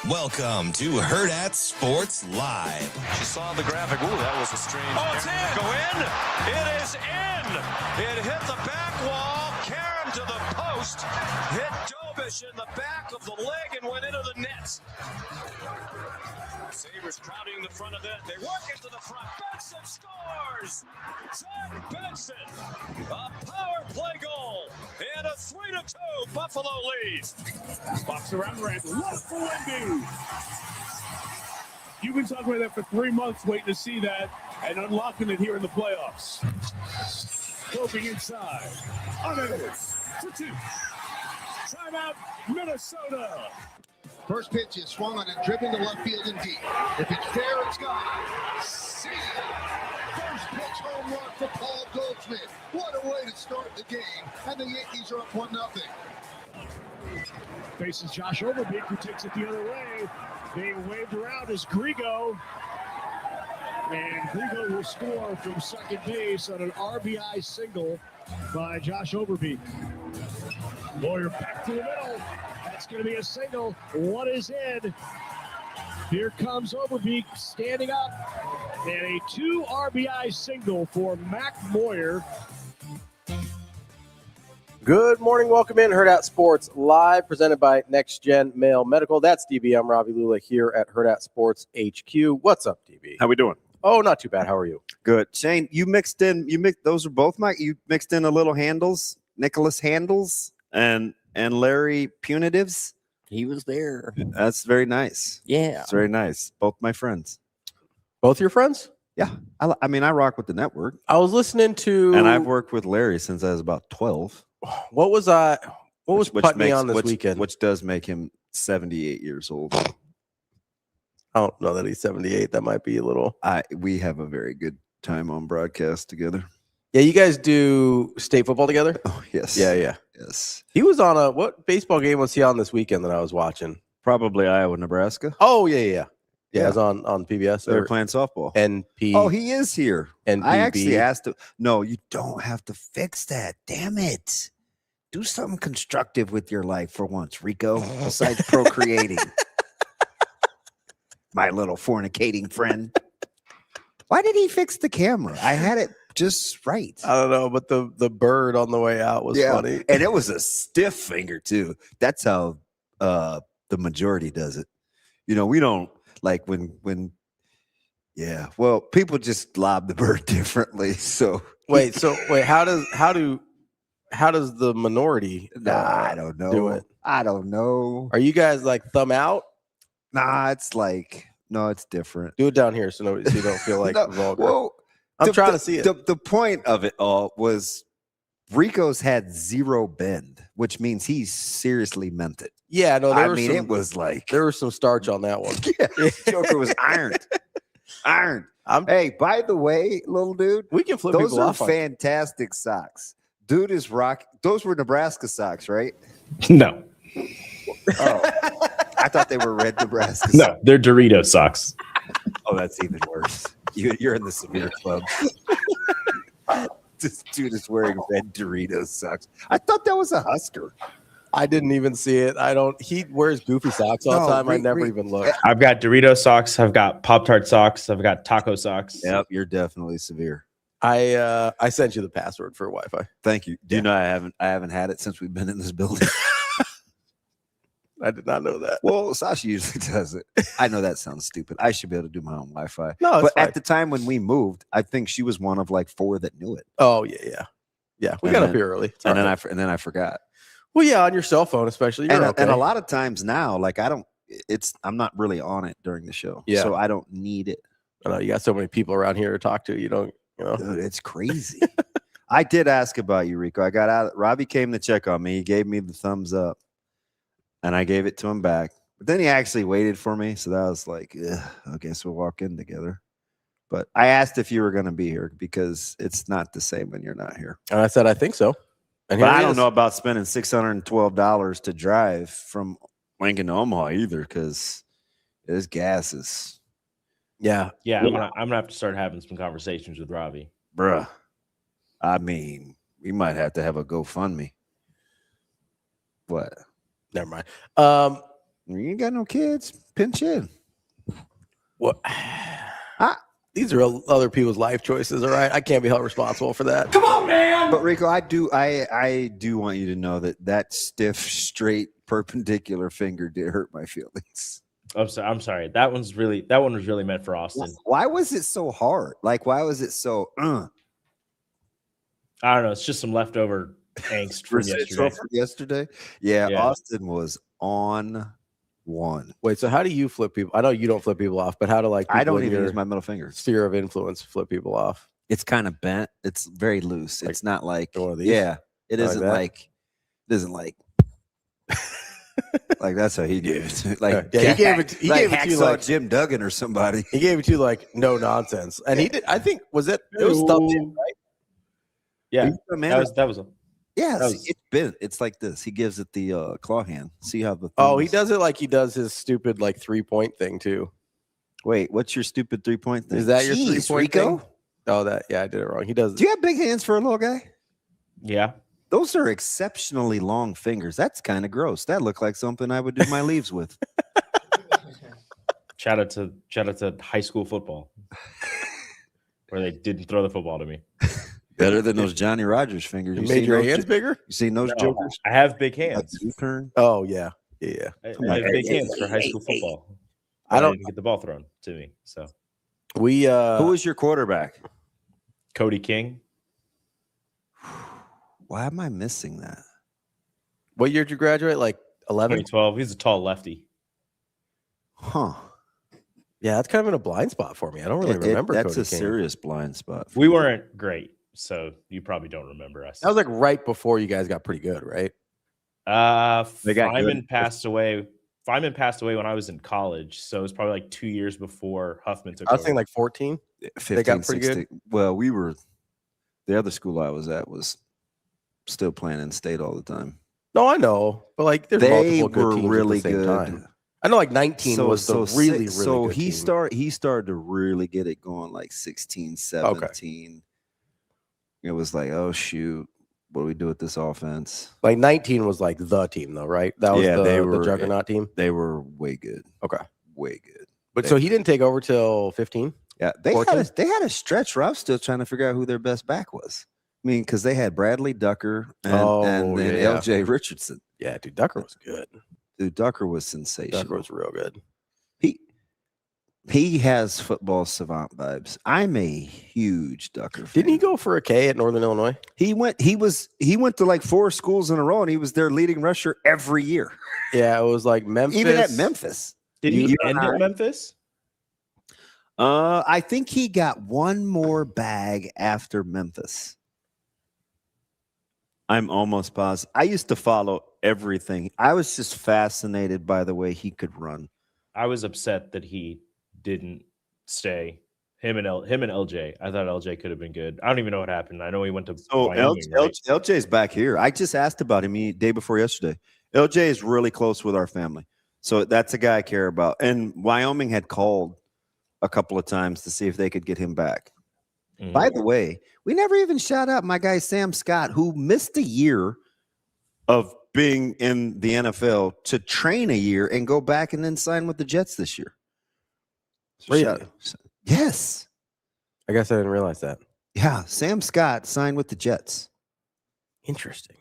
Welcome to Hurrdat Sports Live. She saw the graphic. Ooh, that was a strange. Oh, it's in. Go in. It is in. It hit the back wall. Karam to the post. Hit Dobish in the back of the leg and went into the net. Sabres crowding the front of that. They work into the front. Benson scores. Zach Benson. A power play goal. And a 3-2 Buffalo lead. Box around red. Left for Wendy. You've been talking about that for 3 months, waiting to see that and unlocking it here in the playoffs. Scoping inside. Unable for 2. Timeout, Minnesota. First pitch is swung on and driven to left field and deep. If it's fair, it's gone. See ya. First pitch home run for Paul Goldschmidt. What a way to start the game. And the Yankees are up 1-0. Faces Josh Overbeek, who takes it the other way. Being waved around is Grigo. And Grigo will score from second base on an RBI single by Josh Overbeek. Lawyer back to the middle. That's going to be a single. One is in. Here comes Overbeek standing up. And a 2 RBI single for Mac Moyer. Good morning. Welcome in. Hurrdat Sports Live, presented by Next Gen Male Medical. That's DB. I'm Ravi Lulla here at Hurrdat Sports HQ. What's up, DB? How we doing? Oh, not too bad. How are you? Good. Shane, you mixed in, those are both you mixed in a little Handles, Nicholas Handles, and Larry Punitives. He was there. That's very nice. Yeah. It's very nice. Both my friends. Both your friends? Yeah. I mean, I rock with the network. I was listening to... And I've worked with Larry since I was about 12. What was putting me on this weekend? Which does make him 78 years old. I don't know that he's 78. That might be a little... We have a very good time on broadcast together. Yeah, you guys do state football together? Oh, yes. Yeah. Yes. He was on what baseball game was he on this weekend that I was watching? Probably Iowa, Nebraska. Oh, yeah. Yeah, it was on PBS. They're playing softball. NP. Oh, he is here. NPB. I actually asked him. No, you don't have to fix that. Damn it. Do something constructive with your life for once, Rico, besides procreating. My little fornicating friend. Why did he fix the camera? I had it just right. I don't know, but the bird on the way out was funny. And it was a stiff finger, too. That's how the majority does it. You know, we don't like when well, people just lob the bird differently. So wait, how does the minority I don't know. do it? I don't know. Are you guys like thumb out? Nah, it's like it's different. Do it down here so you don't feel like vulgar. Well, I'm trying to see it. The point of it all was Rico's had zero bend, which means he seriously meant it. Yeah, no, it was like there was some starch on that one. Yeah, Joker was ironed. Hey, by the way, little dude, we can flip those people are off. Fantastic socks. Dude is rock. Those were Nebraska socks, right? No. Oh, I thought they were red Nebraska. No, they're Dorito socks. Oh, that's even worse. You're in the severe club. This dude is wearing red Doritos socks. I thought that was a Husker. I didn't even see it. He wears goofy socks all the time. I never even look. I've got Dorito socks. I've got Pop-Tart socks. I've got taco socks. Yep, you're definitely severe. I sent you the password for Wi-Fi. Thank you. Do you know I haven't had it since we've been in this building? I did not know that. Well, Sasha usually does it. I know that sounds stupid. I should be able to do my own Wi-Fi. No, but fine. At the time when we moved, I think she was one of like 4 that knew it. Oh yeah. We got up here early, and then I forgot. Well, yeah, on your cell phone, especially. And a lot of times now, like I'm not really on it during the show, so I don't need it. I know you got so many people around here to talk to. You don't, Dude, it's crazy. I did ask about you, Rico. I got out. Robbie came to check on me. He gave me the thumbs up, and I gave it to him back. But then he actually waited for me, so that was like, I guess we'll walk in together. But I asked if you were going to be here because it's not the same when you're not here. And I said, I think so. And but I don't know about spending $612 to drive from Lincoln to Omaha either, because this gas is. Yeah. I'm gonna have to start having some conversations with Ravi. Bruh. I mean, we might have to have a GoFundMe. What? Never mind. You ain't got no kids. Pinch in. What? These are other people's life choices, all right? I can't be held responsible for that. Come on, man. But Rico, I do want you to know that stiff, straight, perpendicular finger did hurt my feelings. I'm sorry. That one was really meant for Austin. Why was it so hard? Like, why was it so? I don't know. It's just some leftover angst from yesterday. Yeah, Austin was on one. Wait, so how do you flip people? I know you don't flip people off, but how do I don't even use my middle finger. Sphere of influence flip people off? It's kind of bent. It's very loose. It's not like one of these? Yeah, it isn't like like that's how he did it. Like he gave it to you like Jim Duggan or somebody. He gave it to you like no nonsense, and he did. I think it was thumbed in, right? Yeah, that was a. Yeah, it's bent. It's like this. He gives it the claw hand. See how the he does it like he does his stupid like 3-point thing too. Wait, what's your stupid 3-point thing? Is that your 3-point thing? Oh, I did it wrong. He does. Do you have big hands for a little guy? Yeah. Those are exceptionally long fingers. That's kind of gross. That looked like something I would do my leaves with. Shout out to high school football, where they didn't throw the football to me. Better than those Johnny Rogers fingers. You made your hands bigger? You seen those jokers? I have big hands. Oh yeah, yeah. I have big hands for high school football. I didn't get the ball thrown to me. So who was your quarterback? Cody King. Why am I missing that? What year did you graduate? Like 11? 2012. He's a tall lefty. Huh. Yeah, that's kind of in a blind spot for me. I don't really remember. That's Cody a King. serious blind spot. We weren't great, so you probably don't remember us. That was like right before you guys got pretty good, right? Feynman passed away. Feynman passed away when I was in college, so it was probably like 2 years before Huffman took over. I was thinking like 14. 15, they got pretty 16. good. Well, the other school I was at was still playing in state all the time. No, I know, but like there's multiple good teams really at the same good. Time. I know like 19 was the really good he team. He started to really get it going like 16, 17. Okay. It was like, oh shoot, what do we do with this offense? Like 19 was like the team though, right? That was the juggernaut team. They were way good. Okay. Way good. But so he didn't take over till 15? Yeah, they had a stretch where I was still trying to figure out who their best back was. I mean, because they had Bradley Ducker and LJ Richardson. Yeah, dude, Ducker was good. Dude, Ducker was sensational. Ducker was real good. He has football savant vibes. I'm a huge Ducker fan. Didn't he go for a K at Northern Illinois? He went to like 4 schools in a row, and he was their leading rusher every year. Yeah, it was like Memphis. Even at Memphis. Did he end at Memphis? I think he got one more bag after Memphis. I'm almost positive. I used to follow everything. I was just fascinated by the way he could run. I was upset that he didn't stay. Him and LJ. I thought LJ could have been good. I don't even know what happened. I know he went to Wyoming, LJ's back here. I just asked about him day before yesterday. LJ is really close with our family. So that's a guy I care about. And Wyoming had called a couple of times to see if they could get him back. Mm-hmm. By the way, we never even shout out my guy Sam Scott, who missed a year of being in the NFL to train a year and go back and then sign with the Jets this year. So really? Yes. I guess I didn't realize that. Yeah, Sam Scott signed with the Jets. Interesting.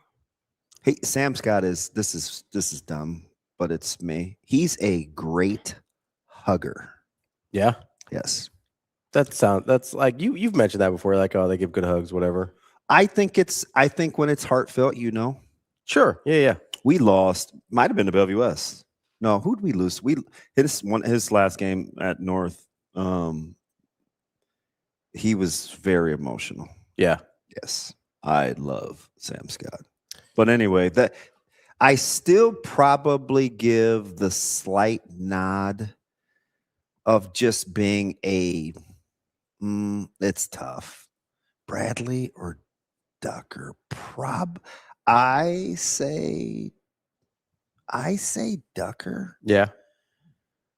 Hey, Sam Scott this is dumb, but it's me. He's a great hugger. Yeah. Yes. That's like you've mentioned that before, like, oh, they give good hugs, whatever. I think when it's heartfelt, Sure. Yeah. We lost, might have been to Bellevue West. No, who'd we lose? His last game at North. He was very emotional. Yeah. Yes. I love Sam Scott. But anyway, that I still probably give the slight nod of just being it's tough. Bradley or Ducker? I say Ducker. Yeah.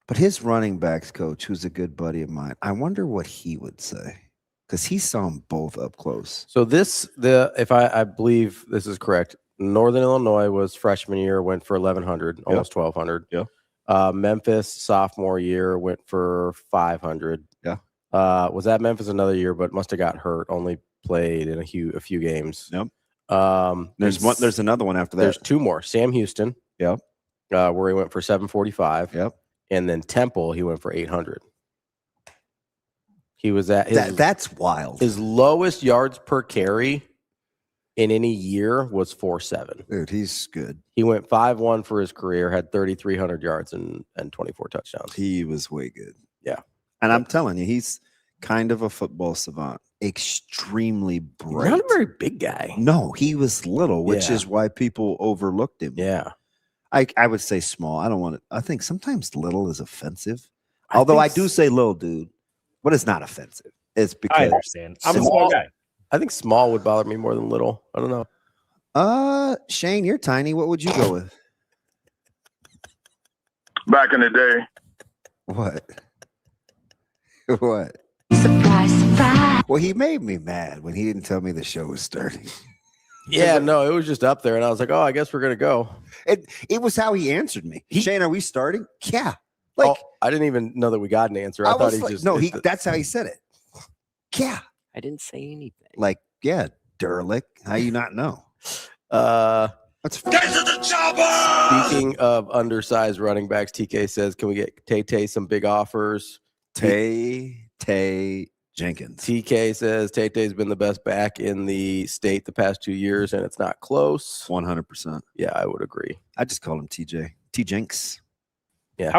But his running backs coach, who's a good buddy of mine, I wonder what he would say. Because he saw them both up close. So if I believe this is correct, Northern Illinois was freshman year, went for 1,100, almost 1,200. Yeah. Memphis sophomore year went for 500. Yeah. Was at Memphis another year, but must have got hurt. Only played in a few games. Yep. There's another one after that. There's two more. Sam Houston. Yep. Where he went for 745. Yep. And then Temple, he went for 800. He was at that's wild. His lowest yards per carry in any year was 4.7. Dude, he's good. He went 5.1 for his career, had 3,300 yards and 24 touchdowns. He was way good. Yeah. And I'm telling you, he's kind of a football savant. Extremely bright. Not a very big guy. No, he was little, which is why people overlooked him. Yeah. I would say small. I don't want to. I think sometimes little is offensive. Although I do say little dude, but it's not offensive. It's because I understand. I'm a small guy. I think small would bother me more than little. I don't know. Shane, you're tiny. What would you go with? Back in the day. What? What? Surprise, surprise. Well, he made me mad when he didn't tell me the show was starting. Yeah, no, it was just up there, and I was like, "Oh, I guess we're gonna go." It was how he answered me. Shane, are we starting? Yeah. Like I didn't even know that we got an answer. I thought he like, just that's how he said it. Yeah. I didn't say anything. Like, yeah, derelict. How you not know? Get to the chopper! Speaking of undersized running backs, TK says, "Can we get Tay some big offers?" Tay Jenkins. TK says Tay-Tay's been the best back in the state the past 2 years, and it's not close. 100%. Yeah, I would agree. I just call him TJ. T Jenks. Yeah.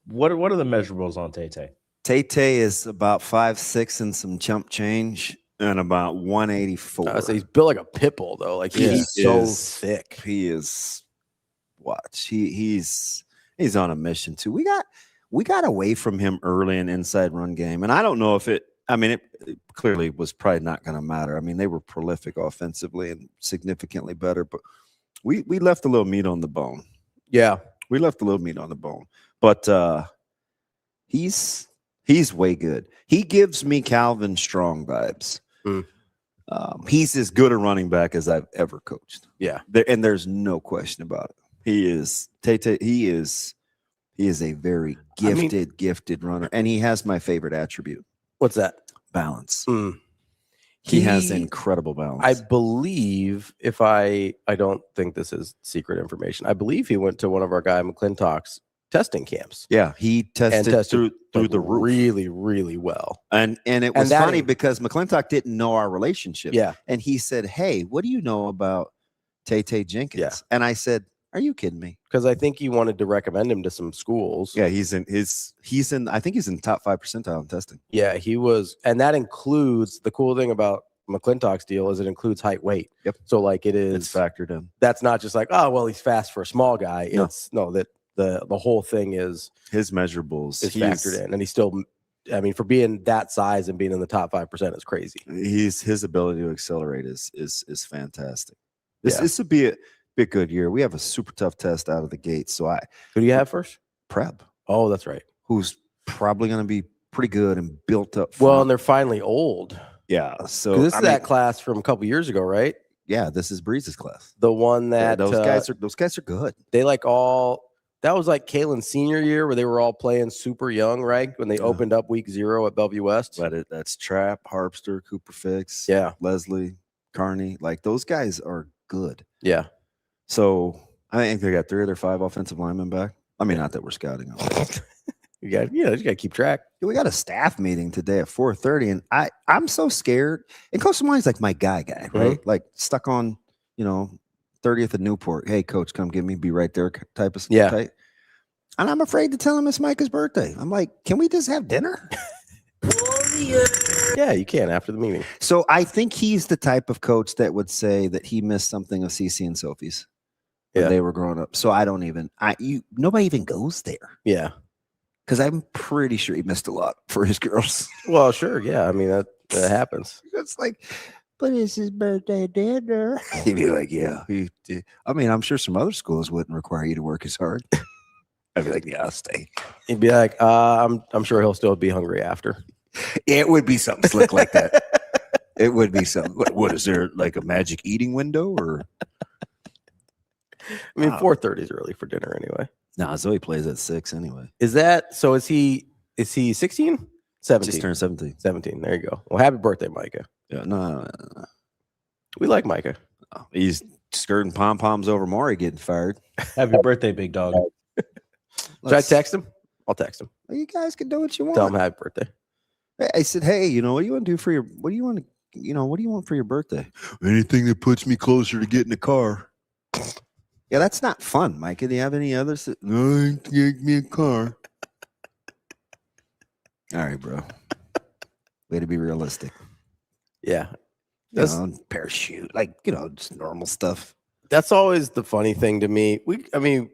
What are the measurables on Tay-Tay? Tay is about 5'6" and some chump change and about 184. I say he's built like a pit bull though. Like he's so thick. He is. Watch. He's on a mission too. We got away from him early in inside run game, and I don't know if it clearly was probably not going to matter. I mean, they were prolific offensively and significantly better, but we left a little meat on the bone. Yeah, we left a little meat on the bone, but he's way good. He gives me Calvin Strong vibes. He's as good a running back as I've ever coached. Yeah, and there's no question about it. He is Tay-Tay. He is a very gifted runner, and he has my favorite attribute. What's that? Balance. He has incredible balance. I believe, if I don't think this is secret information, I believe he went to one of our guy McClintock's testing camps. Yeah, he tested through the roof really, really well. And it was funny because McClintock didn't know our relationship. Yeah, and he said, "Hey, what do you know about Tay Jenkins?" Yeah, and I said, "Are you kidding me?" Because I think he wanted to recommend him to some schools. Yeah, I think he's in the top 5 percentile in testing. Yeah, he was, and that includes the cool thing about McClintock's deal is it includes height, weight. Yep. So like it's factored in. That's not just like, oh well, he's fast for a small guy. No. It's that the whole thing is his measurables is factored in, and he's still. I mean, for being that size and being in the top 5% is crazy. His ability to accelerate is fantastic. This would be a good year. We have a super tough test out of the gate. So who do you have first? Prep. Oh, that's right. Who's probably going to be pretty good and built up. Well, and they're finally old. Yeah. So this is that class from a couple years ago, right? Yeah, this is Breeze's class. The one that those guys are good. They that was like Kalen's senior year where they were all playing super young, right? When they opened up week 0 at Bellevue West. That's Trapp, Harpster, Cooper Fix, Leslie, Carney. Like those guys are good. Yeah. So I think they got 3 of their 5 offensive linemen back. I mean, not that we're scouting them. you got to keep track. We got a staff meeting today at 4:30, and I'm so scared. And Coach Simoni's like my guy, right? Mm-hmm. Like stuck on, 30th and Newport. Hey, coach, come get me. Be right there type of yeah. type. And I'm afraid to tell him it's Micah's birthday. I'm like, can we just have dinner? Yeah, you can after the meeting. So I think he's the type of coach that would say that he missed something of CC and Sophie's when they were growing up. So nobody even goes there. Yeah. Because I'm pretty sure he missed a lot for his girls. Well, sure. Yeah. I mean, that happens. It's like, but it's his birthday dinner. He'd be like, yeah. I mean, I'm sure some other schools wouldn't require you to work as hard. I'd be like, yeah, I'll stay. He'd be like, I'm sure he'll still be hungry after. It would be something slick like that. It would be something. What is there, like a magic eating window? Or I mean, 4:30 is early for dinner anyway. Nah, Zoe plays at 6 anyway. Is that so? Is he 16? 17. Just turned 17. 17. There you go. Well, happy birthday, Micah. Yeah, no. We like Micah. He's skirting pom poms over Maury getting fired. Happy birthday, big dog. Should I text him? I'll text him. You guys can do what you want. Tell him happy birthday. I said, hey, what do you want to do for your? What do you want for your birthday? Anything that puts me closer to getting a car. Yeah, that's not fun, Micah. Do you have any others? No, get me a car. All right, bro. Way to be realistic. Yeah. Parachute, just normal stuff. That's always the funny thing to me. We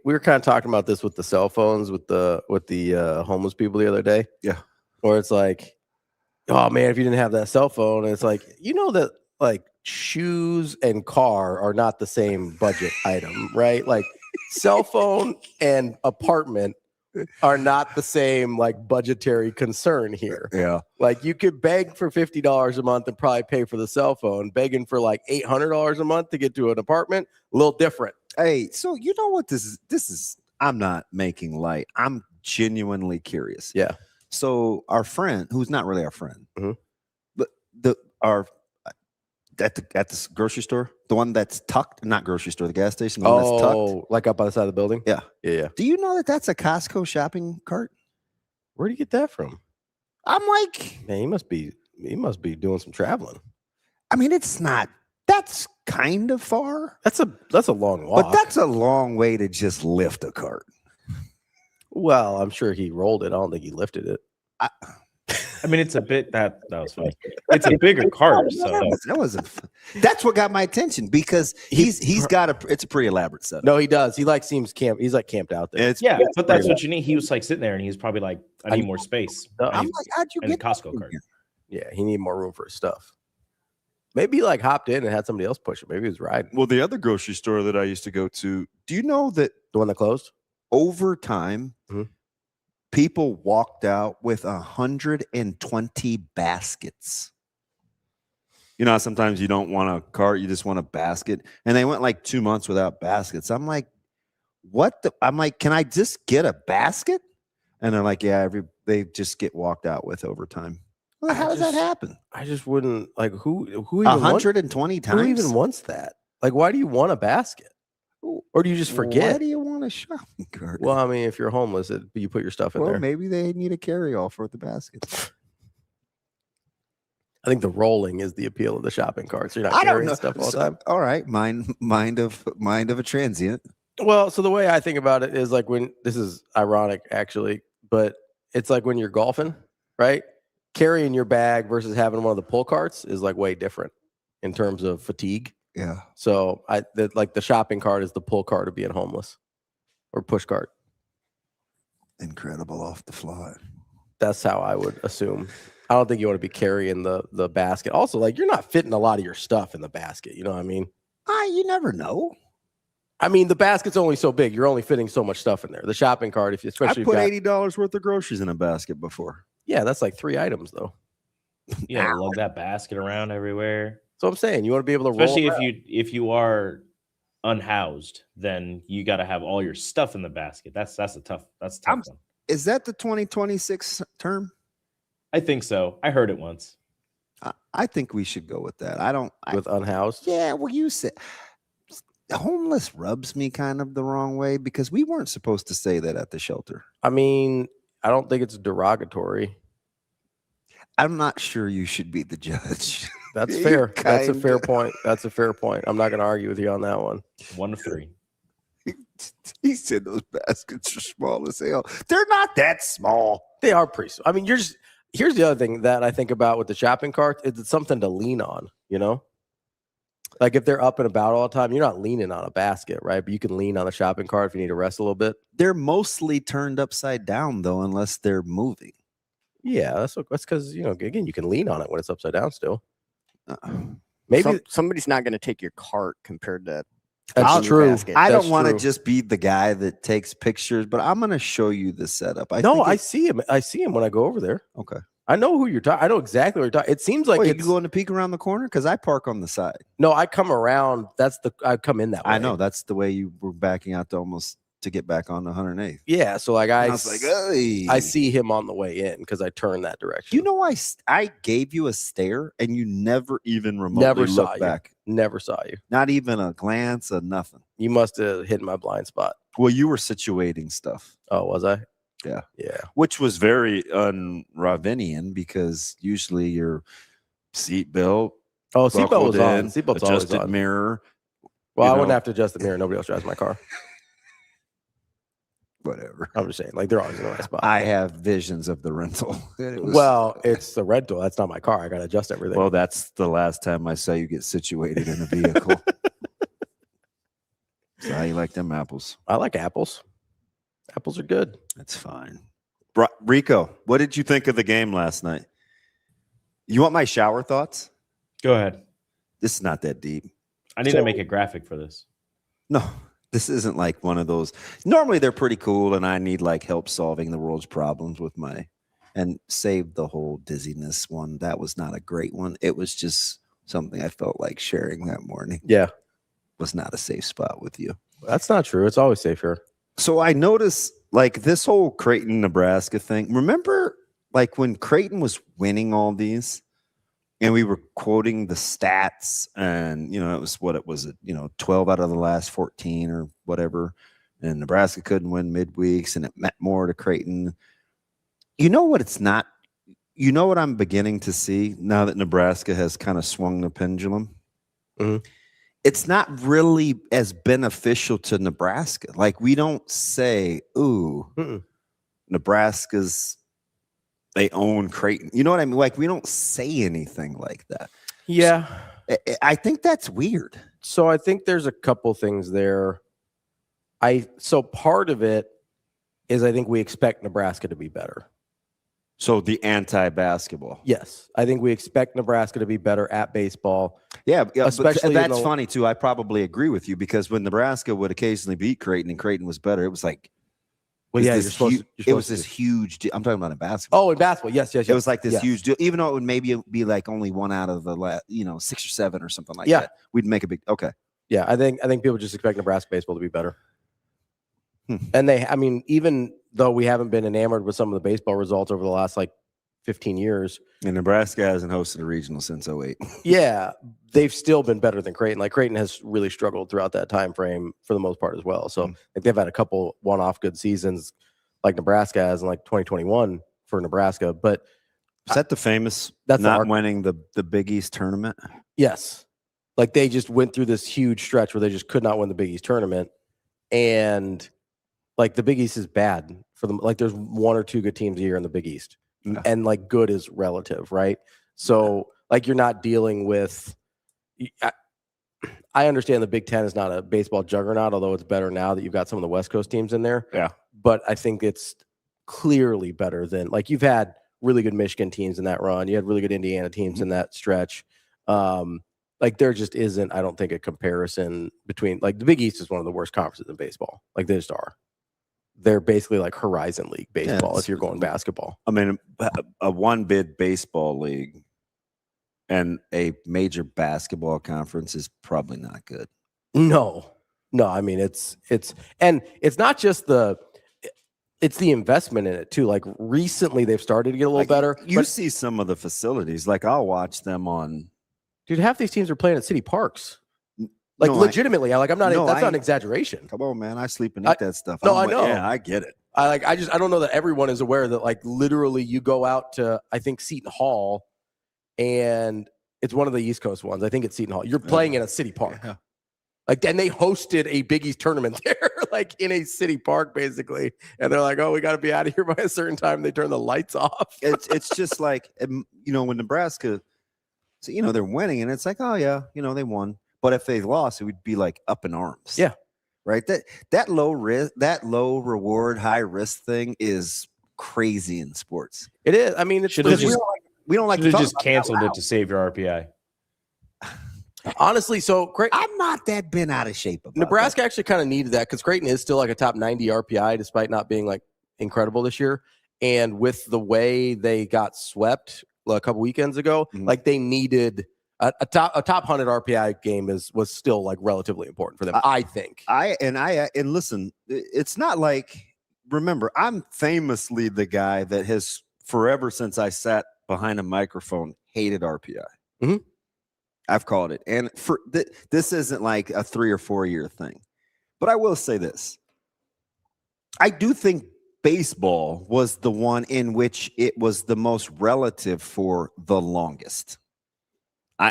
were kind of talking about this with the cell phones with the homeless people the other day. Yeah. Where it's like, oh man, if you didn't have that cell phone, and it's like, that like shoes and car are not the same budget item, right? Like cell phone and apartment are not the same like budgetary concern here. Yeah. Like you could beg for $50 a month and probably pay for the cell phone. Begging for like $800 a month to get to an apartment, a little different. Hey, so you know what this is? I'm not making light. I'm genuinely curious. Yeah. So our friend, who's not really our friend, but at the grocery store, the one that's tucked, not grocery store, the gas station, the one that's tucked, like up by the side of the building. Yeah. Yeah. Do you know that that's a Costco shopping cart? Where do you get that from? I'm like, man, he must be doing some traveling. I mean, it's not. That's kind of far. That's a long walk. But that's a long way to just lift a cart. Well, I'm sure he rolled it. I don't think he lifted it. I mean, it's a bit that was funny. It's a bigger cart. So That wasn't. That's what got my attention because he's got it's a pretty elaborate setup. No, he does. He seems camp. He's like camped out there. But that's what you need. He was like sitting there and he's probably like, I need more space. I'm like, how'd you get a Costco cart? Yeah, he needed more room for his stuff. Maybe he like hopped in and had somebody else push it. Maybe he was riding. Well, the other grocery store that I used to go to, do you know that the one that closed? Over time, people walked out with 120 baskets. You know, sometimes you don't want a cart, you just want a basket. And they went like 2 months without baskets. I'm like, I'm like, can I just get a basket? And they're like, yeah, they just get walked out with over time. Well, how does that happen? I just wouldn't like who even 120 times. Who even wants that? Like, why do you want a basket? Or do you just forget? Why do you want a shopping cart? Well, I mean, if you're homeless, you put your stuff in there. Maybe they need a carry-all for the basket. I think the rolling is the appeal of the shopping cart. So you're not carrying stuff all the time. All right, mind of a transient. Well, so the way I think about it is like this is ironic actually, but it's like when you're golfing, right? Carrying your bag versus having one of the pull carts is like way different in terms of fatigue. Yeah. So the shopping cart is the pull cart of being homeless, or push cart. Incredible off the fly. That's how I would assume. I don't think you want to be carrying the basket. Also, like you're not fitting a lot of your stuff in the basket. You know what I mean? You never know. I mean, the basket's only so big. You're only fitting so much stuff in there. The shopping cart, I put $80 worth of groceries in a basket before. Yeah, that's like 3 items though. Yeah, lug that basket around everywhere. So I'm saying you want to be able to especially roll if you are unhoused, then you got to have all your stuff in the basket. That's a tough one. Is that the 2026 term? I think so. I heard it once. I think we should go with that. With unhoused. Yeah, well, you said homeless rubs me kind of the wrong way because we weren't supposed to say that at the shelter. I mean, I don't think it's derogatory. I'm not sure you should be the judge. That's fair. That's a fair point. That's a fair point. I'm not going to argue with you on that one. 1 to 3. He said those baskets are small as hell. They're not that small. They are pretty small. I mean, here's the other thing that I think about with the shopping cart is it's something to lean on, you know? Like if they're up and about all the time, you're not leaning on a basket, right? But you can lean on the shopping cart if you need to rest a little bit. They're mostly turned upside down, though, unless they're moving. Yeah, that's because, again, you can lean on it when it's upside down still. Maybe somebody's not going to take your cart compared to. That's true. I don't want to just be the guy that takes pictures, but I'm going to show you the setup. I see him. I see him when I go over there. Okay. I know who you're talking. I know exactly what you're talking. It seems like you going to peek around the corner because I park on the side. No, I come around. I come in that way. I know that's the way you were backing out to almost to get back on the 108th. Yeah, so like I was like, hey. I see him on the way in because I turned that direction. You know, I gave you a stare and you never even remotely Never saw looked you. back. Never saw you. Not even a glance of nothing. You must have hit my blind spot. Well, you were situating stuff. Oh, was I? Yeah. Yeah. Which was very un-Ravinian because usually your seatbelt. Oh, seatbelt was on. in, Seatbelt's always adjusted on. mirror. Well, you I wouldn't know. have to adjust the mirror. Nobody else drives my car. Whatever. I'm just saying, like they're always in the right spot. I have visions of the rental. Well, it's the rental. That's not my car. I got to adjust everything. Well, that's the last time I saw you get situated in a vehicle. So how you like them apples? I like apples. Apples are good. That's fine. Rico, what did you think of the game last night? You want my shower thoughts? Go ahead. This is not that deep. I need to make a graphic for this. No, this isn't like one of those. Normally they're pretty cool, and I need like help solving the world's problems with and save the whole dizziness one. That was not a great one. It was just something I felt like sharing that morning. Yeah. Was not a safe spot with you. That's not true. It's always safe here. So I noticed like this whole Creighton, Nebraska thing. Remember like when Creighton was winning all these and we were quoting the stats and, it was 12 out of the last 14 or whatever. And Nebraska couldn't win midweeks and it meant more to Creighton. You know what it's not? You know what I'm beginning to see now that Nebraska has kind of swung the pendulum? Mm-hmm. It's not really as beneficial to Nebraska. Like we don't say, ooh, Nebraska's, they own Creighton. You know what I mean? Like we don't say anything like that. Yeah. So, I think that's weird. So I think there's a couple things there. So part of it is I think we expect Nebraska to be better. So the anti-basketball. Yes. I think we expect Nebraska to be better at baseball. Yeah, especially that's funny too. I probably agree with you because when Nebraska would occasionally beat Creighton and Creighton was better, it was like, well, yeah, it was this huge deal. I'm talking about in basketball. Oh, in basketball, yes. It was like this huge deal, even though it would maybe be like only one out of the 6 or 7 or something like that. We'd make a big Yeah, I think people just expect Nebraska baseball to be better. And even though we haven't been enamored with some of the baseball results over the last 15 years. And Nebraska hasn't hosted a regional since 08. Yeah, they've still been better than Creighton. Like Creighton has really struggled throughout that time frame for the most part as well. So they've had a couple one-off good seasons like Nebraska has in 2021 for Nebraska. But is that the famous winning the Big East tournament? Yes. Like they just went through this huge stretch where they just could not win the Big East tournament. And the Big East is bad for them. There's 1 or 2 good teams a year in the Big East. Yeah. And good is relative, right? So you're not dealing with I understand the Big Ten is not a baseball juggernaut, although it's better now that you've got some of the West Coast teams in there. Yeah. But I think it's clearly better than you've had really good Michigan teams in that run. You had really good Indiana teams in that stretch. There just isn't, I don't think, a comparison between the Big East is one of the worst conferences in baseball. They just are. They're basically like Horizon League baseball if you're going basketball. I mean, a one-bid baseball league and a major basketball conference is probably not good. No. I mean, it's not just it's the investment in it too. Recently they've started to get a little better. You see some of the facilities. I'll watch them on. Dude, half these teams are playing at city parks. Legitimately, I'm not. That's not an exaggeration. Come on, man. I sleep and eat that stuff. I know. Yeah, I get it. I don't know that everyone is aware that literally you go out to I think Seton Hall, and it's one of the East Coast ones. I think it's Seton Hall. You're playing in a city park. Yeah. And they hosted a Big East tournament there, in a city park, basically. And they're like, oh, we got to be out of here by a certain time. They turn the lights off. It's just when Nebraska, they're winning, and it's oh yeah, they won. But if they lost, it would be up in arms. Yeah. Right. That low risk, that low reward, high risk thing is crazy in sports. It is. I mean, it's we don't like to just canceled it to save your RPI. Honestly, I'm not that bent out of shape. Nebraska actually kind of needed that because Creighton is still a top 90 RPI despite not being incredible this year. And with the way they got swept a couple weekends ago, they needed. a top 100 RPI game was still like relatively important for them. I think. And listen, it's not like, remember, I'm famously the guy that has forever since I sat behind a microphone hated RPI. Mm-hmm. I've called it, and for this isn't like a 3 or 4 year thing. But I will say this: I do think baseball was the one in which it was the most relative for the longest.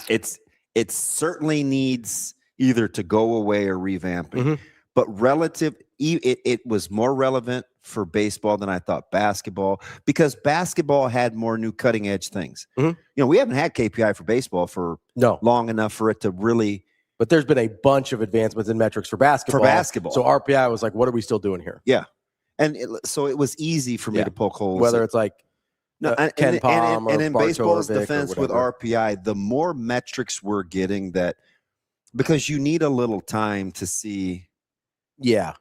It certainly needs either to go away or revamping, but relative, it was more relevant for baseball than I thought basketball, because basketball had more new cutting edge things. You know, we haven't had KPI for baseball for long enough for it to really. But there's been a bunch of advancements in metrics for basketball. So RPI was like, what are we still doing here? Yeah. And so it was easy for me to poke holes. Whether it's like Ken Palm and in baseball's Bartovic defense with RPI, the more metrics we're getting, that because you need a little time to see. Yeah.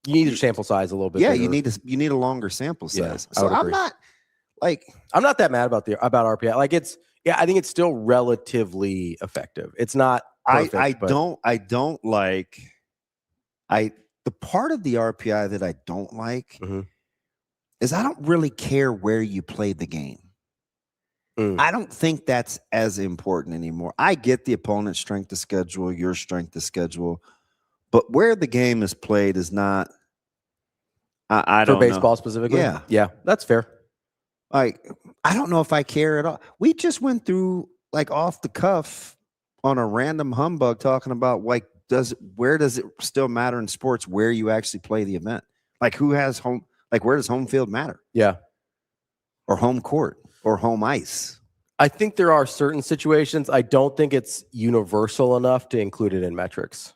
You need your sample size a little bit. Yeah, bigger. you need a longer sample size. Yeah, so I'm not that mad about RPI. Like I think it's still relatively effective. It's not perfect, the part of the RPI that I don't like is I don't really care where you play the game. I don't think that's as important anymore. I get the opponent's strength of schedule, your strength of schedule, but where the game is played is not. I don't know. For baseball specifically? Yeah, that's fair. Like, I don't know if I care at all. We just went through, like, off the cuff on a random humbug talking about, like, where does it still matter in sports where you actually play the event? Like, who has home, like, where does home field matter? Yeah. Or home court or home ice? I think there are certain situations. I don't think it's universal enough to include it in metrics.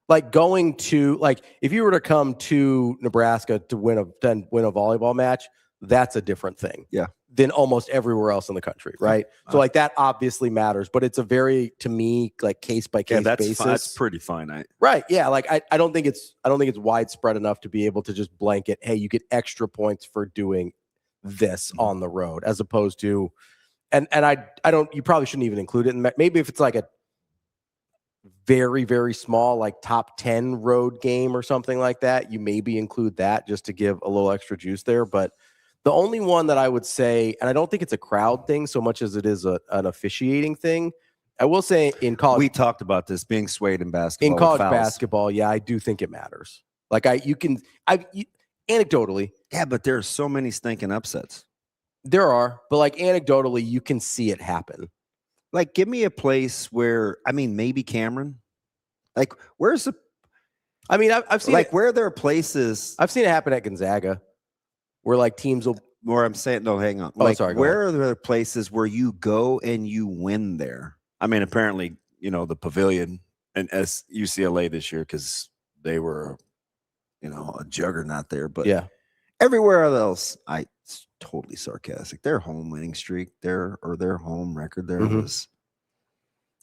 Like going to, like, if you were to come to Nebraska to win a volleyball match, that's a different thing. Yeah. Than almost everywhere else in the country, right? So like that obviously matters, but it's a very, to me, like case by case basis. That's pretty finite. Right. Yeah. Like I don't think it's widespread enough to be able to just blanket, hey, you get extra points for doing this on the road, as opposed to, and I don't, you probably shouldn't even include it in maybe if it's like a very, very small, like top 10 road game or something like that, you maybe include that just to give a little extra juice there. But the only one that I would say, and I don't think it's a crowd thing so much as it is an officiating thing, I will say in college. We talked about this being swayed in basketball. In college basketball, yeah, I do think it matters. Like anecdotally. Yeah, but there's so many stinking upsets. There are, but like anecdotally, you can see it happen. Like, give me a place where, I mean, maybe Cameron. Like, where's the? I mean, I've seen like it, where there are places. I've seen it happen at Gonzaga, where like teams will. Where I'm saying, no, hang on. Like, sorry. Where are there places where you go and you win there? I mean, apparently, the Pavilion and UCLA this year, because they were, a juggernaut there. But yeah, everywhere else, it's totally sarcastic. Their home winning streak their home record there was.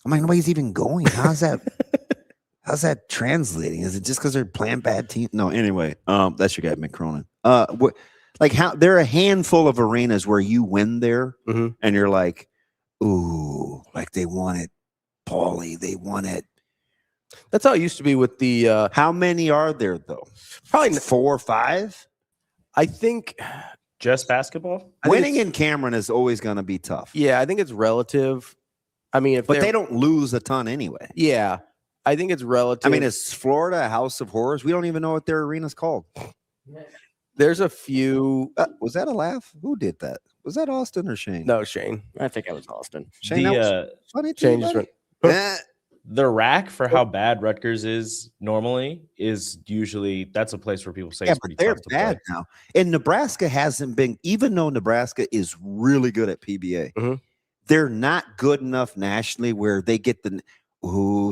I'm like, nobody's even going. How's that? How's that translating? Is it just because they're playing bad teams? No, anyway, that's your guy, Mick Cronin. Like how there are a handful of arenas where you win there, and you're like, ooh, like they won it, Paulie. They won it. That's how it used to be with the. How many are there though? Probably 4 or 5. I think. Just basketball? Winning in Cameron is always going to be tough. Yeah, I think it's relative. I mean, but they don't lose a ton anyway. Yeah, I think it's relative. I mean, is Florida a house of horrors? We don't even know what their arena's called. There's a few. Was that a laugh? Who did that? Was that Austin or Shane? No, Shane. I think I was Austin. Shane, that was funny too, Shane just went. The rack for how bad Rutgers is normally is usually that's a place where people say it's pretty they're tough to bad play. now. And Nebraska hasn't been, even though Nebraska is really good at PBA, they're not good enough nationally where they get the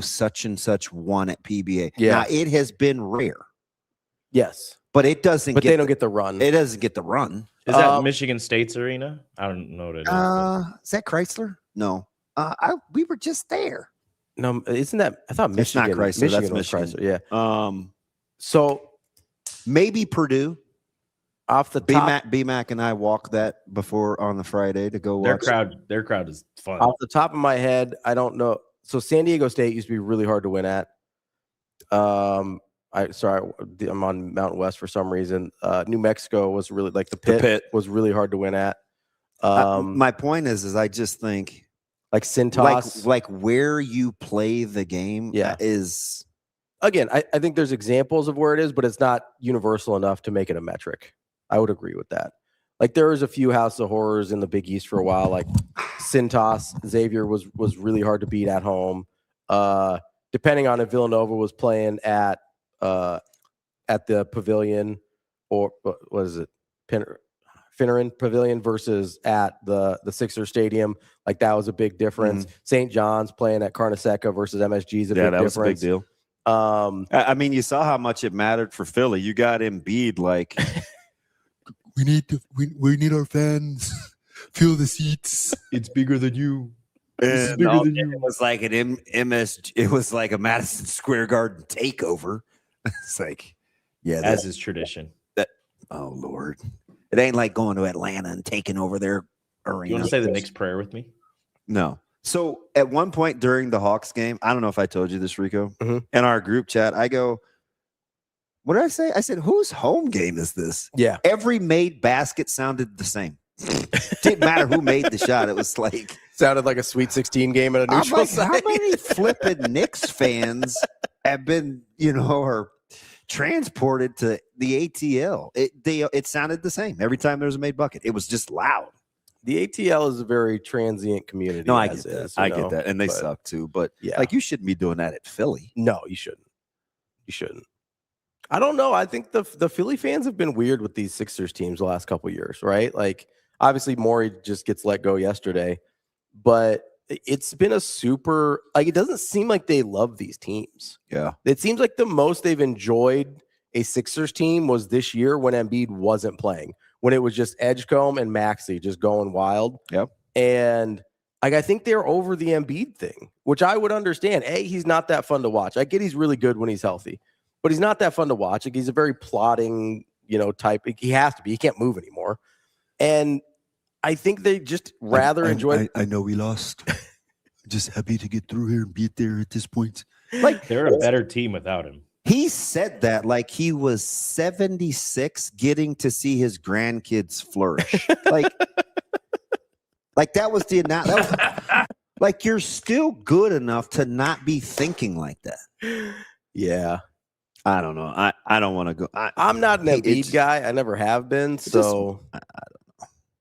such and such won at PBA. Yeah. Now it has been rare. Yes. But it doesn't But they don't get the run. It doesn't get the run. Is that Michigan State's arena? I don't know what it is. Is that Chrysler? No. We were just there. No, isn't that? I thought Michigan. It's not Chrysler. Michigan That's was Michigan. Chrysler, yeah. So maybe Purdue. Off the top, BMAC and I walked that before on the Friday to go watch. Their crowd is fun. Off the top of my head, I don't know. So San Diego State used to be really hard to win at. I'm on Mountain West for some reason. New Mexico was really like the pit was really hard to win at. My point is I just think like Cintas, like where you play the game is. Again, I think there's examples of where it is, but it's not universal enough to make it a metric. I would agree with that. Like there was a few House of Horrors in the Big East for a while. Like Cintas, Xavier was really hard to beat at home. Depending on if Villanova was playing at the Pavilion or what is it, Finneran Pavilion versus at the Sixer Stadium, like that was a big difference. St. John's playing at Carneseca versus MSG is a big difference. Was a big deal. I mean, you saw how much it mattered for Philly. You got Embiid like. We need our fans. Fill the seats. It's bigger than you. It was like it was like a Madison Square Garden takeover. It's like, as is tradition. Oh Lord, it ain't like going to Atlanta and taking over their arena. You want to say the Knicks prayer with me? No. So at one point during the Hawks game, I don't know if I told you this, Rico, in our group chat, I go, what did I say? I said, whose home game is this? Yeah. Every made basket sounded the same. Didn't matter who made the shot. It was like sounded like a Sweet 16 game at a neutral site. How many flipping Knicks fans have been, or transported to the ATL? It sounded the same every time there was a made bucket. It was just loud. The ATL is a very transient community. No, I get that. I get that, and they suck too. But like, you shouldn't be doing that at Philly. No, you shouldn't. You shouldn't. I don't know. I think the Philly fans have been weird with these Sixers teams the last couple of years, right? Like, obviously, Morey just gets let go yesterday, but it's been a super, like, it doesn't seem like they love these teams. Yeah. It seems like the most they've enjoyed a Sixers team was this year when Embiid wasn't playing, when it was just Edgecombe and Maxey just going wild. Yep. And like, I think they're over the Embiid thing, which I would understand. He's not that fun to watch. I get he's really good when he's healthy, but he's not that fun to watch. Like, he's a very plodding, type. He has to be. He can't move anymore. And I think they just rather enjoy. I know we lost. I'm just happy to get through here and be there at this point. Like, they're a better team without him. He said that like he was 76 getting to see his grandkids flourish. like that was like, you're still good enough to not be thinking like that. Yeah. I don't know. I don't want to go. I'm not an Embiid guy. I never have been. So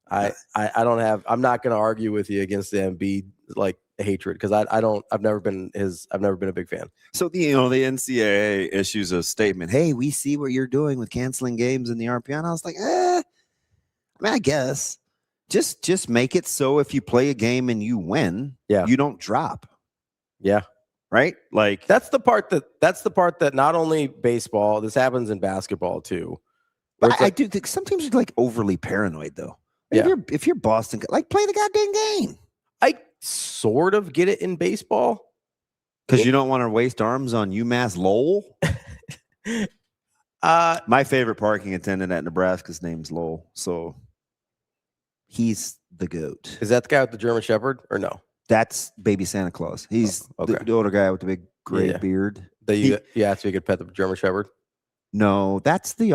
I don't have. I'm not going to argue with you against the Embiid like hatred because I've never been a big fan. So the NCAA issues a statement. Hey, we see what you're doing with canceling games in the RPI. And I was like, I mean, I guess just make it so if you play a game and you win, you don't drop. Yeah. Right? Like that's the part that not only baseball, this happens in basketball too. But I do think sometimes you're like overly paranoid though. If you're Boston, like play the goddamn game. I sort of get it in baseball. Because you don't want to waste arms on UMass Lowell. My favorite parking attendant at Nebraska's name's Lowell. So he's the GOAT. Is that the guy with the German Shepherd or no? That's baby Santa Claus. He's the older guy with the big gray beard. So you could pet the German Shepherd? No, that's the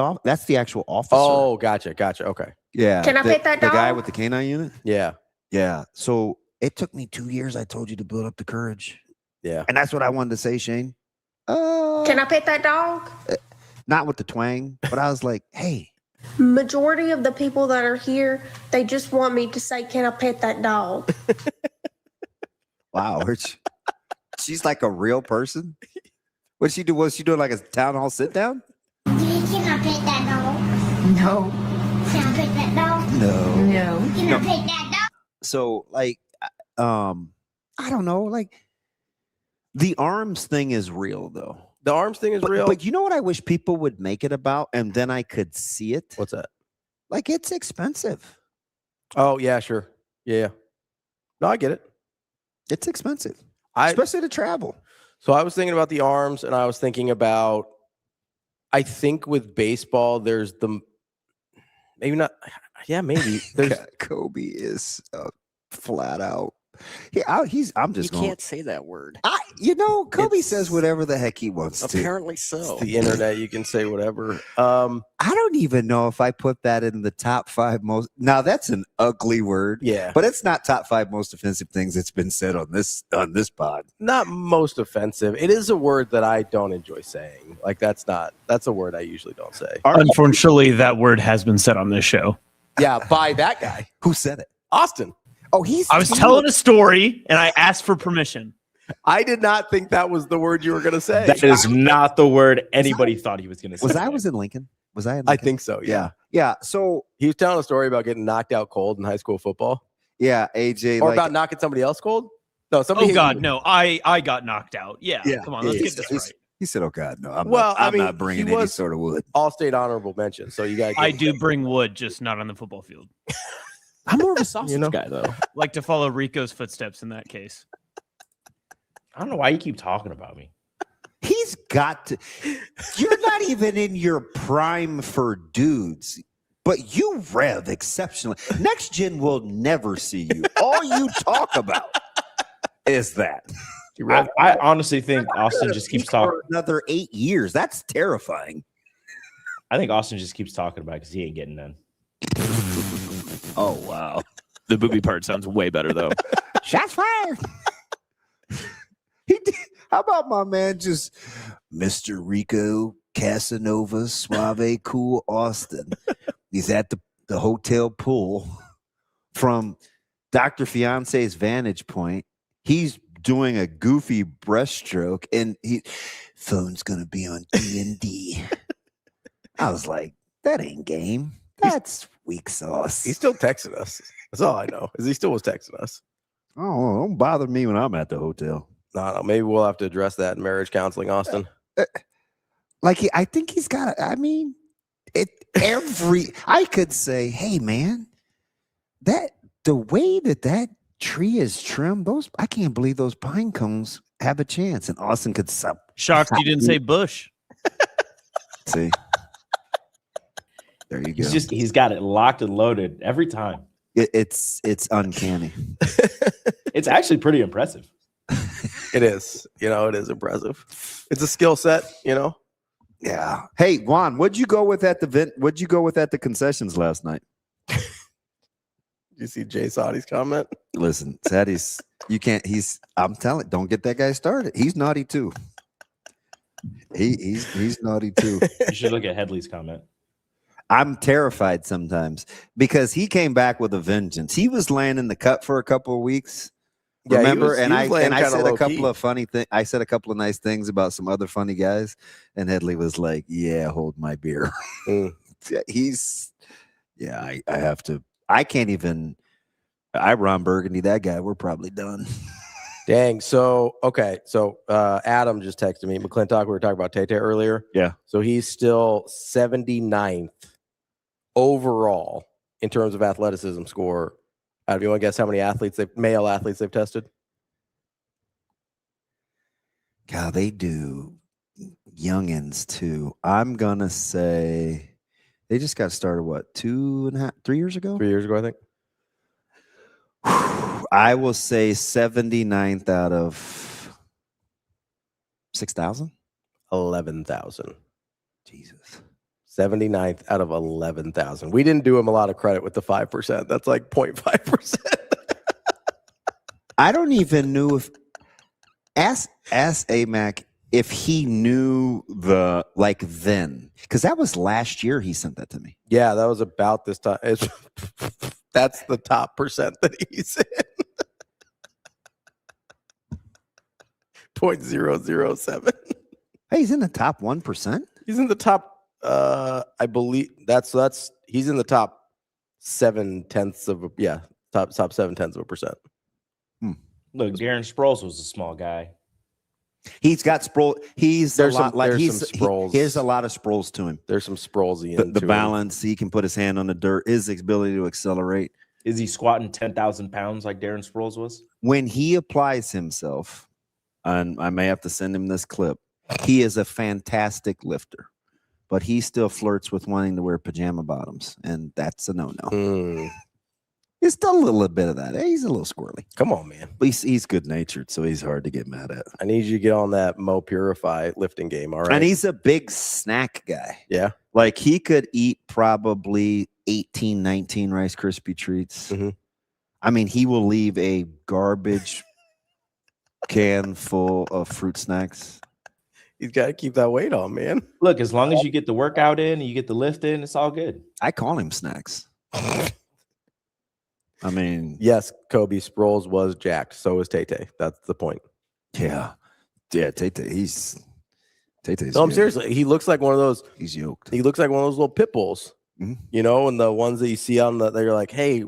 actual officer. Oh, gotcha. Okay. Yeah. Can I pet that dog? The guy with the canine unit? Yeah. Yeah. So it took me 2 years, I told you, to build up the courage. Yeah. And that's what I wanted to say, Shane. Can I pet that dog? Not with the twang, but I was like, hey. Majority of the people that are here, they just want me to say, can I pet that dog? Wow. She's like a real person? What'd she do? Was she doing like a town hall sit down? Can I pet that dog? No. Can I pet that dog? No. No. Can I pet that dog? So, like, I don't know. Like, the arms thing is real, though. The arms thing is real. But you know what I wish people would make it about, and then I could see it? What's that? Like, it's expensive. Oh, yeah, sure. Yeah. No, I get it. It's expensive, especially to travel. So I was thinking about the arms, and I was thinking about, I think with baseball, there's Maybe not. Yeah, maybe. There's Kobe is flat out. I'm just You going. can't say that word. Kobe says whatever the heck he wants to. Apparently so. It's the internet. You can say whatever. I don't even know if I put that in the top 5 most. Now that's an ugly word. Yeah, but it's not top 5 most offensive things that's been said on this pod. Not most offensive. It is a word that I don't enjoy saying. Like that's a word I usually don't say. Unfortunately, that word has been said on this show. Yeah, by that guy. Who said it? Austin. Oh, I was telling a story and I asked for permission. I did not think that was the word you were going to say. That is not the word anybody thought he was going to say. Was in Lincoln? Was I in Lincoln? I think so, yeah. Yeah. So he was telling a story about getting knocked out cold in high school football. Yeah, AJ. Or about knocking somebody else cold? No, somebody. Oh, God, no. I got knocked out. Yeah. Come on, let's get this right. He said, "Oh God, no! I'm not bringing any sort of wood." All-state honorable mention. So you got. I do bring wood, just not on the football field. I'm more of a sausage guy, though. Like to follow Rico's footsteps in that case. I don't know why you keep talking about me. He's got to. You're not even in your prime for dudes, but you rev exceptionally. Next gen will never see you. All you talk about is that. I honestly think Austin just keeps talking. Another 8 years. That's terrifying. I think Austin just keeps talking about it because he ain't getting none. Oh, wow. The booby part sounds way better, though. Shots fired. How about my man, just Mr. Rico Casanova Suave Cool Austin? He's at the hotel pool from Dr. Fiance's vantage point. He's doing a goofy breaststroke, and phone's gonna be on D&D. I was like, that ain't game. That's weak sauce. He's still texting us. That's all I know. Is he still was texting us? Oh, don't bother me when I'm at the hotel. No, maybe we'll have to address that in marriage counseling, Austin. I think he's got. I mean, I could say, hey man, the way that tree is trimmed, I can't believe those pine cones have a chance. And Austin could stop. Shocked you didn't say bush. See, there you go. He's got it locked and loaded every time. It's uncanny. It's actually pretty impressive. It is. It is impressive. It's a skill set, Yeah. Hey, Juan, what'd you go with at the concessions last night? You see Jay Saudi's comment? Listen, Sadie's I'm telling, don't get that guy started. He's naughty too. He's naughty too. You should look at Headley's comment. I'm terrified sometimes because he came back with a vengeance. He was laying in the cut for a couple of weeks. Yeah, remember? I said a couple of funny things. I said a couple of nice things about some other funny guys, and Headley was like, "Yeah, hold my beer." I have to. I can't even. Ron Burgundy, that guy. We're probably done. Dang. So okay. So Adam just texted me. McClintock. We were talking about Tate earlier. Yeah. So he's still 79th overall in terms of athleticism score. Do you want to guess how many male athletes they've tested? God, they do youngins too. I'm gonna say they just got started. What, 3 years ago? 3 years ago, I think. I will say 79th out of 6,000. 11,000. Jesus. 79th out of 11,000. We didn't do him a lot of credit with the 5%. That's like 0.5%. I don't even know if ask AMAC if he knew then, because that was last year he sent that to me. Yeah, that was about this time. That's the top percent that he's in. 0.007. Hey, he's in the top 1%. He's in the top. I believe he's in the top 0.7%. Top 0.7%. Look, Darren Sproles was a small guy. He's got Sproles. There's a lot of Sproles to him. There's some Sprolesian. The balance, he can put his hand on the dirt, his ability to accelerate. Is he squatting 10,000 pounds like Darren Sproles was? When he applies himself, and I may have to send him this clip, he is a fantastic lifter. but he still flirts with wanting to wear pajama bottoms, and that's a no-no. He's still a little bit of that. He's a little squirrely. Come on, man. But he's good-natured, so he's hard to get mad at. I need you to get on that Mo Purify lifting game, all right? And he's a big snack guy. Yeah. Like, he could eat probably 18, 19 Rice Krispie treats. Mm-hmm. I mean, he will leave a garbage can full of fruit snacks. He's got to keep that weight on, man. Look, as long as you get the workout in and you get the lift in, it's all good. I call him snacks. I mean, yes, Kobe Sproles was jacked. So was Tay-Tay. That's the point. Yeah. Yeah, Tay-Tay. Tay-Tay's no, I'm good. seriously. He looks like one of those. He's yoked. He looks like one of those little pit bulls. Mm-hmm. You know, and the ones that you see on the, they're like, hey,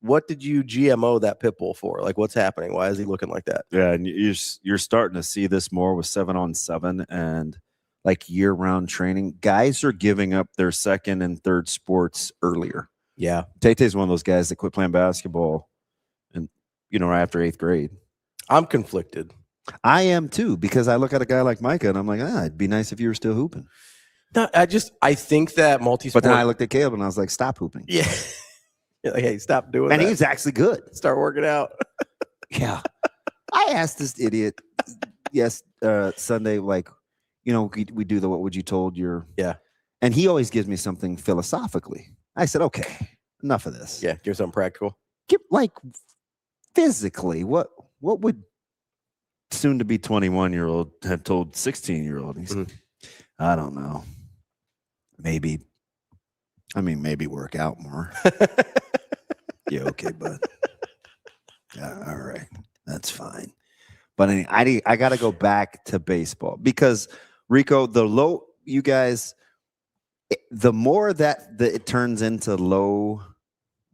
what did you GMO that pit bull for? Like, what's happening? Why is he looking like that? Yeah, and you're starting to see this more with 7-on-7 and like year-round training. Guys are giving up their second and third sports earlier. Yeah. Tay-Tay's one of those guys that quit playing basketball and, right after 8th grade. I'm conflicted. I am too, because I look at a guy like Micah and I'm like, it'd be nice if you were still hooping. No, I think that multi-sport. But then I looked at Caleb and I was like, stop hooping. Yeah. You're like, hey, stop doing that. And he's actually good. Start working out. Yeah. I asked this idiot Sunday, like, we do the what would you told your. Yeah. And he always gives me something philosophically. I said, okay, enough of this. Yeah, give something practical. Like physically, what would soon to be 21-year-old have told 16-year-old? He said, I don't know. Maybe work out more. Yeah, okay, bud. Yeah, all right. That's fine. But I got to go back to baseball because, Rico, you guys, the more that it turns into low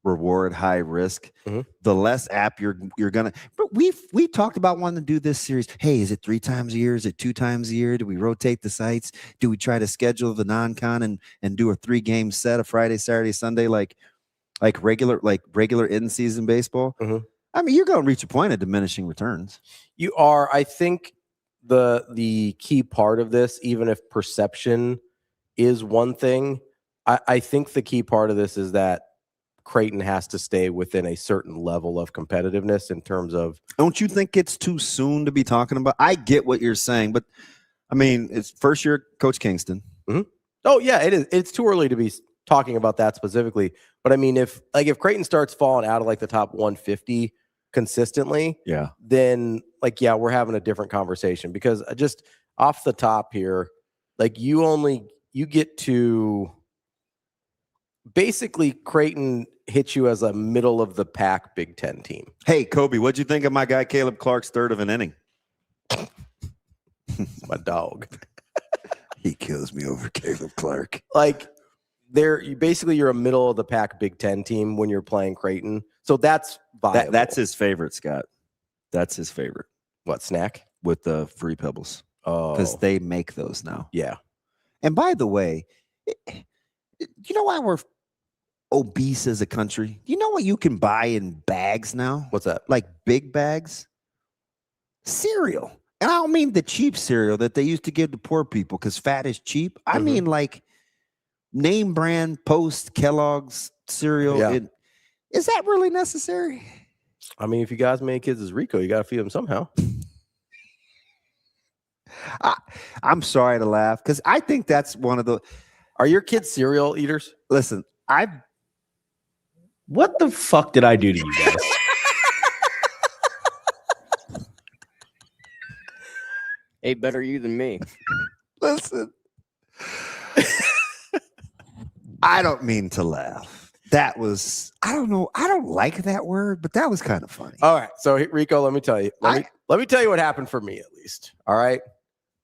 reward, high risk, the less apt you're gonna. But we talked about wanting to do this series. Hey, is it 3 times a year? Is it 2 times a year? Do we rotate the sites? Do we try to schedule the non-con and do a 3-game set of Friday, Saturday, Sunday, like regular in-season baseball? I mean, you're going to reach a point of diminishing returns. You are. I think the key part of this, even if perception is one thing, I think the key part of this is that Creighton has to stay within a certain level of competitiveness in terms of. Don't you think it's too soon to be talking about? I get what you're saying, but I mean, it's first year Coach Kingston. Oh yeah, it is. It's too early to be talking about that specifically. But I mean, if Creighton starts falling out of like the top 150 consistently, then we're having a different conversation because just off the top here, like you get to basically Creighton hits you as a middle of the pack Big Ten team. Hey, Kobe, what'd you think of my guy Caleb Clark's third of an inning? My dog. He kills me over Caleb Clark. Like you're a middle of the pack Big Ten team when you're playing Creighton. So that's viable. That's his favorite, Scott. That's his favorite. What, snack? With the Free Pebbles. Oh. Because they make those now. Yeah. And by the way, you know why we're obese as a country? You know what you can buy in bags now? What's that? Like big bags? Cereal. And I don't mean the cheap cereal that they used to give to poor people because fat is cheap. I mean like name brand Post Kellogg's cereal. Yeah. Is that really necessary? I mean, if you guys made kids as Rico, you got to feed them somehow. I'm sorry to laugh because I think that's one of the. Are your kids cereal eaters? Listen, what the fuck did I do to you guys? Hey, better you than me. Listen, I don't mean to laugh. That was, I don't know. I don't like that word, but that was kind of funny. All right. So Rico, let me tell you, let me tell you what happened for me at least. All right.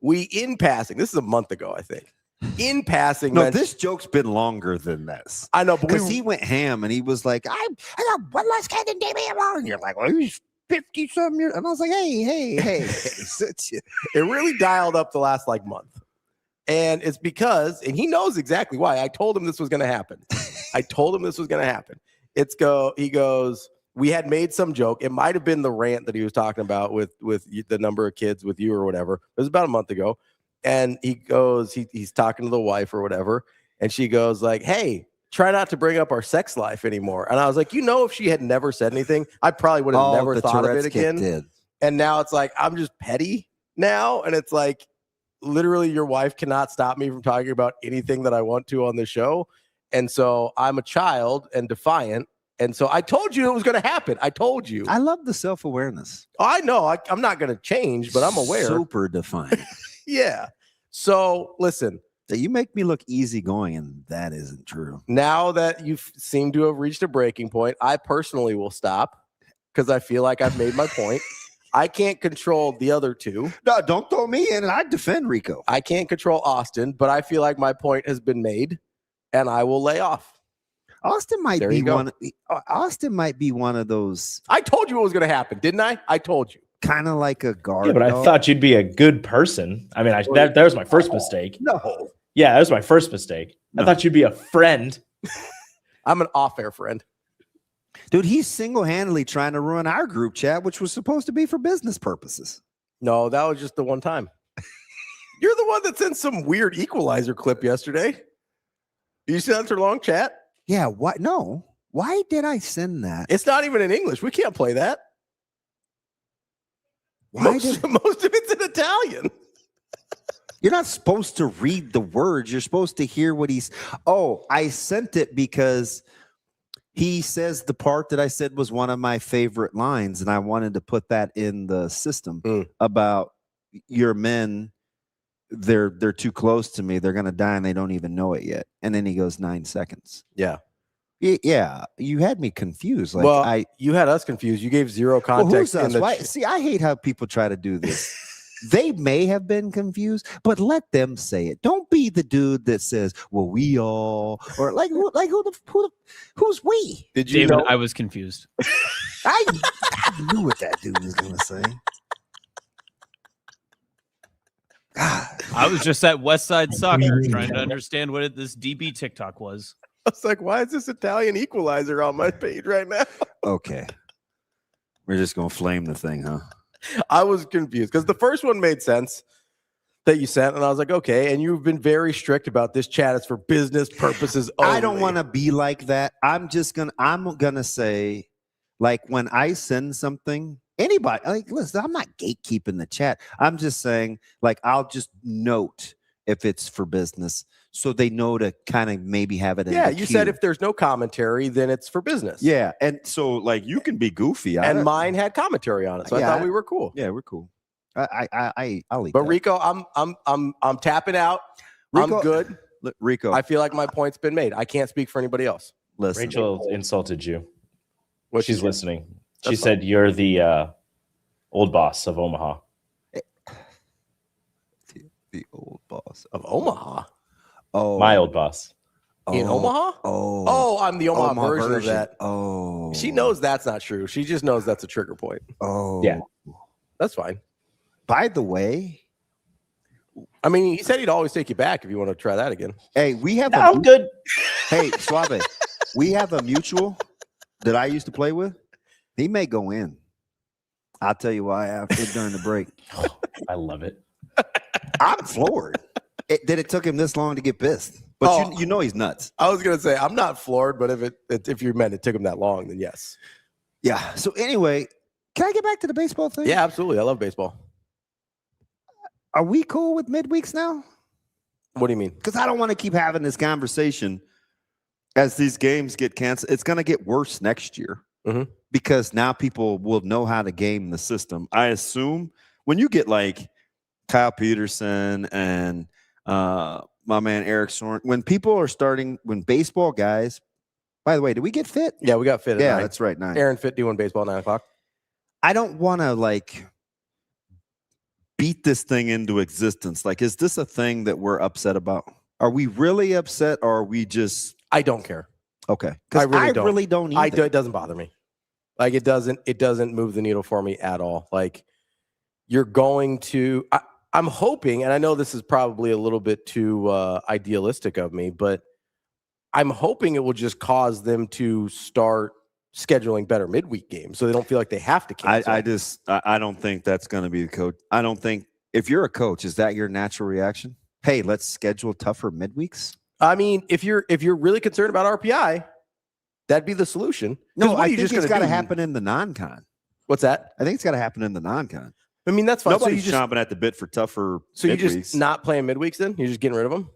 In passing, this is a month ago, I think. In passing. No, this joke's been longer than this. I know, because he went ham and he was like, I got one less kid than Damon. And you're like, well, he's 50-something years. And I was like, hey. It really dialed up the last month. And it's because, and he knows exactly why. I told him this was going to happen. He goes, we had made some joke. It might have been the rant that he was talking about with the number of kids with you or whatever. It was about a month ago. And he goes, he's talking to the wife or whatever. And she goes like, hey, try not to bring up our sex life anymore. And I was like, if she had never said anything, I probably would have never thought of it again. And now it's like, I'm just petty now. And it's like, literally your wife cannot stop me from talking about anything that I want to on the show. And so I'm a child and defiant. And so I told you it was going to happen. I told you. I love the self-awareness. I know. I'm not going to change, but I'm aware. Super defiant. Yeah. So listen. You make me look easygoing, and that isn't true. Now that you seem to have reached a breaking point, I personally will stop because I feel like I've made my point. I can't control the other two. No, don't throw me in, and I defend Rico. I can't control Austin, but I feel like my point has been made, and I will lay off. Austin might be one. Austin might be one of those. I told you what was going to happen, didn't I? I told you. Kind of like a guard. Yeah, but I thought you'd be a good person. I mean, that was my first mistake. No. Yeah, that was my first mistake. No. I thought you'd be a friend. I'm an off-air friend. Dude, he's single-handedly trying to ruin our group chat, which was supposed to be for business purposes. No, that was just the one time. You're the one that sent some weird equalizer clip yesterday. Did you send that through long chat? Yeah, what? No. Why did I send that? It's not even in English. We can't play that. Most of it's in Italian. You're not supposed to read the words. You're supposed to hear what he's. Oh, I sent it because he says the part that I said was one of my favorite lines, and I wanted to put that in the system about your men. They're too close to me. They're gonna die, and they don't even know it yet. And then he goes 9 seconds. Yeah. Yeah, you had me confused. Like you had us confused. You gave zero context. See, I hate how people try to do this. They may have been confused, but let them say it. Don't be the dude that says, "Well, we all," or who's we? Did you? Damon, I was confused. I knew what that dude was going to say. I was just at Westside Soccer trying to understand what this DB TikTok was. I was like, why is this Italian equalizer on my page right now? Okay. We're just going to flame the thing, huh? I was confused because the first one made sense that you sent, and I was like, okay. And you've been very strict about this chat is for business purposes only. I don't want to be like that. I'm gonna say, like, when I send something, anybody, like, listen, I'm not gatekeeping the chat. I'm just saying, like, I'll just note if it's for business, so they know to kind of maybe have it in the you queue. said if there's no commentary, then it's for business. Yeah, and so, like, you can be goofy. And mine had commentary on it, so I thought we were cool. Yeah, we're cool. I'll eat but that. Rico, I'm tapping out. Rico, I'm good. Rico, I feel like my point's been made. I can't speak for anybody else. Listen, Rachel insulted you. What she's listening. She said you're the old boss of Omaha. The old boss of Omaha. Oh, my old boss in Omaha. Oh, I'm the Omaha version of that. Oh, she knows that's not true. She just knows that's a trigger point. Oh, yeah, that's fine. By the way, I mean, he said he'd always take you back if you want to try that again. Hey, we have. I'm good. Hey, Suave, we have a mutual that I used to play with. He may go in. I'll tell you why after during the break. I love it. I'm floored that it took him this long to get pissed. But you know he's nuts. I was gonna say I'm not floored, but if you meant it took him that long, then yes. Yeah. So anyway, can I get back to the baseball thing? Yeah, absolutely. I love baseball. Are we cool with midweeks now? What do you mean? Because I don't want to keep having this conversation as these games get canceled. It's going to get worse next year because now people will know how to game the system. I assume when you get like Kyle Peterson and my man Eric Soren, when people are starting, when baseball guys, by the way, did we get fit? Yeah, we got fit. Yeah, 9. that's right. 9. Aaron Fit doing baseball at 9:00. I don't want to like beat this thing into existence. Like, is this a thing that we're upset about? Are we really upset, or are we just? I don't care. Okay, because I really don't either. It doesn't bother me. Like it doesn't move the needle for me at all. Like you're going to. I'm hoping, and I know this is probably a little bit too idealistic of me, but I'm hoping it will just cause them to start scheduling better midweek games so they don't feel like they have to cancel. I don't think that's going to be the code. I don't think if you're a coach, is that your natural reaction? Hey, let's schedule tougher midweeks. I mean, if you're really concerned about RPI, that'd be the solution. No, I think it's got to happen in the non-con. What's that? I think it's got to happen in the non-con. I mean, that's fine. Nobody's chomping at the bit for tougher. So you're just not playing midweeks then? You're just getting rid of them?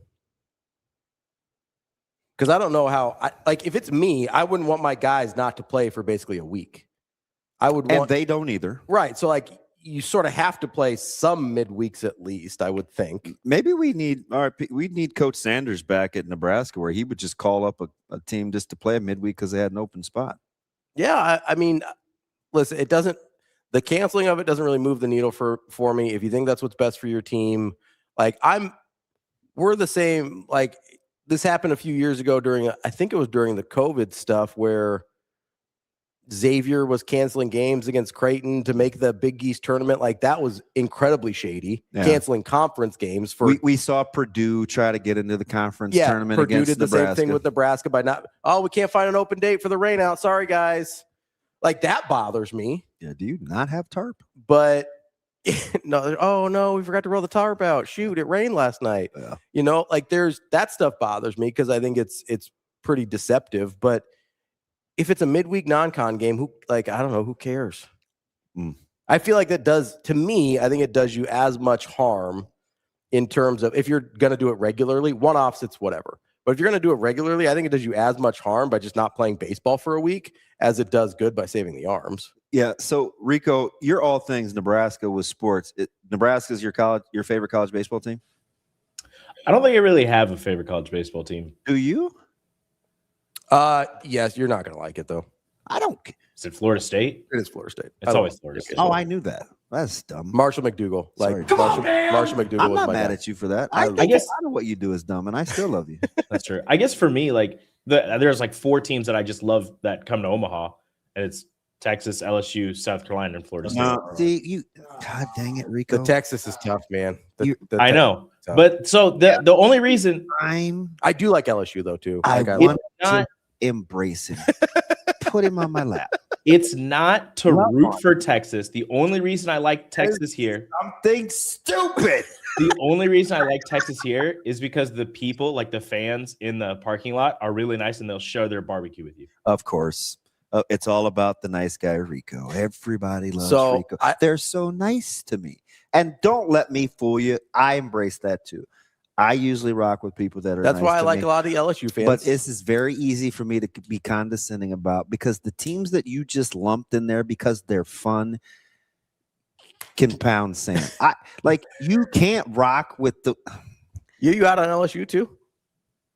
Because I don't know how. If it's me, I wouldn't want my guys not to play for basically a week. I would want. And they don't either. Right. So you sort of have to play some midweeks at least, I would think. Maybe we need Coach Sanders back at Nebraska, where he would just call up a team just to play a midweek because they had an open spot. Yeah, I mean, listen, it doesn't. The canceling of it doesn't really move the needle for me. If you think that's what's best for your team, we're the same. Like, this happened a few years ago I think it was during the COVID stuff, where Xavier was canceling games against Creighton to make the Big East tournament. Like, that was incredibly shady. Yeah. Canceling conference games for. We saw Purdue try to get into the conference tournament Purdue against did the Nebraska. same thing with Nebraska by not. Oh, we can't find an open date for the rain out. Sorry, guys. Like, that bothers me. Yeah, do you not have tarp? But no, oh no, we forgot to roll the tarp out. Shoot, it rained last night. Yeah. There's that stuff bothers me because I think it's pretty deceptive. But if it's a midweek non-con game, I don't know, who cares? I feel like that does, to me, I think it does you as much harm in terms of, if you're gonna do it regularly, one-offs, it's whatever. But if you're going to do it regularly, I think it does you as much harm by just not playing baseball for a week as it does good by saving the arms. Yeah. So, Rico, you're all things Nebraska with sports. Nebraska's your favorite college baseball team? I don't think I really have a favorite college baseball team. Do you? Yes, you're not going to like it, though. I don't. Is it Florida State? It is Florida State. It's always Florida State. Oh, I knew that. That's dumb. Marshall McDougal. Marshall McDougal. I'm not mad at you for that. I guess I know what you do is dumb, and I still love you. That's true. I guess for me, there's 4 teams that I just love that come to Omaha, and it's Texas, LSU, South Carolina, and Florida State. God dang it, Rico. The Texas is tough, man. I know, but so the only reason I do like LSU though too. I want to embrace him. Put him on my lap. It's not to root for Texas. The only reason I like Texas here. Something stupid. The only reason I like Texas here is because the people, like the fans in the parking lot, are really nice and they'll share their barbecue with you. Of course. It's all about the nice guy, Rico. Everybody loves Rico. They're so nice to me. And don't let me fool you. I embrace that too. I usually rock with people that are That's nice why I to like me. a lot of the LSU fans. But this is very easy for me to be condescending about because the teams that you just lumped in there because they're fun can pound sand. You can't rock with the. You out on LSU too?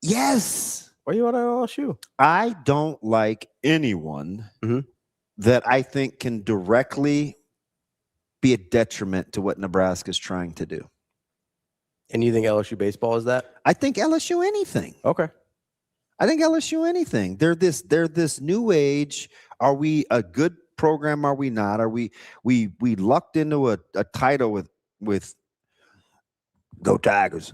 Yes. Why are you out on LSU? I don't like anyone that I think can directly be a detriment to what Nebraska is trying to do. And you think LSU baseball is that? I think LSU anything. Okay. I think LSU anything. They're this new age. Are we a good program? Are we not? Are we lucked into a title with Go Tigers?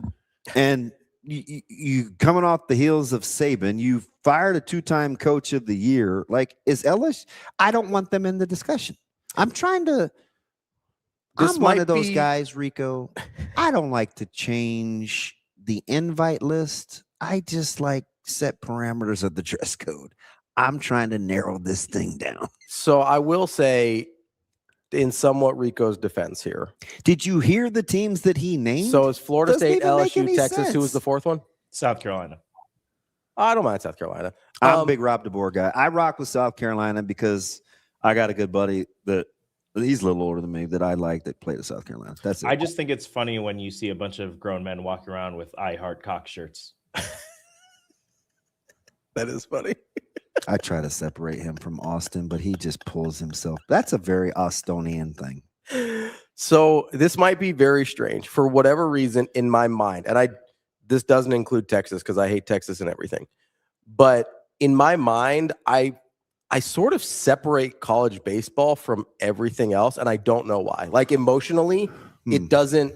And you coming off the heels of Saban, you fired a 2-time coach of the year. Is LSU? I don't want them in the discussion. I'm trying to. I'm one of those guys, Rico. I don't like to change the invite list. I just set parameters of the dress code. I'm trying to narrow this thing down. So I will say, in somewhat Rico's defense here. Did you hear the teams that he named? So it's Florida Doesn't State, even make any LSU, Texas. sense. Who was the fourth one? South Carolina. I don't mind South Carolina. I'm a big Rob DeBoer guy. I rock with South Carolina because I got a good buddy that he's a little older than me that I like that played at South Carolina. That's it. I just think it's funny when you see a bunch of grown men walking around with I Heart Cock shirts. That is funny. I try to separate him from Austin, but he just pulls himself. That's a very Austonian thing. So this might be very strange for whatever reason in my mind. And this doesn't include Texas because I hate Texas and everything. But in my mind, I sort of separate college baseball from everything else, and I don't know why. Emotionally, it doesn't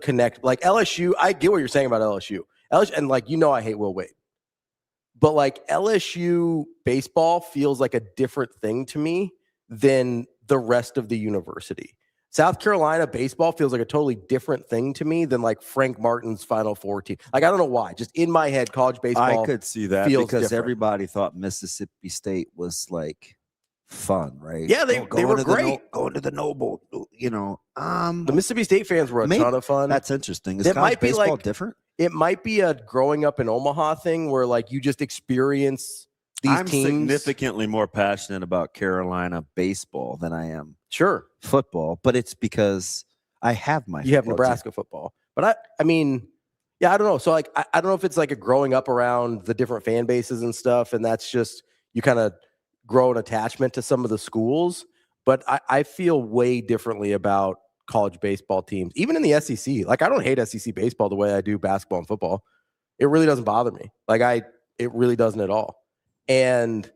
connect. LSU, I get what you're saying about LSU. And I hate Will Wade. But LSU baseball feels like a different thing to me than the rest of the university. South Carolina baseball feels like a totally different thing to me than like Frank Martin's Final Four team. Like, I don't know why. Just in my head, college baseball. I could see that feels because different. everybody thought Mississippi State was like fun, right? Yeah, they were great. Going to the Noble, you know. The Mississippi State fans were a ton of fun. That's interesting. Is It college might be baseball like different? It might be a growing up in Omaha thing where like you just experience these I'm teams. significantly more passionate about Carolina baseball than I am football, but it's because I have my you have football Nebraska football. But I mean, yeah, I don't know. So like I don't know if it's like a growing up around the different fan bases and stuff, and that's just you kind of grow an attachment to some of the schools. But I feel way differently about college baseball teams, even in the SEC. Like, I don't hate SEC baseball the way I do basketball and football. It really doesn't bother me. Like, it really doesn't at all. And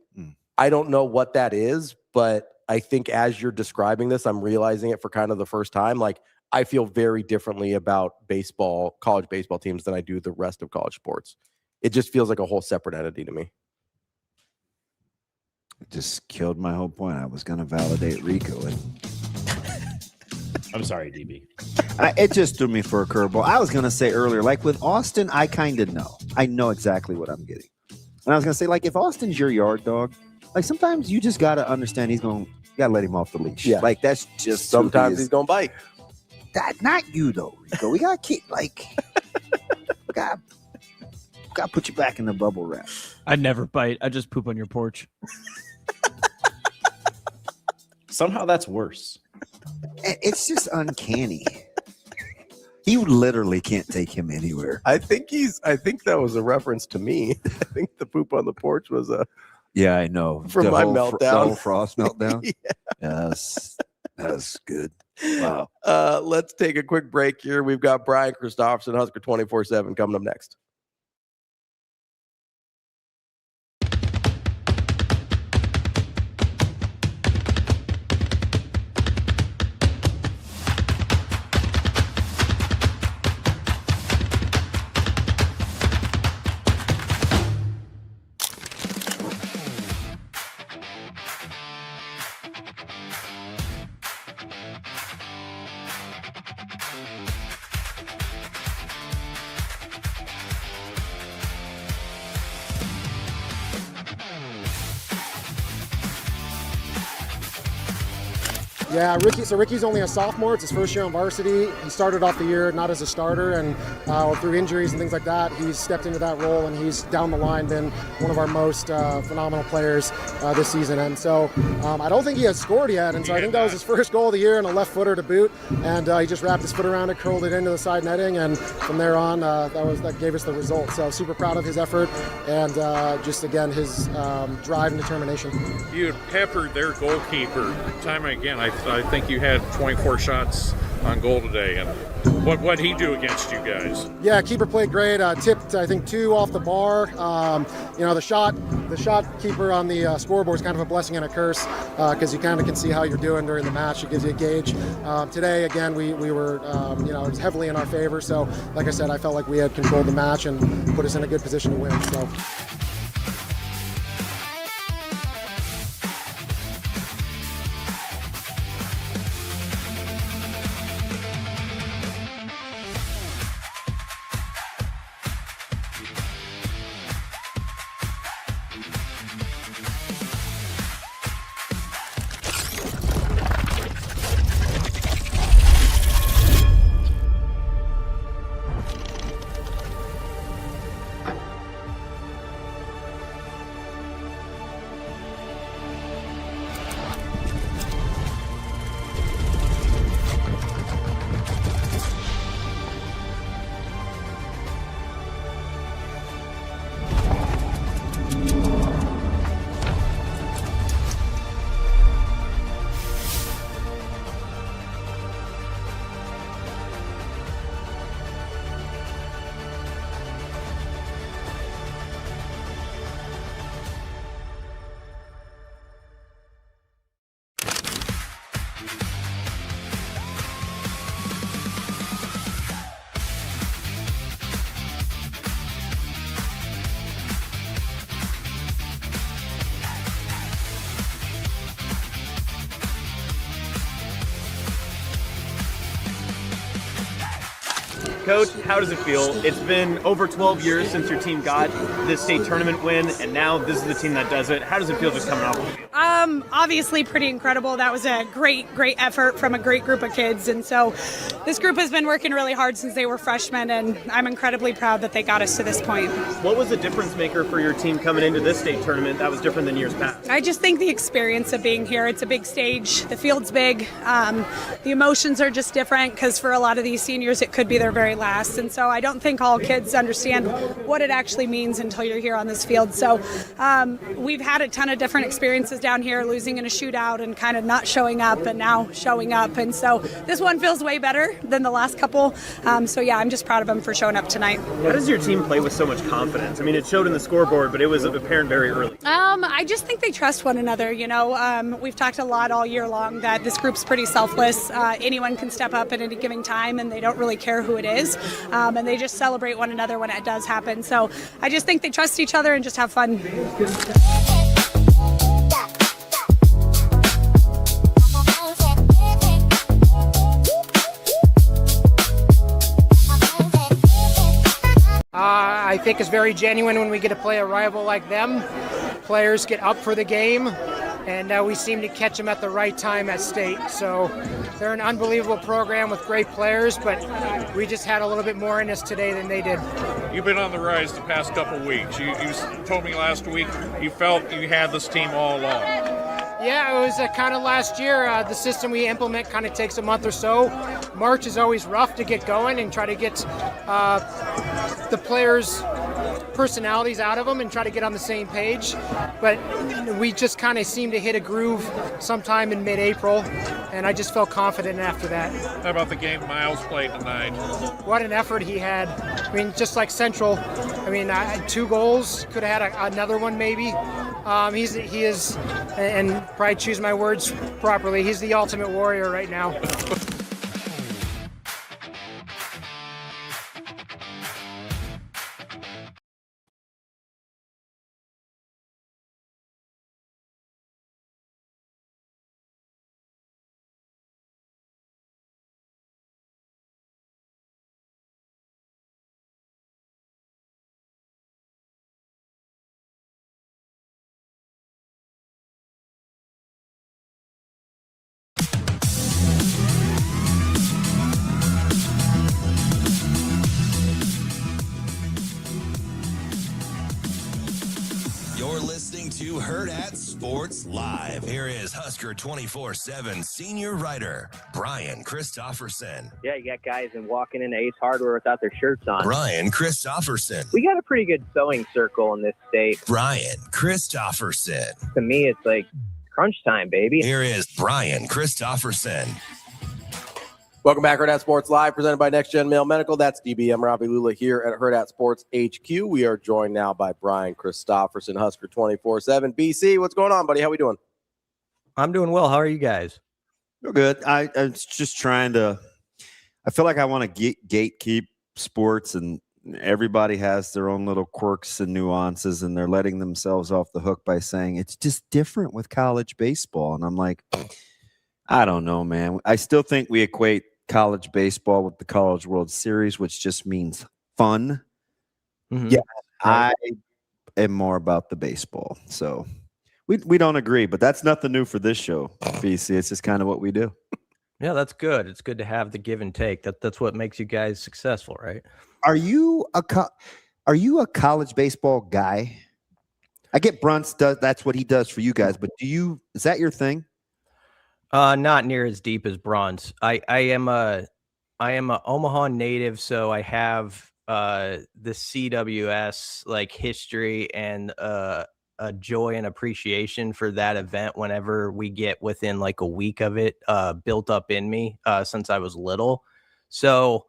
I don't know what that is, but I think as you're describing this, I'm realizing it for kind of the first time. Like, I feel very differently about baseball, college baseball teams than I do the rest of college sports. It just feels like a whole separate entity to me. It just killed my whole point. I was going to validate Rico. I'm sorry, DB. It just threw me for a curveball. I was going to say earlier, like with Austin, I kind of know. I know exactly what I'm getting. And I was going to say, like, if Austin's your yard dog, like sometimes you just got to understand you got to let him off the leash. Yeah. Like that's just sometimes he's going to bite. Not you though, Rico. We got to keep like, we got to put you back in the bubble wrap. I never bite. I just poop on your porch. Somehow that's worse. It's just uncanny. You literally can't take him anywhere. I think that was a reference to me. I think the poop on the porch was a Yeah, I know. From my meltdown. The whole Frost meltdown. Yeah. Yes. That's good. Wow. Let's take a quick break here. We've got Brian Christopherson, Husker 24/7, coming up next. Yeah, Ricky's only a sophomore. It's his first year on varsity. He started off the year not as a starter, and through injuries and things like that, he's stepped into that role, and he's down the line been one of our most phenomenal players this season. And so I don't think he has scored yet, and so I think that was his first goal of the year and a left footer to boot, and he just wrapped his foot around it, curled it into the side netting, and from there on, that gave us the result. So super proud of his effort and just again his drive and determination. You peppered their goalkeeper time and again. I think you had 24 shots on goal today, and what'd he do against you guys? Yeah, keeper played great. Tipped, I think, 2 off the bar. The shot keeper on the scoreboard is kind of a blessing and a curse because you kind of can see how you're doing during the match. It gives you a gauge. Today, again, we were, it was heavily in our favor. So, like I said, I felt like we had controlled the match and put us in a good position to win. So. Coach, how does it feel? It's been over 12 years since your team got this state tournament win, and now this is the team that does it. How does it feel just coming off the field? Obviously pretty incredible. That was a great effort from a great group of kids. And so this group has been working really hard since they were freshmen, and I'm incredibly proud that they got us to this point. What was the difference maker for your team coming into this state tournament that was different than years past? I just think the experience of being here. It's a big stage. The field's big. The emotions are just different because for a lot of these seniors, it could be their very last. And so I don't think all kids understand what it actually means until you're here on this field. So we've had a ton of different experiences down here, losing in a shootout and kind of not showing up and now showing up. And so this one feels way better than the last couple. So yeah, I'm just proud of them for showing up tonight. How does your team play with so much confidence? I mean, it showed in the scoreboard, but it was apparent very early. I just think they trust one another. You know, we've talked a lot all year long that this group's pretty selfless. Anyone can step up at any given time and they don't really care who it is. And they just celebrate one another when it does happen. So I just think they trust each other and just have fun. I think it's very genuine when we get to play a rival like them. Players get up for the game, and we seem to catch them at the right time at state. So they're an unbelievable program with great players, but we just had a little bit more in us today than they did. You've been on the rise the past couple of weeks. You told me last week you felt you had this team all along. Yeah, it was kind of last year. The system we implement kind of takes a month or so. March is always rough to get going and try to get the players' personalities out of them and try to get on the same page. But we just kind of seemed to hit a groove sometime in mid-April, and I just felt confident after that. How about the game Miles played tonight? What an effort he had. I mean, just like Central, I mean, 2 goals, could have had another one maybe. He is, and probably choose my words properly, he's the ultimate warrior right now. You're listening to Hurrdat Sports Live. Here is Husker 24/7 senior writer Brian Christopherson. Yeah, you got guys and walking into Ace Hardware without their shirts on. Brian Christopherson. We got a pretty good sewing circle in this state. Brian Christopherson. To me, it's like crunch time, baby. Here is Brian Christopherson. Welcome back, Hurrdat Sports Live, presented by Next Gen Male Medical. That's DB. I'm Ravi Lulla here at Hurrdat Sports HQ. We are joined now by Brian Christopherson, Husker 24/7. BC, what's going on, buddy? How we doing? I'm doing well. How are you guys? We're good. I'm just trying to. I feel like I want to gatekeep sports, and everybody has their own little quirks and nuances, and they're letting themselves off the hook by saying it's just different with college baseball. And I'm like, I don't know, man. I still think we equate college baseball with the College World Series, which just means fun. Mm-hmm. Yeah, I am more about the baseball. So we don't agree, but that's nothing new for this show, BC. It's just kind of what we do. Yeah, that's good. It's good to have the give and take. That's what makes you guys successful, right? Are you a college baseball guy? I get Bruntz does. That's what he does for you guys. But is that your thing? Not near as deep as Bronze. I am a Omaha native, so I have the CWS like history and a joy and appreciation for that event whenever we get within like a week of it built up in me since I was little. So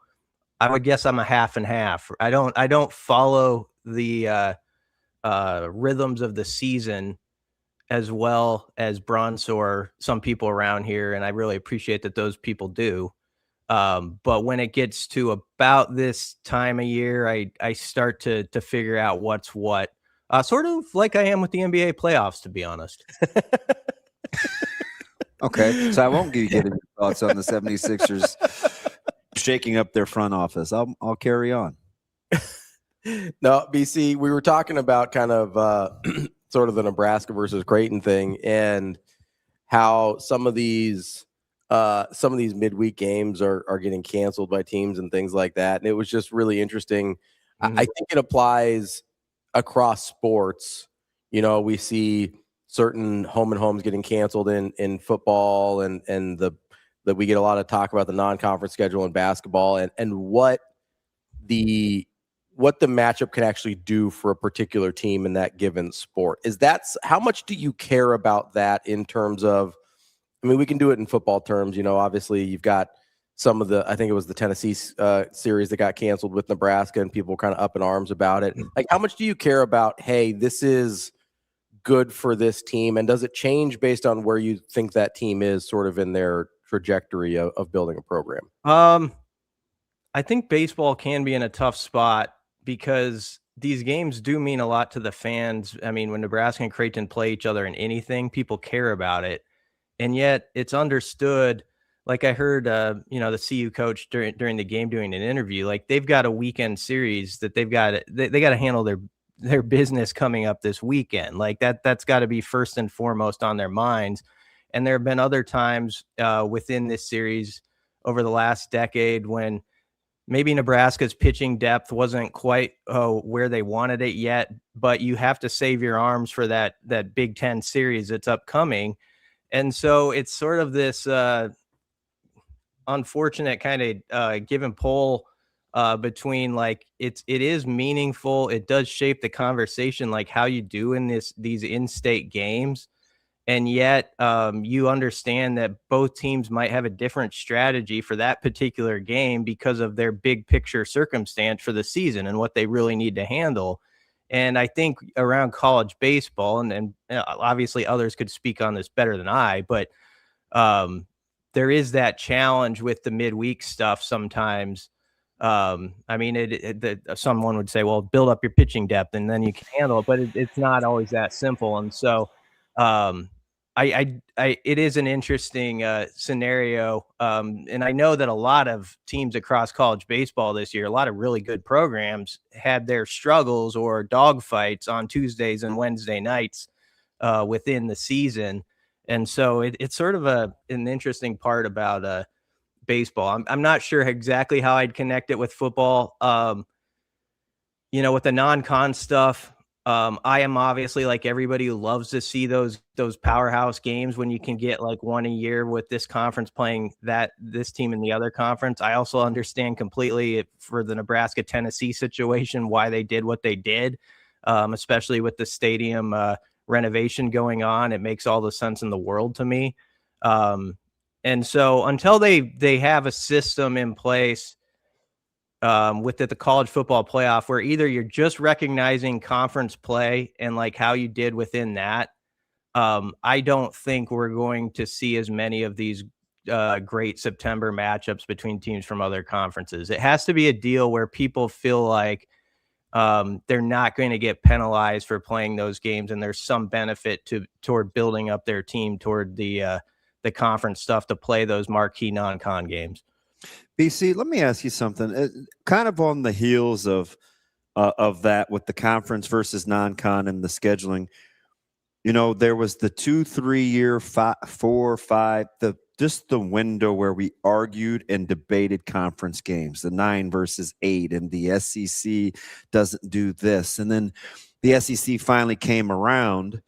I would guess I'm a half and half. I don't follow the rhythms of the season as well as Bronze or some people around here, and I really appreciate that those people do. But when it gets to about this time of year, I start to figure out what's what. Sort of like I am with the NBA playoffs, to be honest. Okay, so I won't give you your thoughts on the 76ers shaking up their front office. I'll carry on. No, BC, we were talking about kind of sort of the Nebraska versus Creighton thing and how some of these midweek games are getting canceled by teams and things like that. And it was just really interesting. I think it applies across sports. You know, we see certain home and homes getting canceled in football and that we get a lot of talk about the non-conference schedule in basketball and what the matchup can actually do for a particular team in that given sport. How much do you care about that in terms of, I mean, we can do it in football terms, you know, obviously you've got some of I think it was the Tennessee series that got canceled with Nebraska and people were kind of up in arms about it. Like, how much do you care about, hey, this is good for this team? And does it change based on where you think that team is sort of in their trajectory of building a program? I think baseball can be in a tough spot because these games do mean a lot to the fans. I mean, when Nebraska and Creighton play each other in anything, people care about it. And yet it's understood. Like I heard, the CU coach during the game doing an interview, like they've got a weekend series that they got to handle their business coming up this weekend. Like that's got to be first and foremost on their minds. And there have been other times within this series over the last decade when maybe Nebraska's pitching depth wasn't quite where they wanted it yet, but you have to save your arms for that Big Ten series that's upcoming. And so it's sort of this unfortunate kind of give and pull between like it is meaningful. It does shape the conversation, like how you do in these in-state games. And yet you understand that both teams might have a different strategy for that particular game because of their big picture circumstance for the season and what they really need to handle. And I think around college baseball, and obviously others could speak on this better than I, but there is that challenge with the midweek stuff sometimes. I mean, someone would say, well, build up your pitching depth and then you can handle it, but it's not always that simple. And so it is an interesting scenario. And I know that a lot of teams across college baseball this year, a lot of really good programs had their struggles or dogfights on Tuesdays and Wednesday nights within the season. And so it's sort of an interesting part about baseball. I'm not sure exactly how I'd connect it with football. With the non-con stuff, I am obviously like everybody who loves to see those powerhouse games when you can get like one a year with this conference playing this team in the other conference. I also understand completely for the Nebraska-Tennessee situation why they did what they did, especially with the stadium renovation going on. It makes all the sense in the world to me. And so until they have a system in place with the college football playoff where either you're just recognizing conference play and like how you did within that, I don't think we're going to see as many of these great September matchups between teams from other conferences. It has to be a deal where people feel like they're not going to get penalized for playing those games, and there's some benefit toward building up their team toward the conference stuff to play those marquee non-con games. BC, let me ask you something. Kind of on the heels of that with the conference versus non-con and the scheduling, there was the 2-3 year, 4, 5, just the window where we argued and debated conference games, the 9 versus 8, and the SEC doesn't do this. And then the SEC finally came around.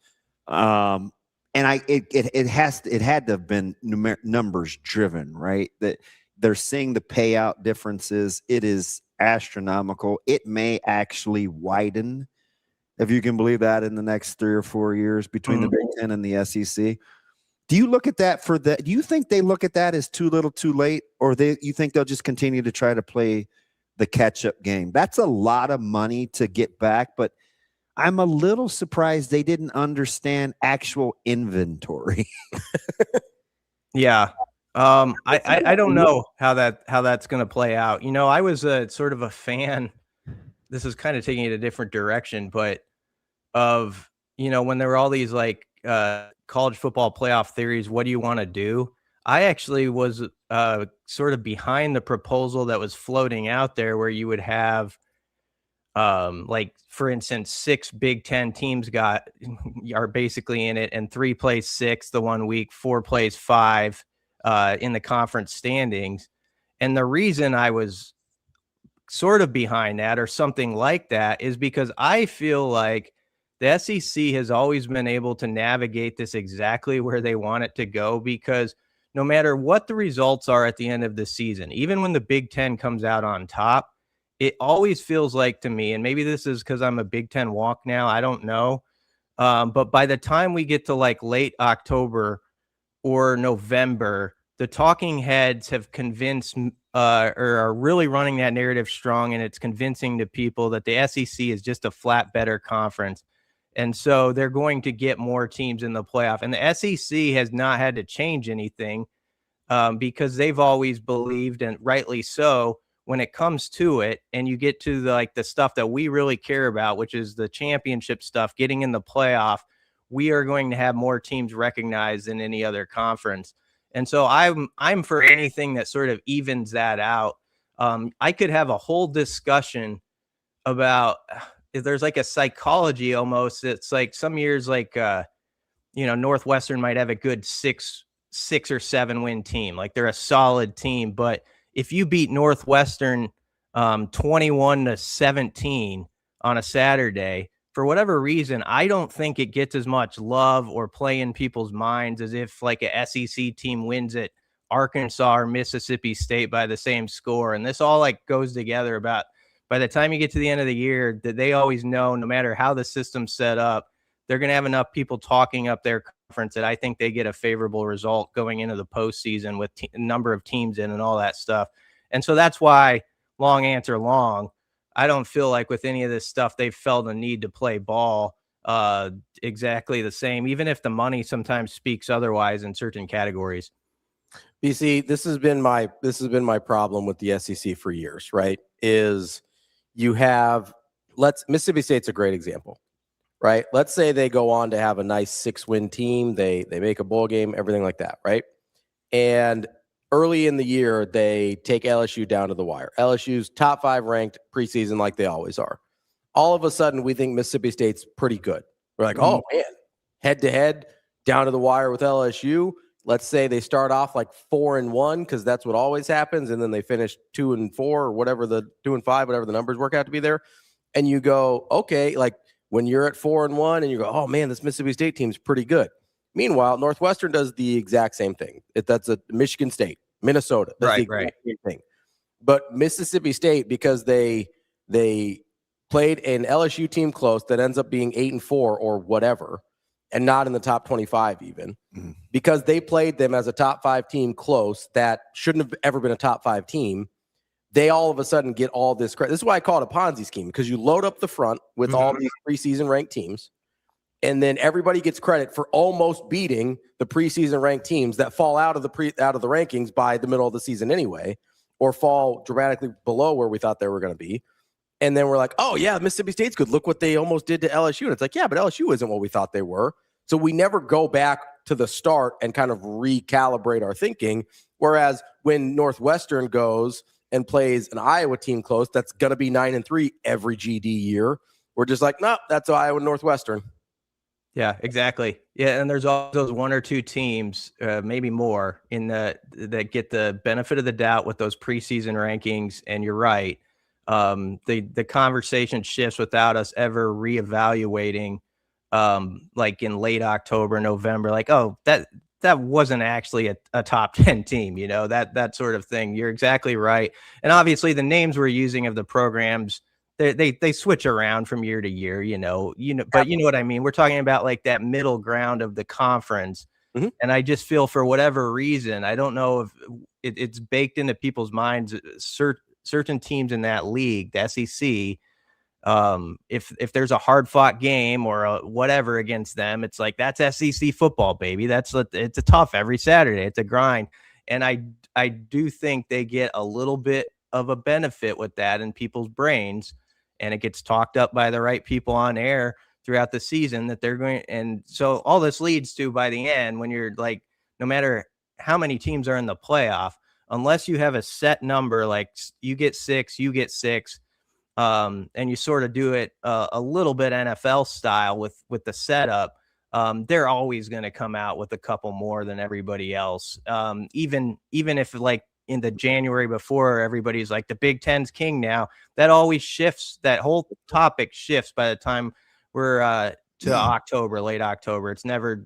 And it had to have been numbers driven, right? That they're seeing the payout differences. It is astronomical. It may actually widen, if you can believe that, in the next 3 or 4 years between the Big Ten and the SEC. Do you look at that do you think they look at that as too little too late, or you think they'll just continue to try to play the catch-up game? That's a lot of money to get back, but I'm a little surprised they didn't understand actual inventory. Yeah. I don't know how that's going to play out. I was sort of a fan. This is kind of taking it a different direction, but of, when there were all these like college football playoff theories, what do you want to do? I actually was sort of behind the proposal that was floating out there, where you would have, like, for instance, 6 Big Ten teams are basically in it, and 3 plays 6 the one week, 4 plays 5 in the conference standings. And the reason I was sort of behind that, or something like that, is because I feel like the SEC has always been able to navigate this exactly where they want it to go, because no matter what the results are at the end of the season, even when the Big Ten comes out on top, it always feels like to me, and maybe this is because I'm a Big Ten wonk now, I don't know, but by the time we get to like late October or November, the talking heads have convinced or are really running that narrative strong, and it's convincing to people that the SEC is just a flat better conference. And so they're going to get more teams in the playoff. And the SEC has not had to change anything because they've always believed, and rightly so, when it comes to it, and you get to the stuff that we really care about, which is the championship stuff, getting in the playoff, we are going to have more teams recognized than any other conference. And so I'm for anything that sort of evens that out. I could have a whole discussion about if there's like a psychology almost. It's like some years, like, Northwestern might have a good 6 or 7 win team. Like, they're a solid team. But if you beat Northwestern 21-17 on a Saturday, for whatever reason, I don't think it gets as much love or play in people's minds as if like a SEC team wins at Arkansas or Mississippi State by the same score. And this all like goes together about by the time you get to the end of the year, that they always know, no matter how the system's set up, they're going to have enough people talking up their conference that I think they get a favorable result going into the postseason with number of teams in and all that stuff. And so that's why, long answer long, I don't feel like with any of this stuff they've felt a need to play ball exactly the same, even if the money sometimes speaks otherwise in certain categories. BC, this has been my problem with the SEC for years, right? Is you have Mississippi State's a great example, right? Let's say they go on to have a nice 6-win team, they make a bowl game, everything like that, right? And early in the year, they take LSU down to the wire. LSU's top 5 ranked preseason, like they always are. All of a sudden, we think Mississippi State's pretty good. We're like, oh man, head to head, down to the wire with LSU. Let's say they start off like 4-1, because that's what always happens, and then they finish 2-4 or whatever 2-5, whatever the numbers work out to be there. And you go, okay, like when you're at 4-1, and you go, oh man, this Mississippi State team's pretty good. Meanwhile, Northwestern does the exact same thing. That's a Michigan State, Minnesota. That's the exact same thing. But Mississippi State, because they played an LSU team close that ends up being 8-4 or whatever, and not in the top 25 even, because they played them as a top 5 team close that shouldn't have ever been a top 5 team, they all of a sudden get all this credit. This is why I call it a Ponzi scheme, because you load up the front with all these preseason ranked teams, and then everybody gets credit for almost beating the preseason ranked teams that fall out of the rankings by the middle of the season anyway, or fall dramatically below where we thought they were going to be. And then we're like, oh yeah, Mississippi State's good. Look what they almost did to LSU. And it's like, yeah, but LSU isn't what we thought they were. So we never go back to the start and kind of recalibrate our thinking. Whereas when Northwestern goes and plays an Iowa team close, that's going to be 9-3 every GD year, we're just like, no, that's Iowa Northwestern. Yeah, exactly. Yeah, and there's all those 1 or 2 teams, maybe more, that get the benefit of the doubt with those preseason rankings. And you're right, the conversation shifts without us ever reevaluating, like in late October, November, like, oh, that wasn't actually a top 10 team, that sort of thing. You're exactly right. And obviously the names we're using of the programs, they switch around from year to year, but you know what I mean? We're talking about like that middle ground of the conference. And I just feel, for whatever reason, I don't know if it's baked into people's minds, certain teams in that league, the SEC, if there's a hard fought game or whatever against them, it's like, that's SEC football, baby. It's a tough every Saturday. It's a grind. And I do think they get a little bit of a benefit with that in people's brains, and it gets talked up by the right people on air throughout the season that they're going. And so all this leads to, by the end, when you're like, no matter how many teams are in the playoff, unless you have a set number, like you get 6, and you sort of do it a little bit NFL style with the setup, they're always going to come out with a couple more than everybody else. Even if like in the January before, everybody's like the Big Ten's king now, that always shifts. That whole topic shifts by the time we're to October, late October. It's never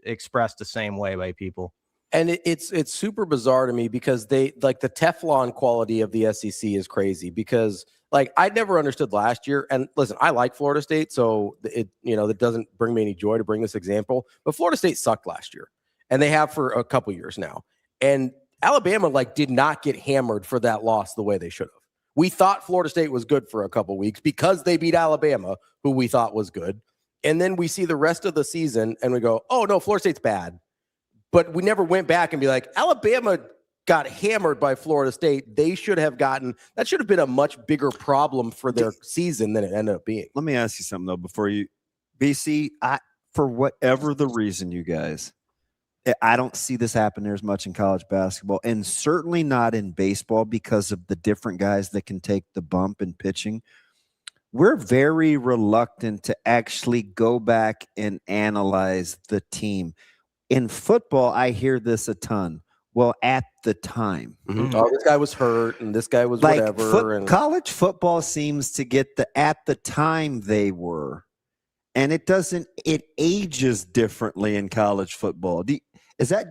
expressed the same way by people. And it's super bizarre to me because they like the Teflon quality of the SEC is crazy because like I never understood last year. And listen, I like Florida State, so that doesn't bring me any joy to bring this example. But Florida State sucked last year, and they have for a couple years now. And Alabama like did not get hammered for that loss the way they should have. We thought Florida State was good for a couple weeks because they beat Alabama, who we thought was good. And then we see the rest of the season and we go, oh no, Florida State's bad. But we never went back and be like, Alabama got hammered by Florida State. That should have been a much bigger problem for their season than it ended up being. Let me ask you something though, before you, BC, for whatever the reason, you guys, I don't see this happening as much in college basketball, and certainly not in baseball because of the different guys that can take the bump in pitching. We're very reluctant to actually go back and analyze the team. In football, I hear this a ton. Well, at the time. Mm-hmm. Oh, this guy was hurt and this guy was like whatever. College football seems to get at the time they were. And it ages differently in college football. Do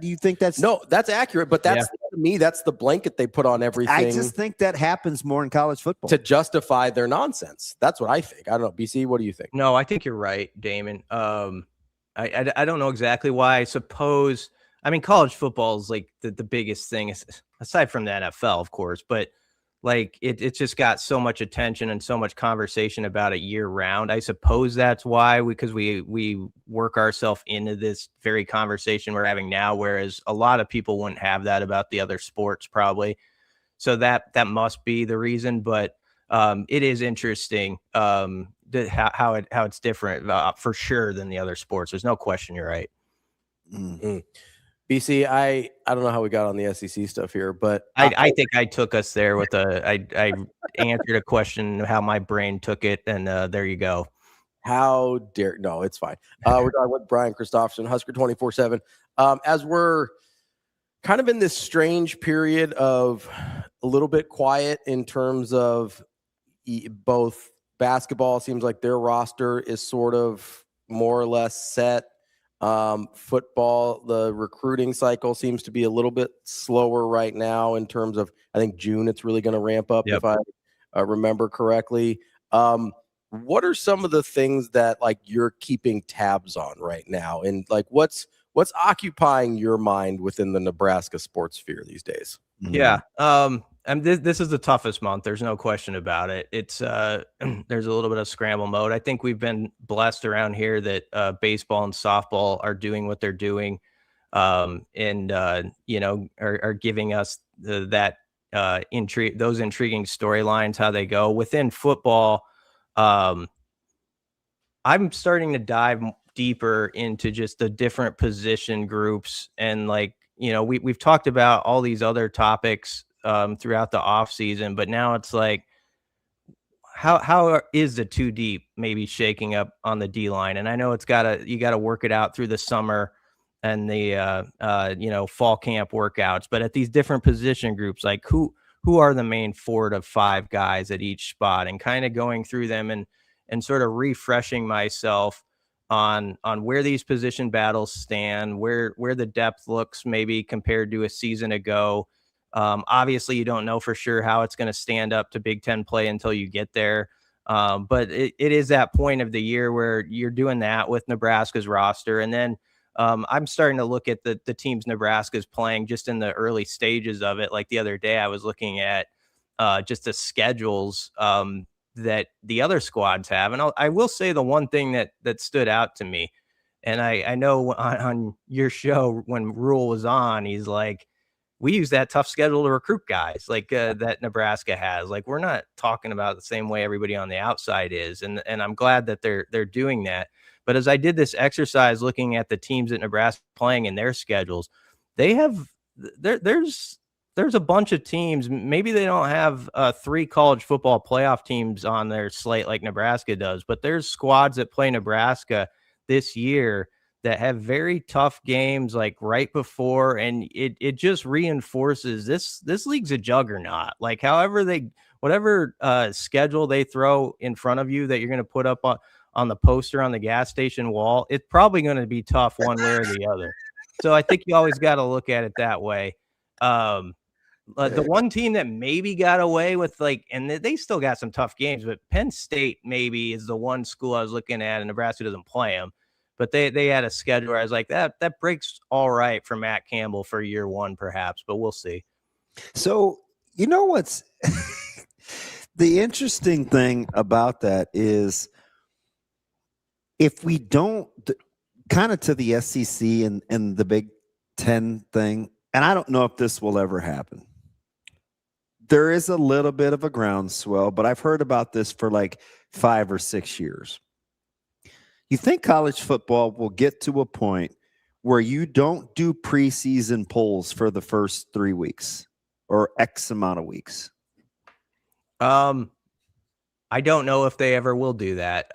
you think that's... No, that's accurate, but to me, that's the blanket they put on everything. I just think that happens more in college football. To justify their nonsense. That's what I think. I don't know. BC, what do you think? No, I think you're right, Damon. I don't know exactly why. I suppose, college football is like the biggest thing, aside from the NFL, of course, but like it's just got so much attention and so much conversation about it year round. I suppose that's why, because we work ourselves into this very conversation we're having now, whereas a lot of people wouldn't have that about the other sports probably. So that must be the reason, but it is interesting how it's different for sure than the other sports. There's no question. You're right. Mm-hmm. BC, I don't know how we got on the SEC stuff here, but I think I took us there with I answered a question how my brain took it, and there you go. How dare no, it's fine. We're talking with Brian Christopherson, Husker 24/7. As we're kind of in this strange period of a little bit quiet in terms of both basketball, seems like their roster is sort of more or less set. Football, the recruiting cycle seems to be a little bit slower right now in terms of, I think June it's really going to ramp up. If I remember correctly. What are some of the things that like you're keeping tabs on right now, and like what's occupying your mind within the Nebraska sports sphere these days? Yeah. And this is the toughest month. There's no question about it. It's there's a little bit of scramble mode. I think we've been blessed around here that baseball and softball are doing what they're doing, and are giving us those intriguing storylines, how they go. Within football, I'm starting to dive deeper into just the different position groups, and we've talked about all these other topics throughout the off season, but now it's like, how is the too deep maybe shaking up on the D line? And I know you gotta work it out through the summer and the fall camp workouts, but at these different position groups, like who are the main 4 to 5 guys at each spot, and kind of going through them and sort of refreshing myself on where these position battles stand, where the depth looks maybe compared to a season ago. Obviously you don't know for sure how it's going to stand up to Big Ten play until you get there. But it is that point of the year where you're doing that with Nebraska's roster. And then I'm starting to look at the teams Nebraska's playing just in the early stages of it. Like the other day I was looking at just the schedules that the other squads have. And I will say the one thing that stood out to me, and I know on your show when Rule was on, he's like, we use that tough schedule to recruit guys like that Nebraska has. Like, we're not talking about the same way everybody on the outside is. And I'm glad that they're doing that. But as I did this exercise looking at the teams that Nebraska playing in their schedules, they have there's there's a bunch of teams. Maybe they don't have 3 college football playoff teams on their slate like Nebraska does, but there's squads that play Nebraska this year that have very tough games like right before, and it just reinforces this league's a juggernaut. Like whatever schedule they throw in front of you that you're going to put up on the poster on the gas station wall, it's probably going to be tough one way or the other. So I think you always got to look at it that way. The one team that maybe got away with and they still got some tough games, but Penn State maybe is the one school I was looking at, and Nebraska doesn't play them. But they had a schedule where I was like, that breaks all right for Matt Campbell for year 1, perhaps, but we'll see. So, you know what's the interesting thing about that is if we don't kind of to the SEC and the Big Ten thing, and I don't know if this will ever happen. There is a little bit of a groundswell, but I've heard about this for like 5 or 6 years. You think college football will get to a point where you don't do preseason polls for the first 3 weeks or X amount of weeks? I don't know if they ever will do that.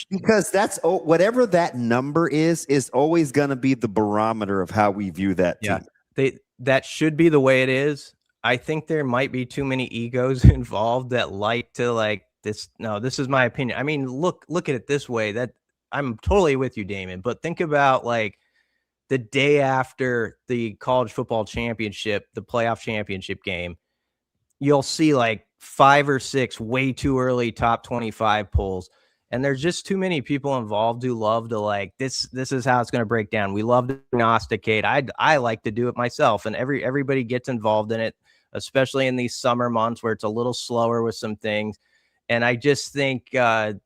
Because that's whatever that number is always going to be the barometer of how we view that team. Yeah, that should be the way it is. I think there might be too many egos involved that like to this. No, this is my opinion. I mean, look at it this way. That I'm totally with you, Damon. But think about the day after the college football championship, the playoff championship game, you'll see 5 or 6 way too early top 25 polls. And there's just too many people involved who love to this is how it's going to break down. We love to prognosticate. I like to do it myself, and everybody gets involved in it, especially in these summer months where it's a little slower with some things. And I just think the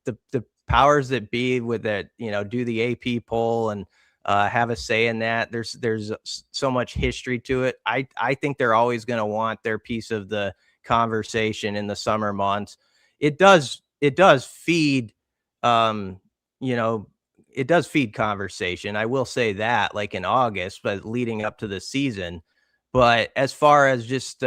powers that be with it, do the AP poll and have a say in that. There's so much history to it. I think they're always going to want their piece of the conversation in the summer months. It does feed it does feed conversation. I will say that in August, but leading up to the season. But as far as just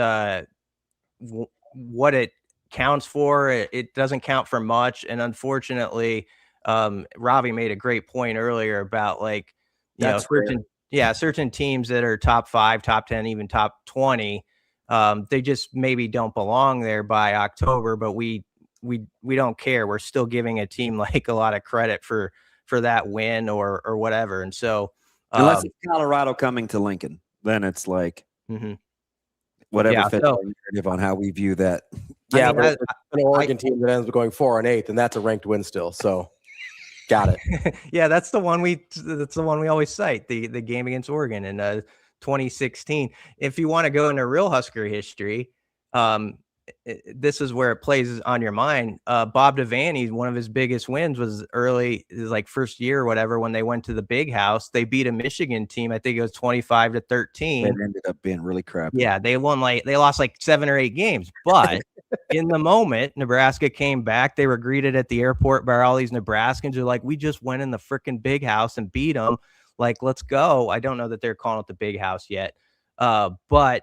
what it counts for, it doesn't count for much. And unfortunately, Ravi made a great point earlier about certain teams that are top 5, top 10, even top 20. They just maybe don't belong there by October, but we don't care. We're still giving a team a lot of credit for that win or whatever. And so unless it's Colorado coming to Lincoln, then it's whatever fits our narrative on how we view that. Yeah, but an Oregon team that ends up going 4-8, and that's a ranked win still. So got it. Yeah, that's the one we always cite, the game against Oregon in 2016. If you want to go into real Husker history, this is where it plays on your mind. Bob Devaney, one of his biggest wins was early, first year or whatever, when they went to the Big House. They beat a Michigan team. I think it was 25-13. It ended up being really crappy. Yeah, they lost 7 or 8 games. But in the moment, Nebraska came back. They were greeted at the airport by all these Nebraskans who we just went in the freaking Big House and beat them. Let's go. I don't know that they're calling it the Big House yet. But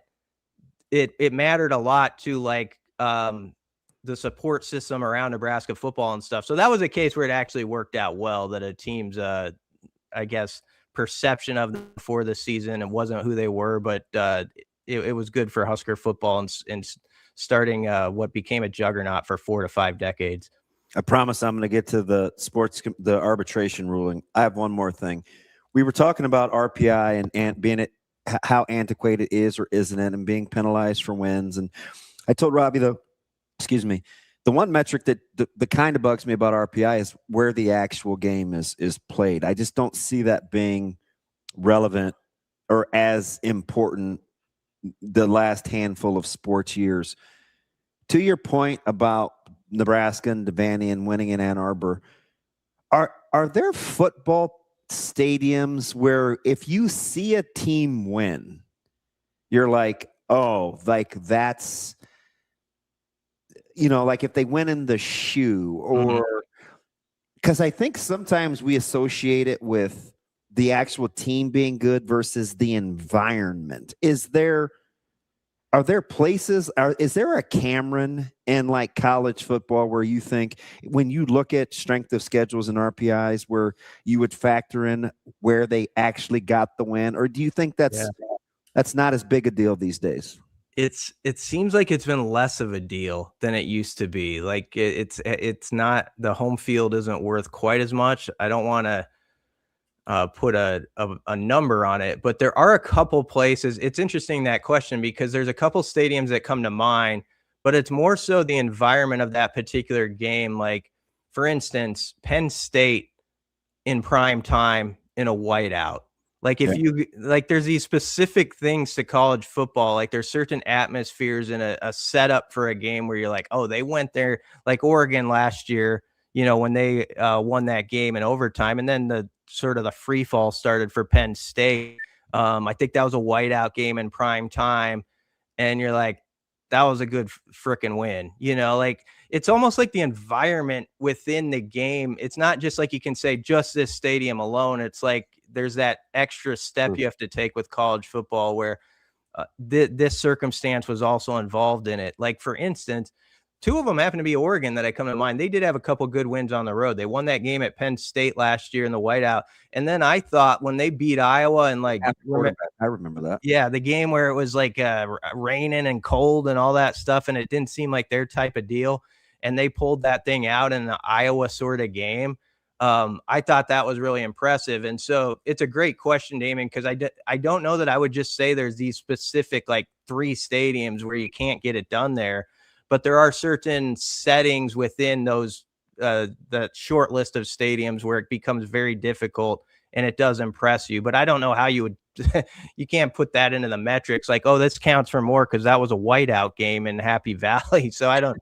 it mattered a lot to the support system around Nebraska football and stuff. So that was a case where it actually worked out well, that a team's perception of them before the season, it wasn't who they were, but it was good for Husker football and starting what became a juggernaut for 4 to 5 decades. I promise I'm going to get to the arbitration ruling. I have one more thing. We were talking about RPI and being how antiquated it is or isn't it, and being penalized for wins. And I told Ravi, the one metric that the kind of bugs me about RPI is where the actual game is played. I just don't see that being relevant or as important the last handful of sports years. To your point about Nebraska and Devaney and winning in Ann Arbor, are there football stadiums where if you see a team win, you're that's, if they win in the shoe, or because I think sometimes we associate it with the actual team being good versus the environment. Is there Are there places, is there a Cameron in like college football where you think when you look at strength of schedules and RPIs where you would factor in where they actually got the win? Or do you think that's not as big a deal these days? It seems like it's been less of a deal than it used to be. Like it's not, the home field isn't worth quite as much. I don't want to put a number on it, but there are a couple places. It's interesting, that question, because there's a couple stadiums that come to mind, but it's more so the environment of that particular game. Like, for instance, Penn State in prime time in a whiteout. Like, if you like, there's these specific things to college football. Like, there's certain atmospheres in a setup for a game where you're like, oh, they went there, like Oregon last year, when they won that game in overtime, and then the sort of the free fall started for Penn State. I think that was a whiteout game in prime time, and you're like, that was a good freaking win. Like, it's almost like the environment within the game. It's not just like you can say just this stadium alone. It's like there's that extra step you have to take with college football where this circumstance was also involved in it. Like, for instance, two of them happen to be Oregon that I come to mind. They did have a couple good wins on the road. They won that game at Penn State last year in the whiteout. And then I thought when they beat Iowa and I remember that. Yeah, the game where it was like raining and cold and all that stuff, and it didn't seem like their type of deal. And they pulled that thing out in the Iowa sort of game. I thought that was really impressive. And so it's a great question, Damon, because I don't know that I would just say there's these specific like 3 stadiums where you can't get it done there. But there are certain settings within those, the short list of stadiums where it becomes very difficult and it does impress you. But I don't know how you would, you can't put that into the metrics like, oh, this counts for more because that was a whiteout game in Happy Valley. So I don't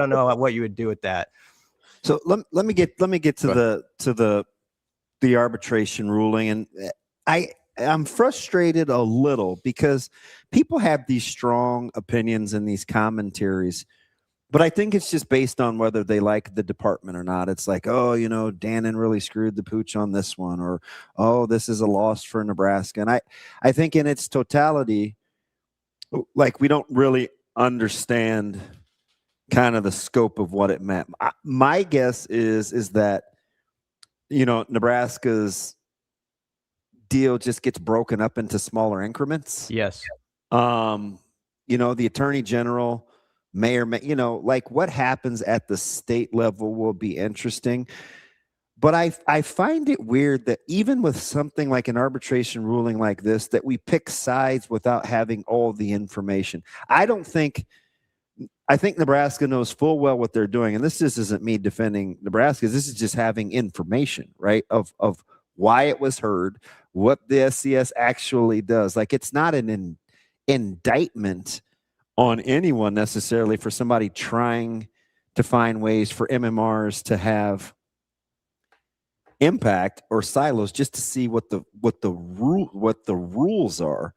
know what you would do with that. So let me get to the arbitration ruling, and I'm frustrated a little because people have these strong opinions and these commentaries, but I think it's just based on whether they like the department or not. It's like, oh, Dannon really screwed the pooch on this one, or, oh, this is a loss for Nebraska. And I think in its totality, like, we don't really understand kind of the scope of what it meant. My guess is that, Nebraska's deal just gets broken up into smaller increments. Yes. The attorney general may or may, like what happens at the state level will be interesting. But I find it weird that even with something like an arbitration ruling like this, that we pick sides without having all the information. I think Nebraska knows full well what they're doing. And this just isn't me defending Nebraska. This is just having information, right? Of why it was heard, what the SCS actually does. Like, it's not an indictment on anyone necessarily for somebody trying to find ways for MMRs to have impact or silos just to see what the rules are.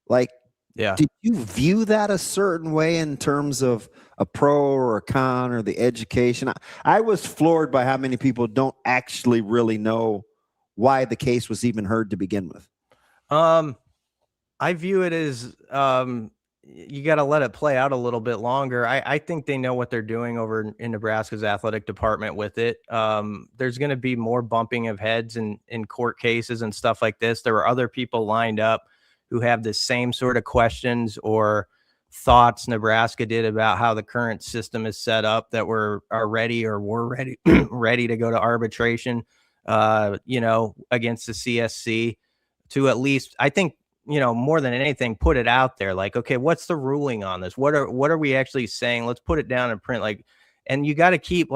Like, yeah. Did you view that a certain way in terms of a pro or a con or the education? I was floored by how many people don't actually really know why the case was even heard to begin with. I view it as you got to let it play out a little bit longer. I think they know what they're doing over in Nebraska's athletic department with it. There's going to be more bumping of heads in court cases and stuff like this. There were other people lined up who have the same sort of questions or thoughts Nebraska did about how the current system is set up that were ready ready to go to arbitration, against the CSC to at least, I think, more than anything, put it out there. Like, okay, what's the ruling on this? What are we actually saying? Let's put it down in print. Like, and you got to keep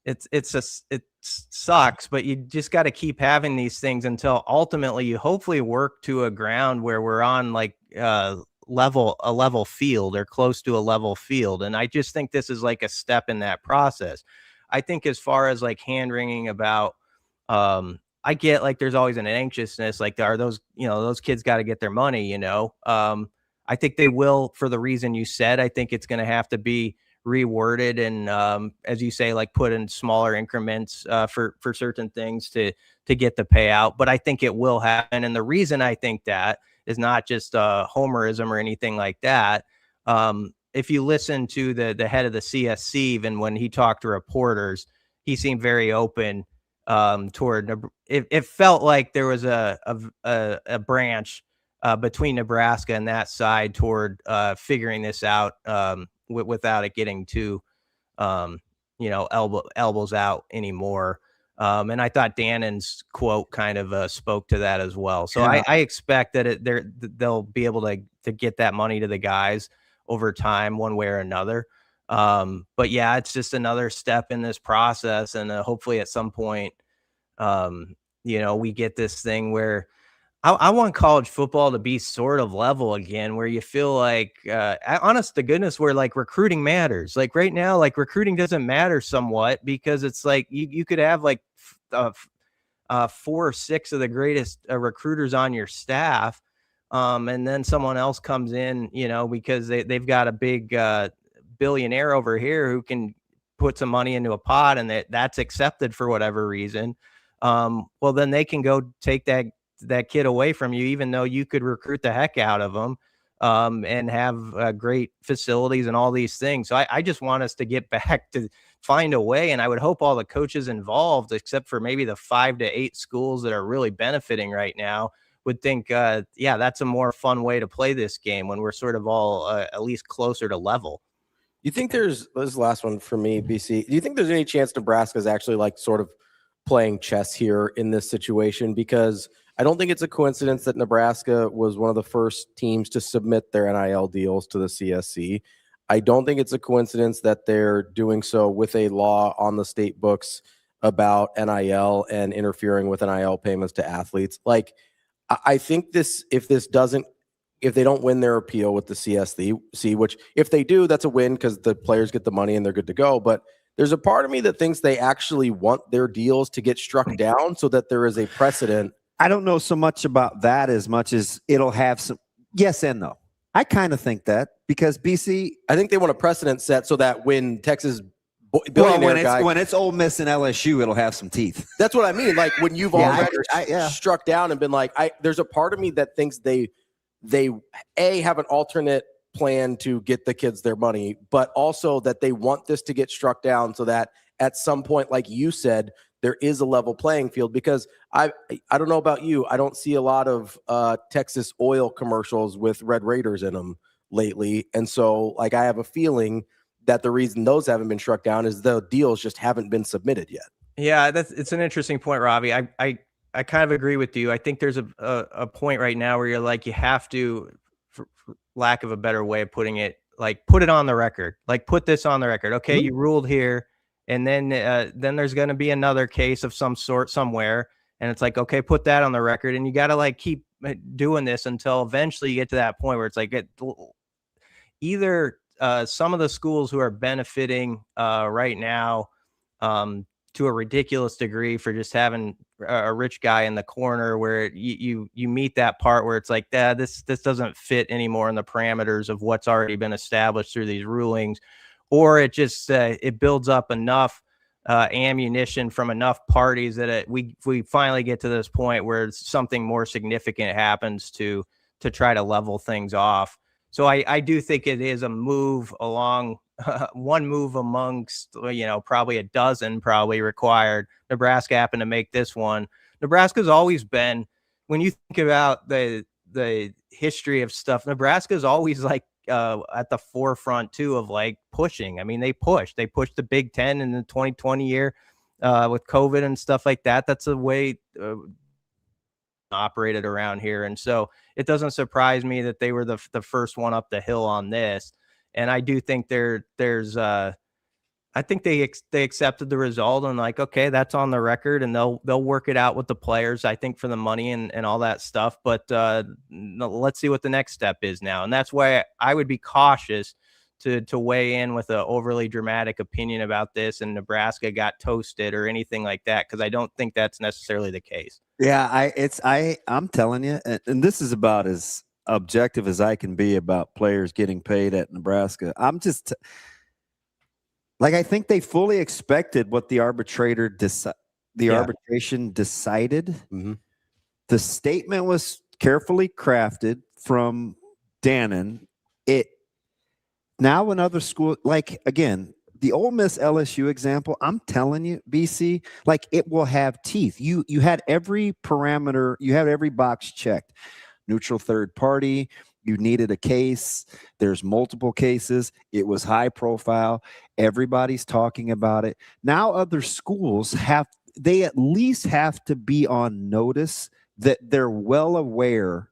it sucks, but you just got to keep having these things until ultimately you hopefully work to a ground where we're on like a level field or close to a level field. And I just think this is like a step in that process. I think as far as like hand wringing about, I get like there's always an anxiousness, like are those kids got to get their money, I think they will for the reason you said. I think it's going to have to be reworded and as you say, like put in smaller increments for certain things to get the payout. But I think it will happen. And the reason I think that is not just homerism or anything like that. If you listen to the head of the CSC, even when he talked to reporters, he seemed very open toward it felt like there was a branch between Nebraska and that side toward figuring this out without it getting too elbows out anymore. And I thought Dannon's quote kind of spoke to that as well. So Yeah. I expect that they'll be able to get that money to the guys over time, one way or another. But yeah, it's just another step in this process. And hopefully at some point, we get this thing where I want college football to be sort of level again, where you feel like, honest to goodness, where like recruiting matters. Like right now, like recruiting doesn't matter somewhat, because it's like you could have like 4 or 6 of the greatest recruiters on your staff. And then someone else comes in, because they've got a big billionaire over here who can put some money into a pot, and that's accepted for whatever reason. Well, then they can go take that kid away from you, even though you could recruit the heck out of them and have great facilities and all these things. So I just want us to get back to find a way. And I would hope all the coaches involved, except for maybe the 5 to 8 schools that are really benefiting right now, would think, that's a more fun way to play this game when we're sort of all at least closer to level. You think this is the last one for me, BC. Do you think there's any chance Nebraska's actually like sort of playing chess here in this situation? Because I don't think it's a coincidence that Nebraska was one of the first teams to submit their NIL deals to the CSC. I don't think it's a coincidence that they're doing so with a law on the state books about NIL and interfering with NIL payments to athletes. Like, I think if they don't win their appeal with the CSC, which if they do, that's a win because the players get the money and they're good to go. But there's a part of me that thinks they actually want their deals to get struck down so that there is a precedent. I don't know so much about that as much as it'll have some yes and no. I kind of think that because BC, I think they want a precedent set so that when Texas when it's Ole Miss and LSU, it'll have some teeth. That's what I mean. Like when you've already struck down and been like, there's a part of me that thinks they have an alternate plan to get the kids their money, but also that they want this to get struck down so that at some point, like you said, there is a level playing field. Because I don't know about you, I don't see a lot of Texas oil commercials with Red Raiders in them lately. And so like I have a feeling that the reason those haven't been struck down is the deals just haven't been submitted yet. Yeah, it's an interesting point, Ravi. I kind of agree with you. I think there's a point right now where you're like, you have to, for lack of a better way of putting it, like put it on the record, like put this on the record. Okay, you ruled here, and then there's going to be another case of some sort somewhere, and it's like, okay, put that on the record, and you got to like keep doing this until eventually you get to that point where it's like either some of the schools who are benefiting right now to a ridiculous degree for just having a rich guy in the corner, where you meet that part where it's like, this doesn't fit anymore in the parameters of what's already been established through these rulings, or it just it builds up enough ammunition from enough parties that we finally get to this point where something more significant happens to try to level things off. So I do think it is a move along one move amongst, probably a dozen probably required. Nebraska happened to make this one. Nebraska's always been, when you think about the history of stuff, Nebraska's always like at the forefront too of like pushing. I mean, they pushed the Big Ten in the 2020 year with COVID and stuff like that. That's the way operated around here. And so it doesn't surprise me that they were the first one up the hill on this. And I do think there's I think they accepted the result and like, okay, that's on the record, and they'll work it out with the players, I think, for the money and all that stuff. But let's see what the next step is now. And that's why I would be cautious to weigh in with an overly dramatic opinion about this and Nebraska got toasted or anything like that, because I don't think that's necessarily the case. Yeah, I'm telling you, and this is about as objective as I can be about players getting paid at Nebraska. I'm just like, I think they fully expected what the arbitration decided. Mm-hmm. The statement was carefully crafted from Dannon. It now another school, like again, the Ole Miss LSU example, I'm telling you, BC, like it will have teeth. You had every parameter, you had every box checked. Neutral third party, you needed a case. There's multiple cases. It was high profile. Everybody's talking about it. Now other schools they at least have to be on notice that they're well aware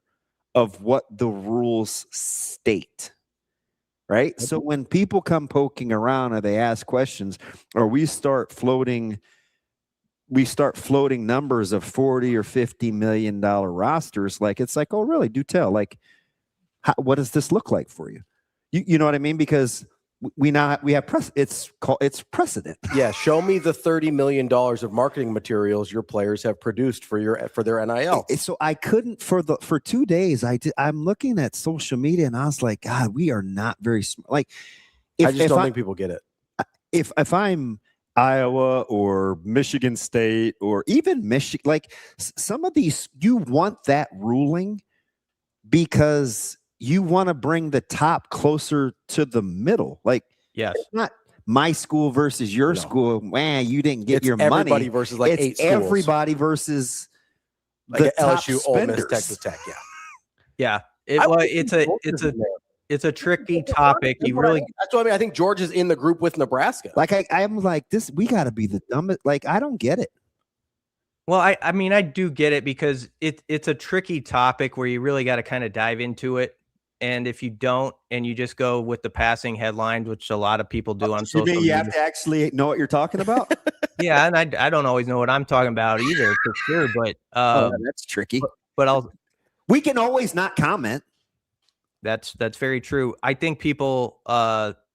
of what the rules state. Right? So when people come poking around or they ask questions, or we start floating numbers of 40 or $50 million rosters, like it's like, oh, really? Do tell. Like, what does this look like for you? You know what I mean? Because we have it's precedent. Yeah, show me the $30 million of marketing materials your players have produced for their NIL. So I couldn't for 2 days. I'm looking at social media and I was like, God, we are not very smart. Like, I just don't think people get it. If I'm Iowa or Michigan State or even Michigan, like some of these, you want that ruling because you want to bring the top closer to the middle. Like, yes, it's not my school versus your school. Man, you didn't get your money. Everybody versus like it's 8 schools. Everybody versus like the LSU, top Ole Miss, spenders. Texas Tech. Yeah. It's a tricky topic. You really, that's what I mean. I think Georgia's in the group with Nebraska. Like I'm like this. We got to be the dumbest. Like I don't get it. Well, I mean, I do get it because it's a tricky topic where you really got to kind of dive into it. And if you don't, and you just go with the passing headlines, which a lot of people do on social media, you have to actually know what you're talking about. Yeah, and I don't always know what I'm talking about either, for sure. But that's tricky. But we can always not comment. That's very true. I think people,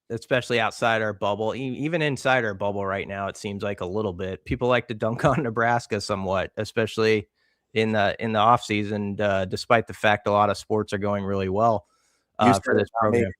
especially outside our bubble, even inside our bubble right now, it seems like a little bit. People like to dunk on Nebraska somewhat, especially in the off season, despite the fact a lot of sports are going really well for this program.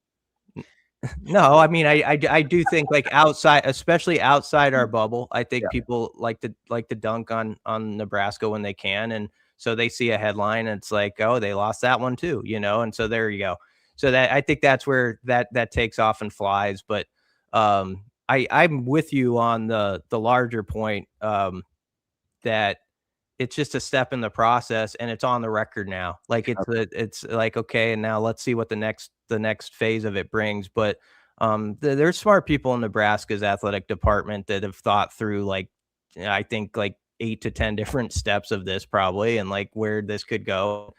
No, I mean, I do think like outside, especially outside our bubble, I think people like to dunk on Nebraska when they can, and so they see a headline and it's like, oh, they lost that one too, and so there you go. So that I think that's where that takes off and flies. But I'm with you on the larger point that it's just a step in the process and it's on the record now. Like it's like, okay, and now let's see what the next phase of it brings. But there's smart people in Nebraska's athletic department that have thought through, like, I think like 8 to 10 different steps of this probably, and like where this could go.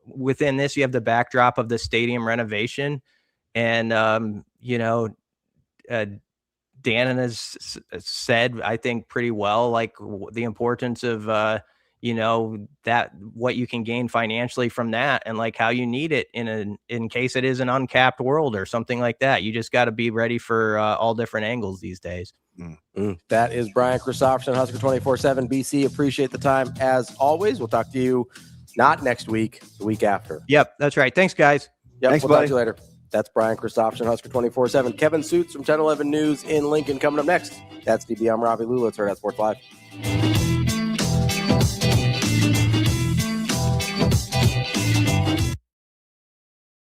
Within this, you have the backdrop of the stadium renovation, and Dannon has said, I think pretty well, like the importance of, that what you can gain financially from that, and like how you need it in case it is an uncapped world or something like that. You just got to be ready for all different angles these days. That is Brian Christopherson, Husker 24/7 BC. Appreciate the time as always. We'll talk to you not next week, the week after. Yep, that's right. Thanks, guys. Yep, Thanks, we'll talk to you later. That's Brian Christopherson, Husker 24/7. Kevin Suits from 1011 News in Lincoln coming up next. That's DB. I'm Ravi Lulla. It's Hurrdat Sports Live.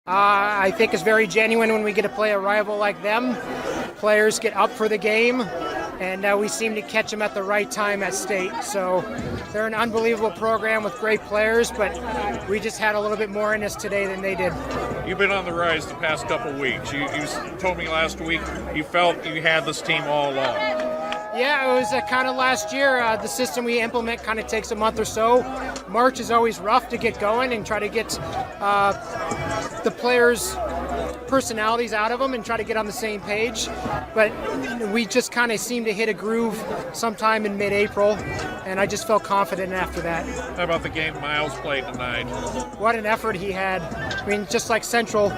I think it's very genuine when we get to play a rival like them. Players get up for the game, and we seem to catch them at the right time at state. So they're an unbelievable program with great players, but we just had a little bit more in us today than they did. You've been on the rise the past couple weeks. You told me last week you felt you had this team all along. Yeah, it was kind of last year. The system we implement kind of takes a month or so. March is always rough to get going and try to get the players' personalities out of them and try to get on the same page. But we just kind of seemed to hit a groove sometime in mid-April, and I just felt confident after that. How about the game Miles played tonight? What an effort he had. I mean, just like Central,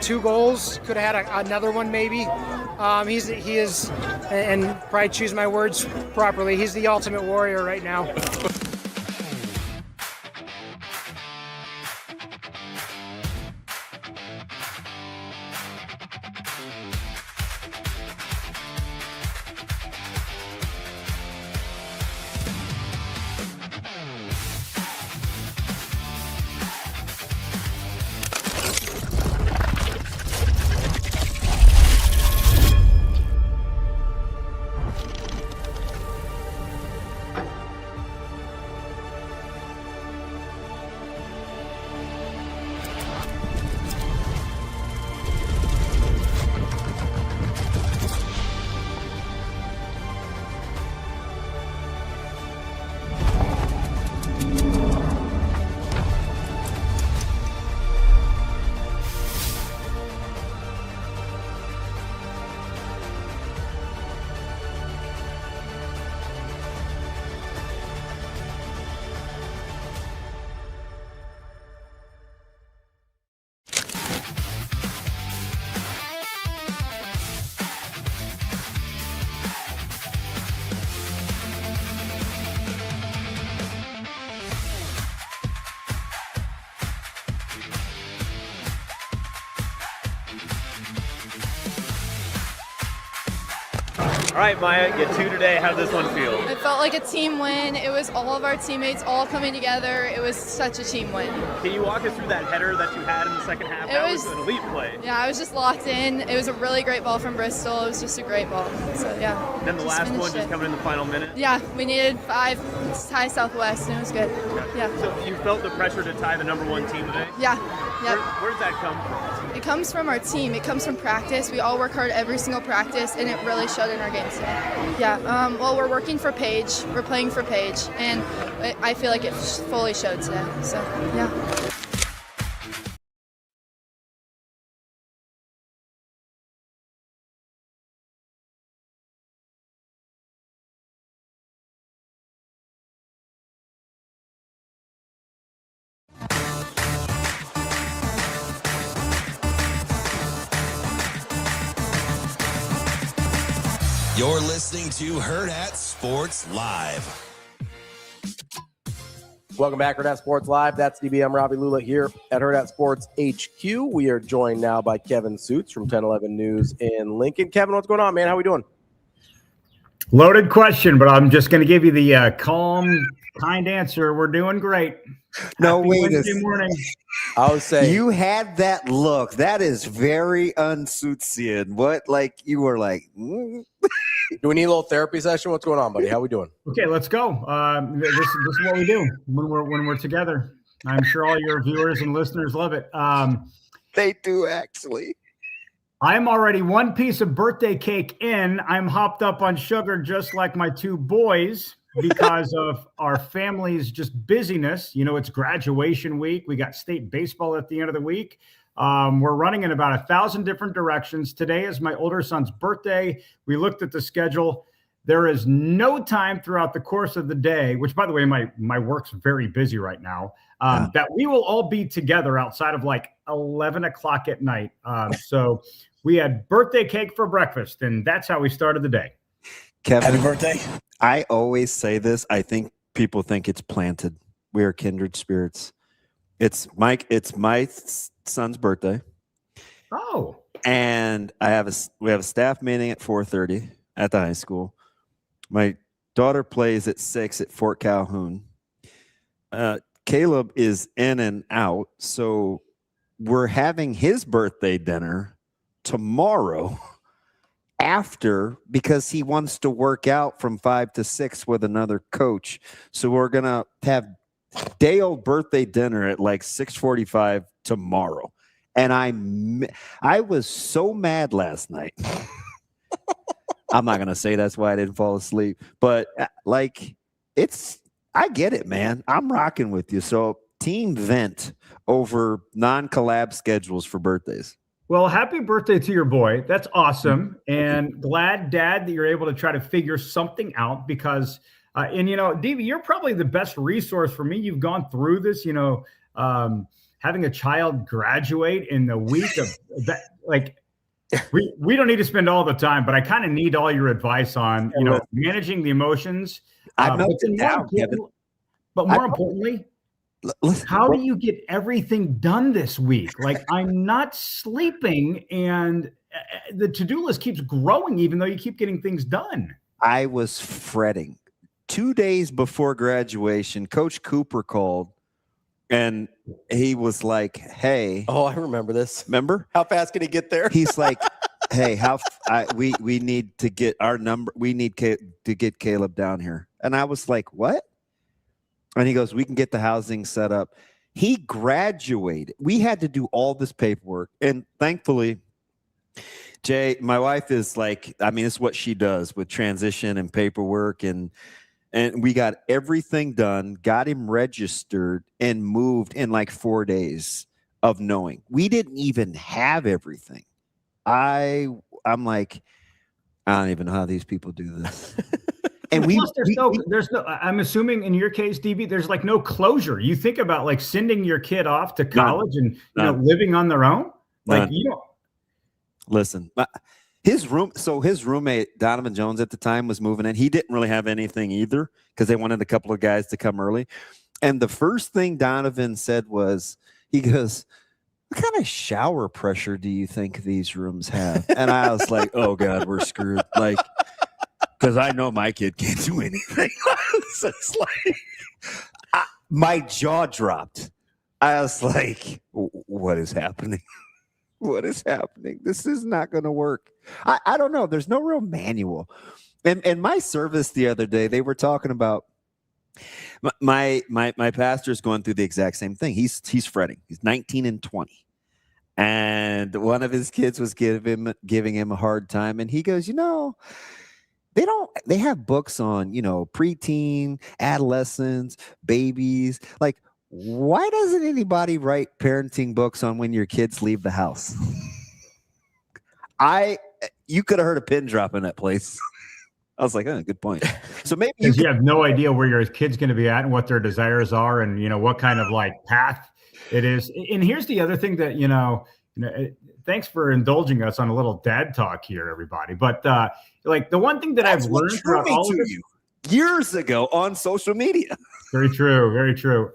2 goals, could have had another one maybe. He is, and probably choose my words properly, he's the ultimate warrior right now. All right, Maya, get 2 today. How did this one feel? It felt like a team win. It was all of our teammates all coming together. It was such a team win. Can you walk us through that header that you had in the second half? That was an elite play. Yeah, I was just locked in. It was a really great ball from Bristol. It was just a great ball. So, yeah. And then the last one just coming in the final minute? Yeah, we needed 5 to tie Southwest, and it was good. Yeah. So you felt the pressure to tie the #1 team today? Yeah. Yep. Where does that come from? It comes from our team. It comes from practice. We all work hard every single practice, and it really showed in our games today. Yeah. Well, we're working for Paige. We're playing for Paige, and I feel like it fully showed today. So, yeah. You're listening to Hurrdat Sports Live. Welcome back, Hurrdat Sports Live. That's DB. I'm Ravi Lulla here at Hurrdat Sports HQ. We are joined now by Kevin Suits from 1011 News in Lincoln. Kevin, what's going on, man? How we doing? Loaded question, but I'm just going to give you the calm, kind answer. We're doing great. No, Happy wait Wednesday morning. I would say you had that look. That is very unsuitsian. What, like you were like? Do we need a little therapy session? What's going on, buddy? How we doing? Okay, let's go. This is what we do when we're together. I'm sure all your viewers and listeners love it. They do, actually. I'm already one piece of birthday cake in. I'm hopped up on sugar just like my 2 boys because of our family's just busyness. You know, it's graduation week. We got state baseball at the end of the week. We're running in about 1,000 different directions. Today is my older son's birthday. We looked at the schedule. There is no time throughout the course of the day, which, by the way, my work's very busy right now, that we will all be together outside of like 11 o'clock at night. So we had birthday cake for breakfast, and that's how we started the day. Kevin, happy birthday. I always say this. I think people think it's planted. We are kindred spirits. It's my son's birthday. Oh. And we have a staff meeting at 4:30 at the high school. My daughter plays at 6 at Fort Calhoun. Caleb is in and out, so we're having his birthday dinner tomorrow after, because he wants to work out from 5 to 6 with another coach. So we're gonna have day old birthday dinner at like 6:45 tomorrow. And I was so mad last night. I'm not gonna say that's why I didn't fall asleep, but like I get it, man. I'm rocking with you. So team vent over non-collab schedules for birthdays. Well, happy birthday to your boy. That's awesome. And glad, Dad, that you're able to try to figure something out because, and, you know, DV, you're probably the best resource for me. You've gone through this, you know, having a child graduate in the week of that. Like, we don't need to spend all the time, but I kind of need all your advice on, you know, managing the emotions. I've melted down, Kevin. But more importantly, how do you get everything done this week? Like, I'm not sleeping, and the to-do list keeps growing, even though you keep getting things done. I was fretting. 2 days before graduation, Coach Cooper called, and he was like, "Hey." Oh, I remember this. Remember? How fast can he get there? He's like, "Hey, we need to get our number. We need to get Caleb down here." And I was like, "What?" And he goes, "We can get the housing set up." He graduated. We had to do all this paperwork. And thankfully, Jay, my wife is like, I mean, it's what she does with transition and paperwork. And we got everything done, got him registered, and moved in like 4 days of knowing. We didn't even have everything. I'm like, I don't even know how these people do this. And there's no, I'm assuming in your case, DB, there's like no closure. You think about like sending your kid off to college and you know, living on their own. Like you don't listen. His roommate Donovan Jones at the time was moving in. He didn't really have anything either because they wanted a couple of guys to come early. And the first thing Donovan said was, he goes, "What kind of shower pressure do you think these rooms have?" And I was like, "Oh God, we're screwed." Like, because I know my kid can't do anything. So it's like my jaw dropped. I was like, what is happening? What is happening? This is not going to work. I don't know. There's no real manual. And my service the other day, they were talking about my pastor's going through the exact same thing. He's fretting. He's 19 and 20. And one of his kids was giving him a hard time. And he goes, they have books on, preteen, adolescents, babies. Like, why doesn't anybody write parenting books on when your kids leave the house? You could have heard a pin drop in that place. I was like, oh, good point. So maybe you have no idea where your kid's going to be at and what their desires are and, what kind of path it is. And here's the other thing that, thanks for indulging us on a little dad talk here, everybody. But the one thing that I've learned throughout all of this years ago on social media. Very true. Very true.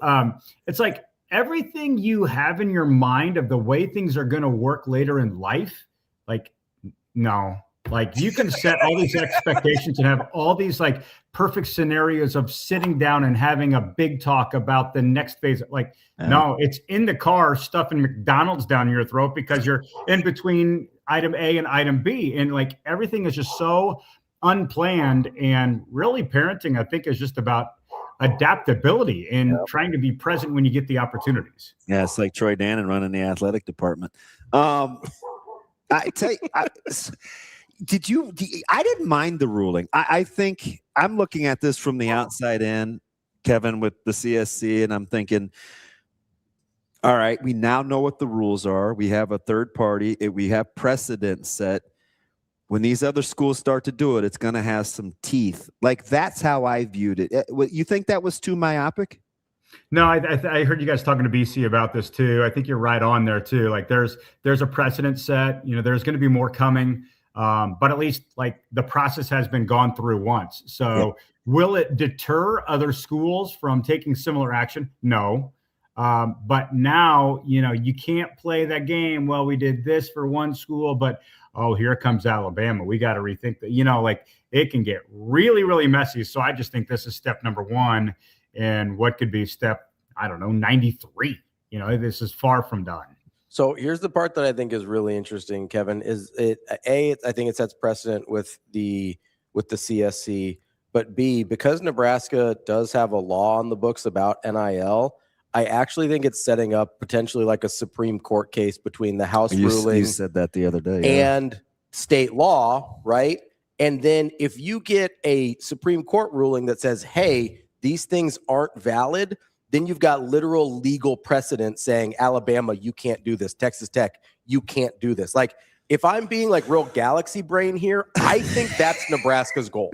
It's like everything you have in your mind of the way things are going to work later in life. No. You can set all these expectations and have all these perfect scenarios of sitting down and having a big talk about the next phase. No, it's in the car stuffing McDonald's down your throat because you're in between item A and item B. And everything is just so unplanned. And really parenting, I think, is just about adaptability and trying to be present when you get the opportunities. Yeah, it's like Troy Dannon running the athletic department. I tell you, I didn't mind the ruling. I think I'm looking at this from the outside in, Kevin, with the CSC, and I'm thinking, all right, we now know what the rules are. We have a third party. We have precedent set. When these other schools start to do it, it's going to have some teeth. That's how I viewed it. You think that was too myopic? No, I heard you guys talking to BC about this too. I think you're right on there too. There's a precedent set. There's going to be more coming. But at least the process has been gone through once. So will it deter other schools from taking similar action? No. But now, you can't play that game. Well, we did this for one school, but here comes Alabama. We got to rethink that, it can get really, really messy. So I just think this is step number one and what could be step, 93. This is far from done. So here's the part that I think is really interesting, Kevin, is I think it sets precedent with the CSC, but B, because Nebraska does have a law on the books about NIL, I actually think it's setting up potentially a Supreme Court case between the House ruling. You said that the other day. And state law, right? And then if you get a Supreme Court ruling that says, hey, these things aren't valid, then you've got literal legal precedent saying, Alabama, you can't do this. Texas Tech, you can't do this. If I'm being real galaxy brain here, I think that's Nebraska's goal.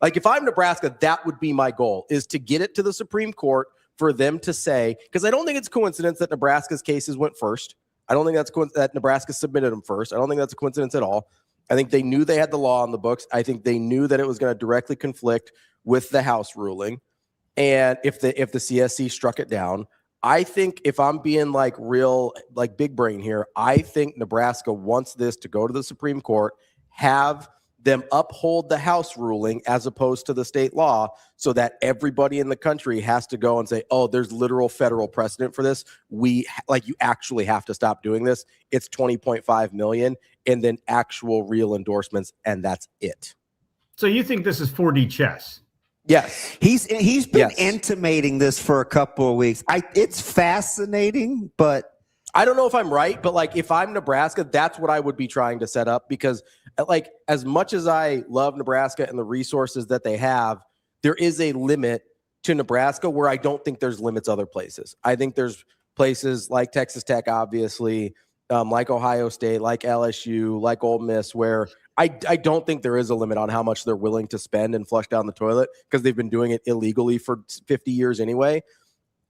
If I'm Nebraska, that would be my goal, is to get it to the Supreme Court for them to say, because I don't think it's coincidence that Nebraska's cases went first. I don't think that's that Nebraska submitted them first. I don't think that's a coincidence at all. I think they knew they had the law on the books. I think they knew that it was going to directly conflict with the House ruling. And if the CSC struck it down, I think if I'm being real big brain here, I think Nebraska wants this to go to the Supreme Court, have them uphold the House ruling as opposed to the state law, so that everybody in the country has to go and say, oh, there's literal federal precedent for this. You actually have to stop doing this. It's 20.5 million and then actual real endorsements. And that's it. So you think this is 4D chess? Yes. He's been intimating this for a couple of weeks. It's fascinating, but I don't know if I'm right, but if I'm Nebraska, that's what I would be trying to set up, because as much as I love Nebraska and the resources that they have, there is a limit to Nebraska where I don't think there's limits other places. I think there's places like Texas Tech, obviously, like Ohio State, like LSU, like Ole Miss, where I don't think there is a limit on how much they're willing to spend and flush down the toilet, because they've been doing it illegally for 50 years anyway.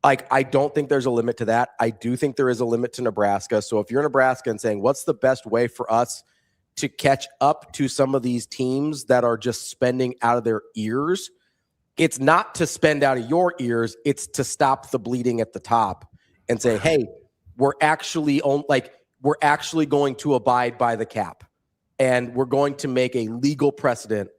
I don't think there's a limit to that. I do think there is a limit to Nebraska. So if you're Nebraska and saying, what's the best way for us to catch up to some of these teams that are just spending out of their ears, it's not to spend out of your ears. It's to stop the bleeding at the top and say, hey, we're actually going to abide by the cap. And we're going to make a legal precedent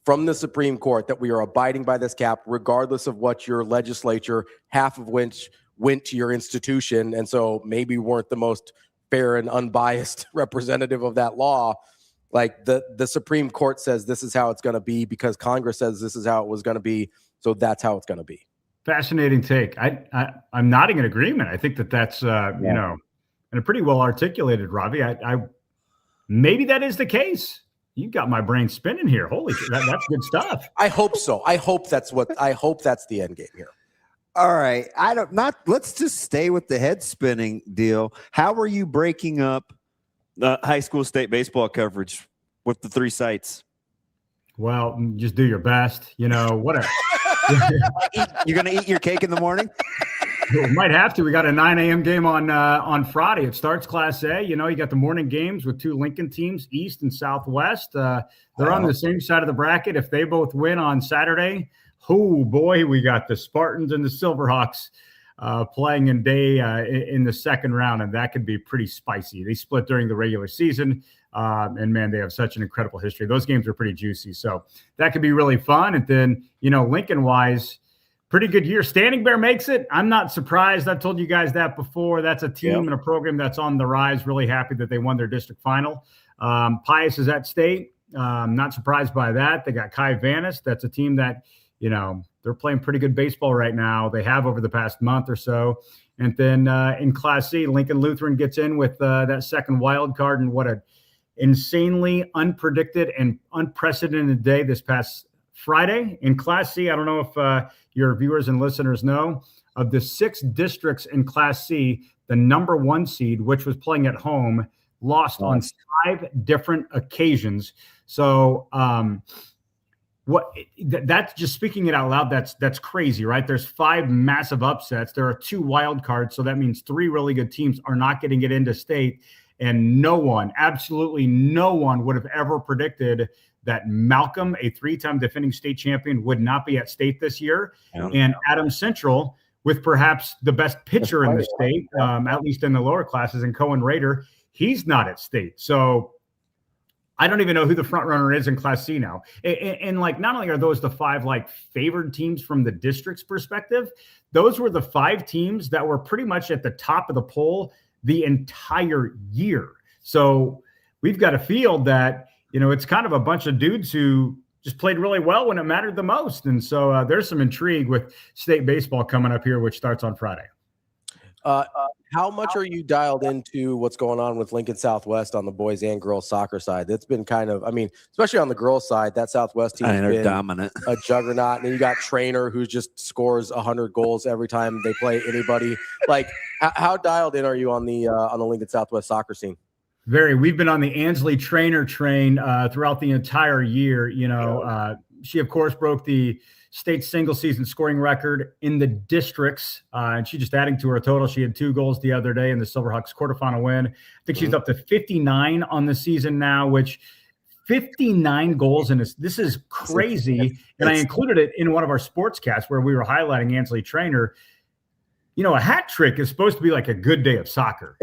from the Supreme Court that we are abiding by this cap, regardless of what your legislature, half of which went to your institution, and so maybe weren't the most fair and unbiased representative of that law. Like the Supreme Court says this is how it's going to be because Congress says this is how it was going to be, so that's how it's going to be. Fascinating take. I'm nodding in agreement. I think that's you know, and a pretty well articulated, Ravi. I maybe that is the case. You got my brain spinning here. Holy, that's good stuff. I hope so. I hope that's the end game here. All right. Let's just stay with the head spinning deal. How are you breaking up high school state baseball coverage with the 3 sites? Well, just do your best. You know, whatever. You're going to eat your cake in the morning? We might have to. We got a 9 a.m. game on Friday. It starts Class A. You know, you got the morning games with 2 Lincoln teams, East and Southwest. They're on the same side of the bracket. If they both win on Saturday, oh boy, we got the Spartans and the Silverhawks playing in in the second round, and that could be pretty spicy. They split during the regular season, and man, they have such an incredible history. Those games are pretty juicy, so that could be really fun. And then, you know, Lincoln-wise, pretty good year. Standing Bear makes it. I'm not surprised. I've told you guys that before. That's a team and a program that's on the rise. Really happy that they won their district final. Pius is at state. Not surprised by that. They got Kai Vanis. That's a team that, you know, they're playing pretty good baseball right now. They have over the past month or so. And then in Class C, Lincoln Lutheran gets in with that second wild card, and what a insanely unpredicted and unprecedented day this past Friday. In Class C, I don't know if your viewers and listeners know, of the 6 districts in Class C, the number 1 seed, which was playing at home, lost on 5 different occasions. So that's just speaking it out loud. That's crazy, right? There's 5 massive upsets. There are 2 wild cards. So that means 3 really good teams are not getting it into state. And no one, absolutely no one would have ever predicted that Malcolm, a 3-time defending state champion, would not be at state this year. Yeah. And Adams Central, with perhaps the best pitcher in the state, at least in the lower classes, and Cohen Rader, he's not at state. So I don't even know who the front runner is in Class C now. And like, not only are those the 5 like favored teams from the district's perspective, those were the 5 teams that were pretty much at the top of the poll the entire year. So we've got a field that, you know, it's kind of a bunch of dudes who just played really well when it mattered the most. And so there's some intrigue with state baseball coming up here, which starts on Friday. How much are you dialed into what's going on with Lincoln Southwest on the boys and girls soccer side? It's been kind of, I mean, especially on the girls side, that Southwest team has been dominant, a juggernaut. And then you got Trainer, who just scores 100 goals every time they play anybody. Like, how dialed in are you on the Lincoln Southwest soccer scene? Very. We've been on the Ansley Throener train throughout the entire year. You know, she of course broke the state single season scoring record in the districts, and she just adding to her total. She had 2 goals the other day in the Silverhawks quarterfinal win. I think she's up to 59 on the season now, which 59 goals in this is crazy. And I included it in one of our sportscasts where we were highlighting Ansley Throener. You know, a hat trick is supposed to be like a good day of soccer.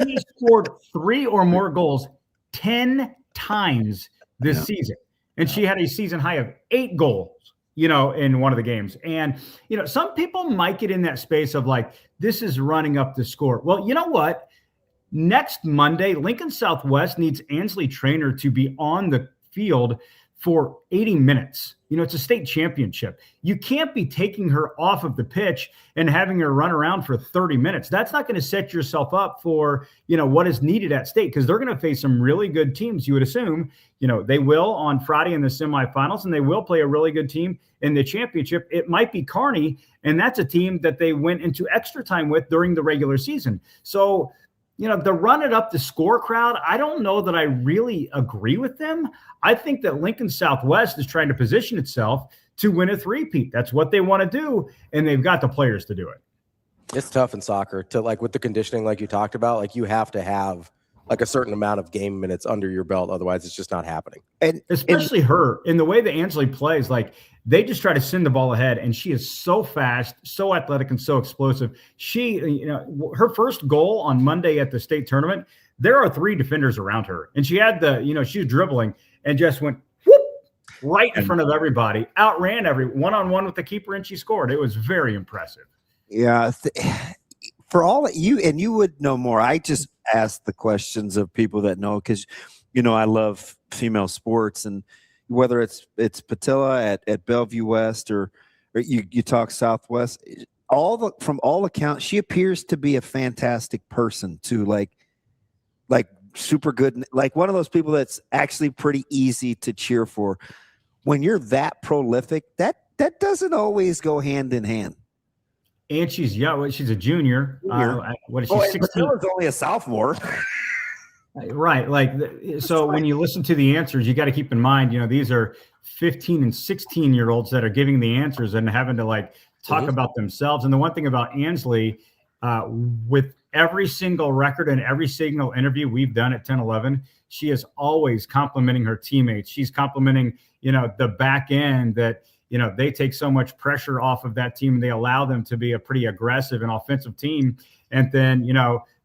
He scored 3 or more goals 10 times this season. And she had a season high of 8 goals, you know, in one of the games. And, you know, some people might get in that space of like, this is running up the score. Well, you know what? Next Monday, Lincoln Southwest needs Ansley Throener to be on the field for 80 minutes. You know, it's a state championship. You can't be taking her off of the pitch and having her run around for 30 minutes. That's not going to set yourself up for, you know, what is needed at state, because they're going to face some really good teams. You would assume, you know, they will on Friday in the semifinals, and they will play a really good team in the championship. It might be Kearney, and that's a team that they went into extra time with during the regular season. So, you know, the run it up the score crowd, I don't know that I really agree with them. I think that Lincoln Southwest is trying to position itself to win a 3-peat. That's what they want to do, and they've got the players to do it. It's tough in soccer to, like, with the conditioning, like you talked about, like you have to have like a certain amount of game minutes under your belt. Otherwise, it's just not happening. And especially her, in the way that Ansley plays, like they just try to send the ball ahead, and she is so fast, so athletic, and so explosive. She, you know, her first goal on Monday at the state tournament, there are 3 defenders around her, and she had the, you know, she was dribbling and just went whoop, right in front of everybody, outran one-on-one with the keeper, and she scored. It was very impressive. Yeah. For all you, and you would know more. I just ask the questions of people that know, because, I love female sports, and whether it's Patilla at Bellevue West or you talk Southwest, from all accounts, she appears to be a fantastic person too. Like super good, like one of those people that's actually pretty easy to cheer for. When you're that prolific, that doesn't always go hand in hand. And she's young. She's a junior. What is she? 16? Patilla's only a sophomore. Right. When you listen to the answers, you got to keep in mind, these are 15 and 16-year-olds that are giving the answers and having to talk about themselves. And the one thing about Ansley, with every single record and every single interview we've done at 10-11, she is always complimenting her teammates. She's complimenting, the back end that, they take so much pressure off of that team, and they allow them to be a pretty aggressive and offensive team. And then,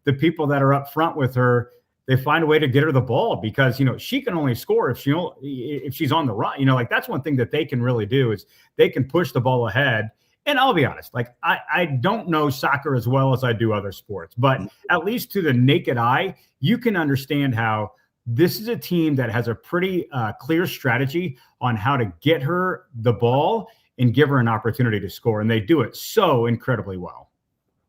the people that are up front with her, they find a way to get her the ball, because, she can only score if she's on the run. That's one thing that they can really do, is they can push the ball ahead. And I'll be honest, I don't know soccer as well as I do other sports, but at least to the naked eye, you can understand how this is a team that has a pretty clear strategy on how to get her the ball and give her an opportunity to score. And they do it so incredibly well.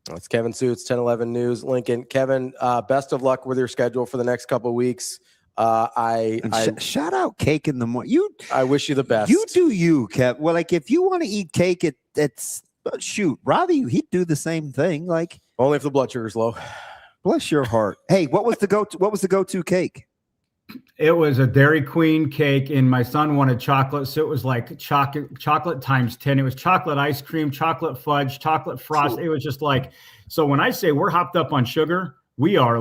That's Kevin Suits, 10-11 News, Lincoln. Kevin, best of luck with your schedule for the next couple of weeks. Shout out Cake in the morning. I wish you the best. You do you, Kev. Well, if you want to eat cake, it's shoot, Ravi, he'd do the same thing. Only if the blood sugar's low. Bless your heart. Hey, what was the go-to cake? It was a Dairy Queen cake, and my son wanted chocolate, so it was chocolate times 10. It was chocolate ice cream, chocolate fudge, chocolate frost. It was just so when I say we're hopped up on sugar, we are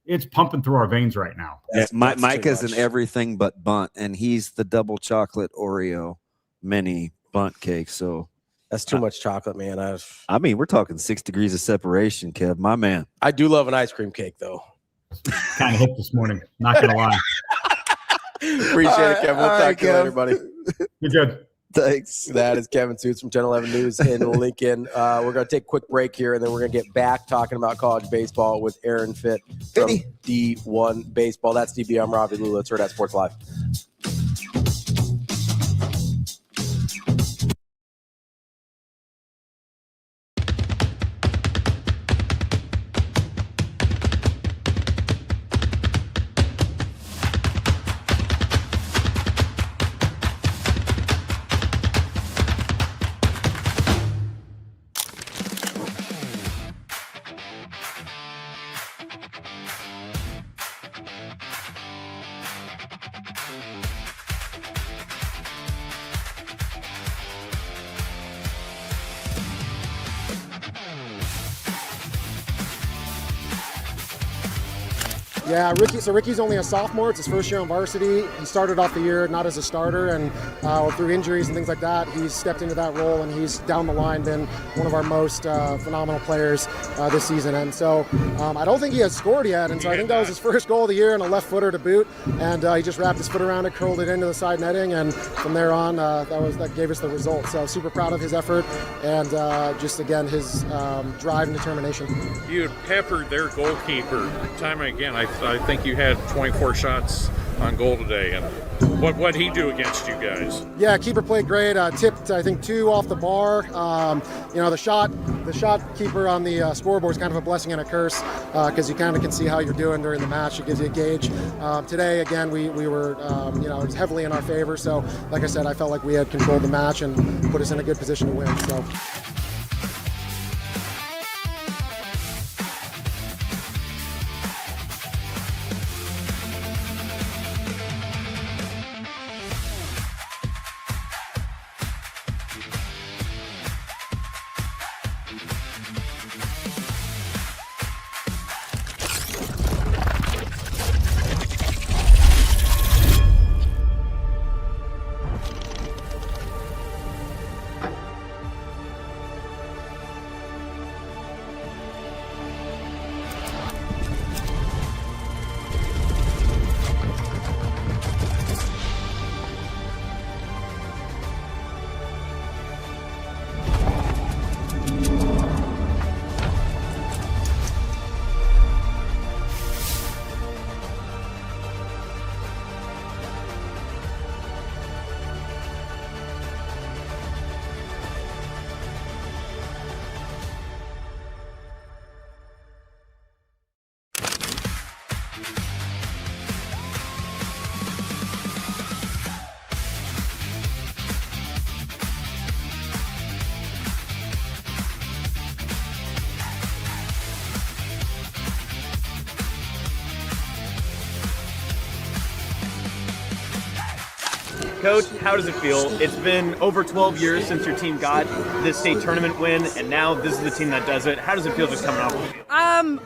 it's pumping through our veins right now. Mike is an everything but bunt, and he's the double chocolate Oreo mini bunt cake. So that's too much chocolate, man. I mean, we're talking 6 degrees of separation, Kev, my man. I do love an ice cream cake, though. Kind of hit this morning, not gonna lie. Appreciate it, Kevin. We'll talk to you later, buddy. You're good. Thanks. That is Kevin Suits from 10-11 News in Lincoln. We're going to take a quick break here, and then we're going to get back talking about college baseball with Aaron Fitt from D1 Baseball. That's DB. I'm Ravi Lulla. It's Hurrdat Sports Live. Yeah, Ricky's only a sophomore. It's his first year on varsity. He started off the year not as a starter, and through injuries and things like that, he's stepped into that role, and he's down the line been one of our most phenomenal players this season. And so I don't think he has scored yet, and so I think that was his first goal of the year, and a left footer to boot. And he just wrapped his foot around it, curled it into the side netting, and from there on, that gave us the result. So super proud of his effort, and just again his drive and determination. You had peppered their goalkeeper time and again. I think you had 24 shots on goal today, and what'd he do against you guys? Yeah, keeper played great. Tipped, I think, 2 off the bar. The shot keeper on the scoreboard is kind of a blessing and a curse because you kind of can see how you're doing during the match. It gives you a gauge. Today, again, we were, it was heavily in our favor. So, like I said, I felt like we had controlled the match and put us in a good position to win. So. Coach, how does it feel? It's been over 12 years since your team got this state tournament win, and now this is the team that does it. How does it feel just coming off of it?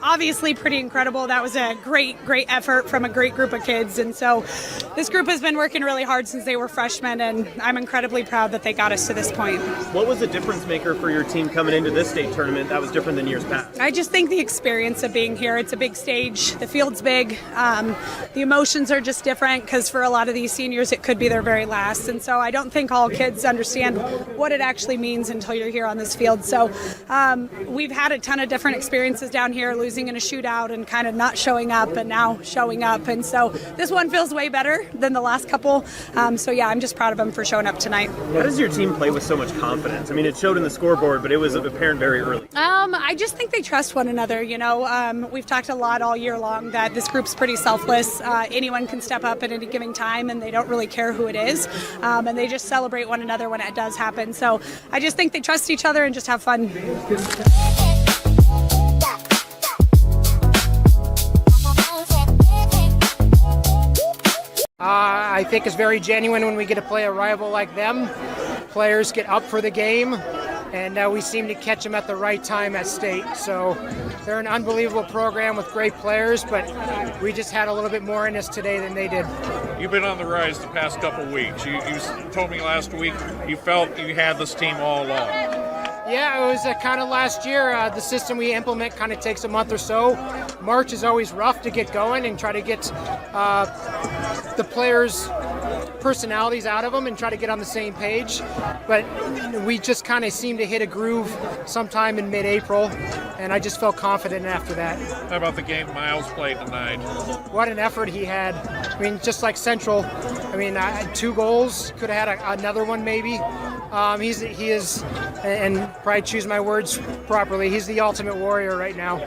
Obviously pretty incredible. That was a great effort from a great group of kids. And so this group has been working really hard since they were freshmen, and I'm incredibly proud that they got us to this point. What was the difference maker for your team coming into this state tournament that was different than years past? I just think the experience of being here, it's a big stage. The field's big. The emotions are just different because for a lot of these seniors, it could be their very last. And so I don't think all kids understand what it actually means until you're here on this field. So we've had a ton of different experiences down here, losing in a shootout and kind of not showing up and now showing up. And so this one feels way better than the last couple. So yeah, I'm just proud of them for showing up tonight. How does your team play with so much confidence? I mean, it showed in the scoreboard, but it was apparent very early. I just think they trust one another. You know, we've talked a lot all year long that this group's pretty selfless. Anyone can step up at any given time and they don't really care who it is. And they just celebrate one another when it does happen. So I just think they trust each other and just have fun. I think it's very genuine when we get to play a rival like them. Players get up for the game, and we seem to catch them at the right time at state. So they're an unbelievable program with great players, but we just had a little bit more in us today than they did. You've been on the rise the past couple weeks. You told me last week you felt you had this team all along. Yeah, it was kind of last year. The system we implement kind of takes a month or so. March is always rough to get going and try to get the players' personalities out of them and try to get on the same page. But we just kind of seemed to hit a groove sometime in mid-April, and I just felt confident after that. How about the game Miles played tonight? What an effort he had. I mean, just like Central, 2 goals, could have had another one maybe. He is, and probably choose my words properly, he's the ultimate warrior right now.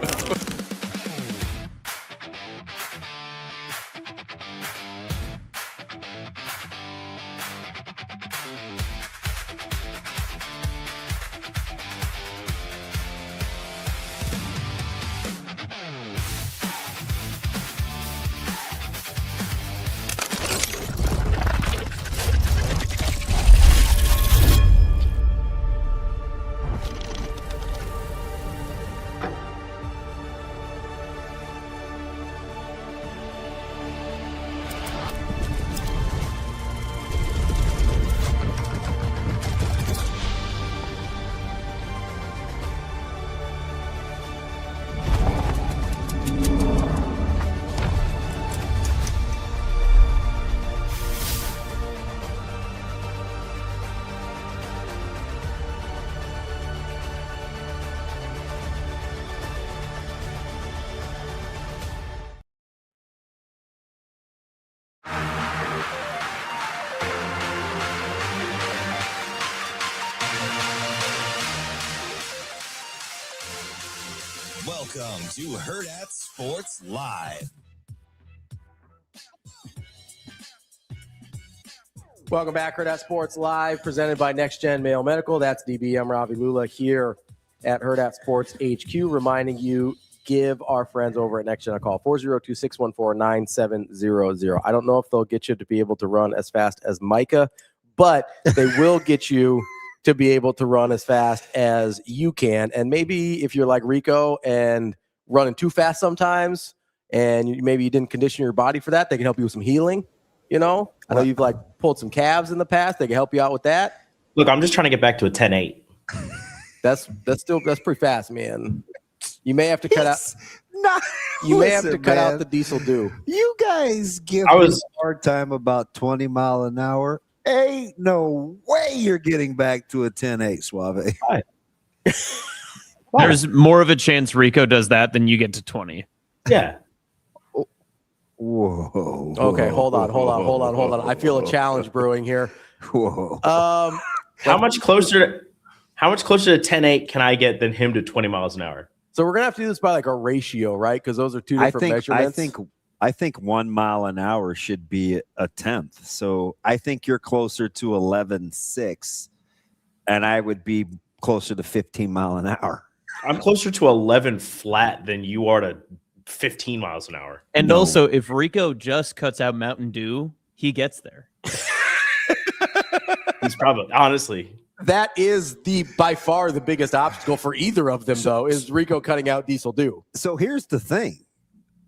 Welcome to Hurrdat Sports Live. Welcome back, Hurrdat Sports Live, presented by Next Gen Male Medical. That's DBM Ravi Lulla here at Hurrdat Sports HQ, reminding you, give our friends over at Next Gen a call, 402-614-9700. I don't know if they'll get you to be able to run as fast as Micah, but they will get you to be able to run as fast as you can. And maybe if you're like Rico and running too fast sometimes, and maybe you didn't condition your body for that, they can help you with some healing. You know, I know you've pulled some calves in the past. They can help you out with that. Look, I'm just trying to get back to a 10.8. That's pretty fast, man. You may have to cut out. You may have to cut out the diesel dew. You guys give me a hard time about 20 mile an hour. Ain't no way you're getting back to a 10.8, Suave. There's more of a chance Rico does that than you get to 20. Yeah. Whoa. Okay, hold on. I feel a challenge brewing here. Whoa. How much closer to 10.8 can I get than him to 20 miles an hour? So we're gonna have to do this by like a ratio, right? Because those are two different measurements. I think 1 mile an hour should be a tenth. So I think you're closer to 11.6, and I would be closer to 15 mile an hour. I'm closer to 11 flat than you are to 15 miles an hour. And also, if Rico just cuts out Mountain Dew, he gets there. He's probably, honestly. That is by far the biggest obstacle for either of them, though, is Rico cutting out Diesel Dew. So here's the thing.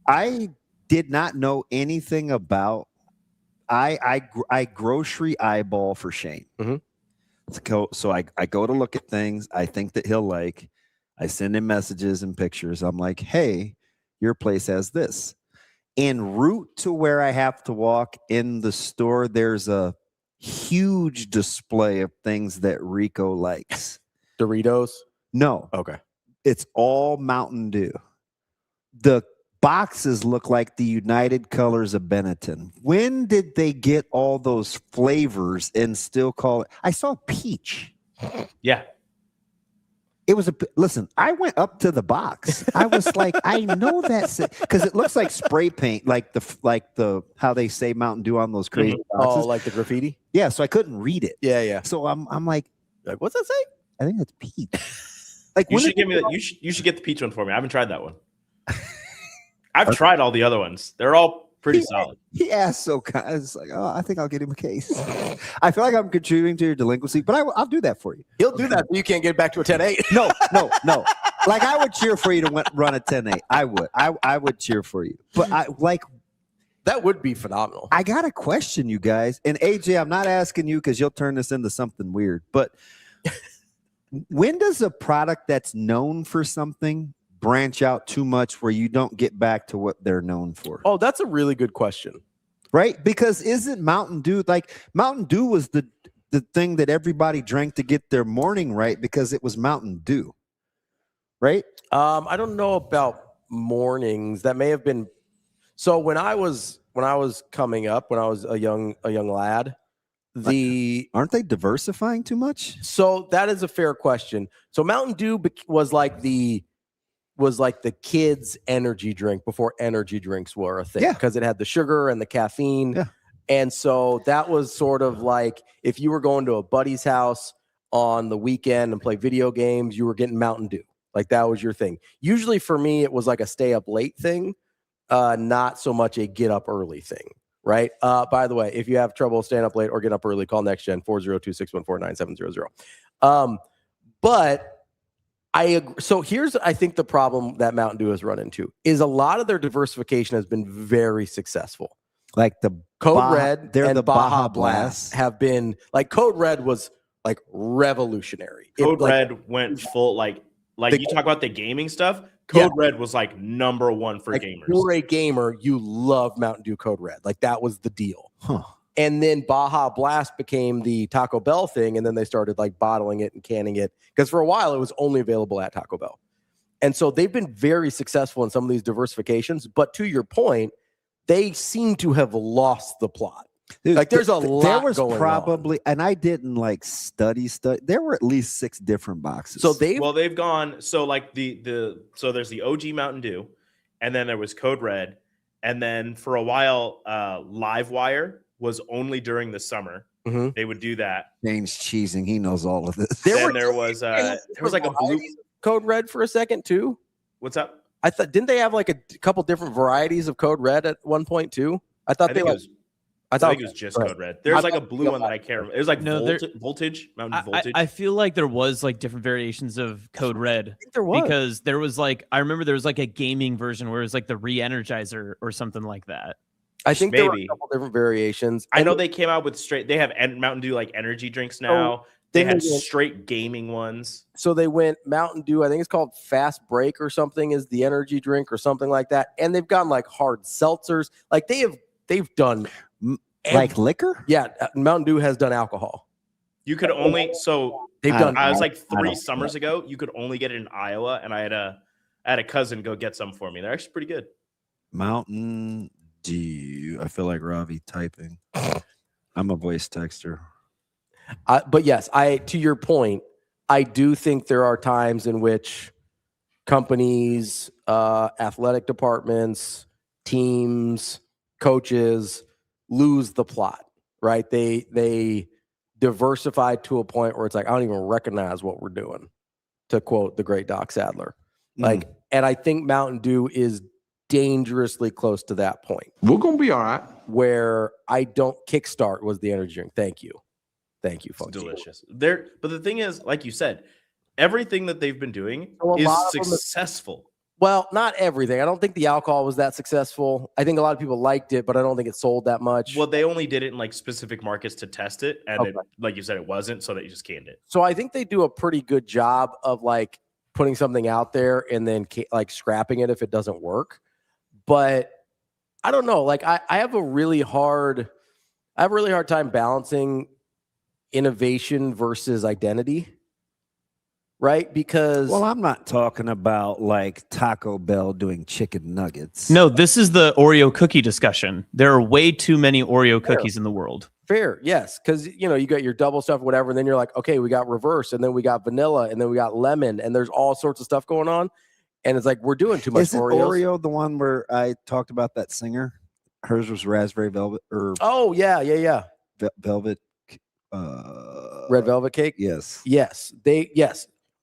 I did not know anything about I grocery eyeball for Shane. So I go to look at things I think that he'll like. I send him messages and pictures. I'm like, hey, your place has this. En route to where I have to walk in the store, there's a huge display of things that Rico likes. Doritos? No. Okay. It's all Mountain Dew. The boxes look like the United Colors of Benetton. When did they get all those flavors and still call it? I saw peach. Yeah. It was listen, I went up to the box. I was like, I know that's it. Because it looks like spray paint, like the how they say Mountain Dew on those crazy boxes. Oh, like the graffiti? Yeah, so I couldn't read it. Yeah. So I'm like, what's that say? I think that's peach. Like You should give me you should get the peach one for me. I haven't tried that one. I've tried all the other ones. They're all pretty solid. He asked so kind. It's like, oh, I think I'll get him a case. I feel like I'm contributing to your delinquency, but I'll do that for you. He'll do that. You can't get back to a 10-8. No. Like I would cheer for you to run a 10-8. I would. I would cheer for you. But that would be phenomenal. I got to question you guys. And AJ, I'm not asking you because you'll turn this into something weird. But when does a product that's known for something branch out too much where you don't get back to what they're known for? Oh, that's a really good question. Right? Because isn't Mountain Dew, like Mountain Dew was the thing that everybody drank to get their morning right because it was Mountain Dew. Right? I don't know about mornings. That may have been so when I was coming up, when I was a young lad, aren't they diversifying too much? So that is a fair question. So Mountain Dew was like the kids' energy drink before energy drinks were a thing, because it had the sugar and the caffeine. Yeah. And so that was sort of like if you were going to a buddy's house on the weekend and play video games, you were getting Mountain Dew. Like that was your thing. Usually for me, it was like a stay up late thing, not so much a get up early thing. Right. By the way, if you have trouble staying up late or getting up early, call NextGen 402-614-9700. But I agree. So here's, I think, the problem that Mountain Dew has run into is a lot of their diversification has been very successful. Like the Code Red and the Baja Blast have been like Code Red was like revolutionary. Code Red went full like you talk about the gaming stuff. Code Red was like number one for gamers. If you're a gamer, you love Mountain Dew Code Red. Like that was the deal. Huh. And then Baja Blast became the Taco Bell thing, and then they started like bottling it and canning it because for a while it was only available at Taco Bell. And so they've been very successful in some of these diversifications. But to your point, they seem to have lost the plot. Dude, like there's a lot there was going probably, and I didn't like study. There were at least 6 different boxes. So they've gone. So like so there's the OG Mountain Dew, and then there was Code Red, and then for a while, Livewire was only during the summer. Mm-hmm. They would do that. James cheesing, he knows all of this. There was like a blue Code Red for a second too. What's up? I thought didn't they have like a couple different varieties of Code Red at one point too? I thought it was just Code Red. There's like a blue one that I can't remember. It was like Voltage, Mountain Voltage. I feel like there was like different variations of Code Red. I think there was. Because there was like, I remember there was like a gaming version where it was like the Re-Energizer or something like that. I think there were a couple different variations. I know they came out with they have Mountain Dew like energy drinks now. They had straight gaming ones. So they went Mountain Dew, I think it's called Fast Break or something is the energy drink or something like that. And they've gone like hard seltzers. Like they've done like liquor? Yeah, Mountain Dew has done alcohol. You could only they've done. I was like 3 summers ago. You could only get it in Iowa, and I had a cousin go get some for me. They're actually pretty good. Mountain Dew. I feel like Ravi typing. I'm a voice texter. But yes, to your point, I do think there are times in which companies, athletic departments, teams, coaches lose the plot, right? They diversify to a point where it's like, I don't even recognize what we're doing, to quote the great Doc Sadler. Like, and I think Mountain Dew is dangerously close to that point. We're going to be all right. Where I don't Kickstart was the energy drink. Thank you. Thank you, It's Funky. delicious. But the thing is, like you said, everything that they've been doing So a is lot of them- successful. Well, not everything. I don't think the alcohol was that successful. I think a lot of people liked it, but I don't think it sold that much. Well, they only did it in like specific markets to test it, and Okay. like you said, it wasn't, so they just canned it. So I think they do a pretty good job of like putting something out there and then like scrapping it if it doesn't work. But I don't know. Like I have a really hard time balancing innovation versus identity. Right? Because Well, I'm not talking about like Taco Bell doing chicken nuggets. No, this is the Oreo cookie discussion. There are way too many Oreo cookies in the world. fair, yes, because you got your double stuff, whatever, and then you're like, okay, we got reverse, and then we got vanilla, and then we got lemon, and there's all sorts of stuff going on, and it's like we're doing too much. Isn't Oreos. Oreo the one where I talked about that singer? Hers was raspberry velvet or yeah. Velvet. Red velvet cake. Yes.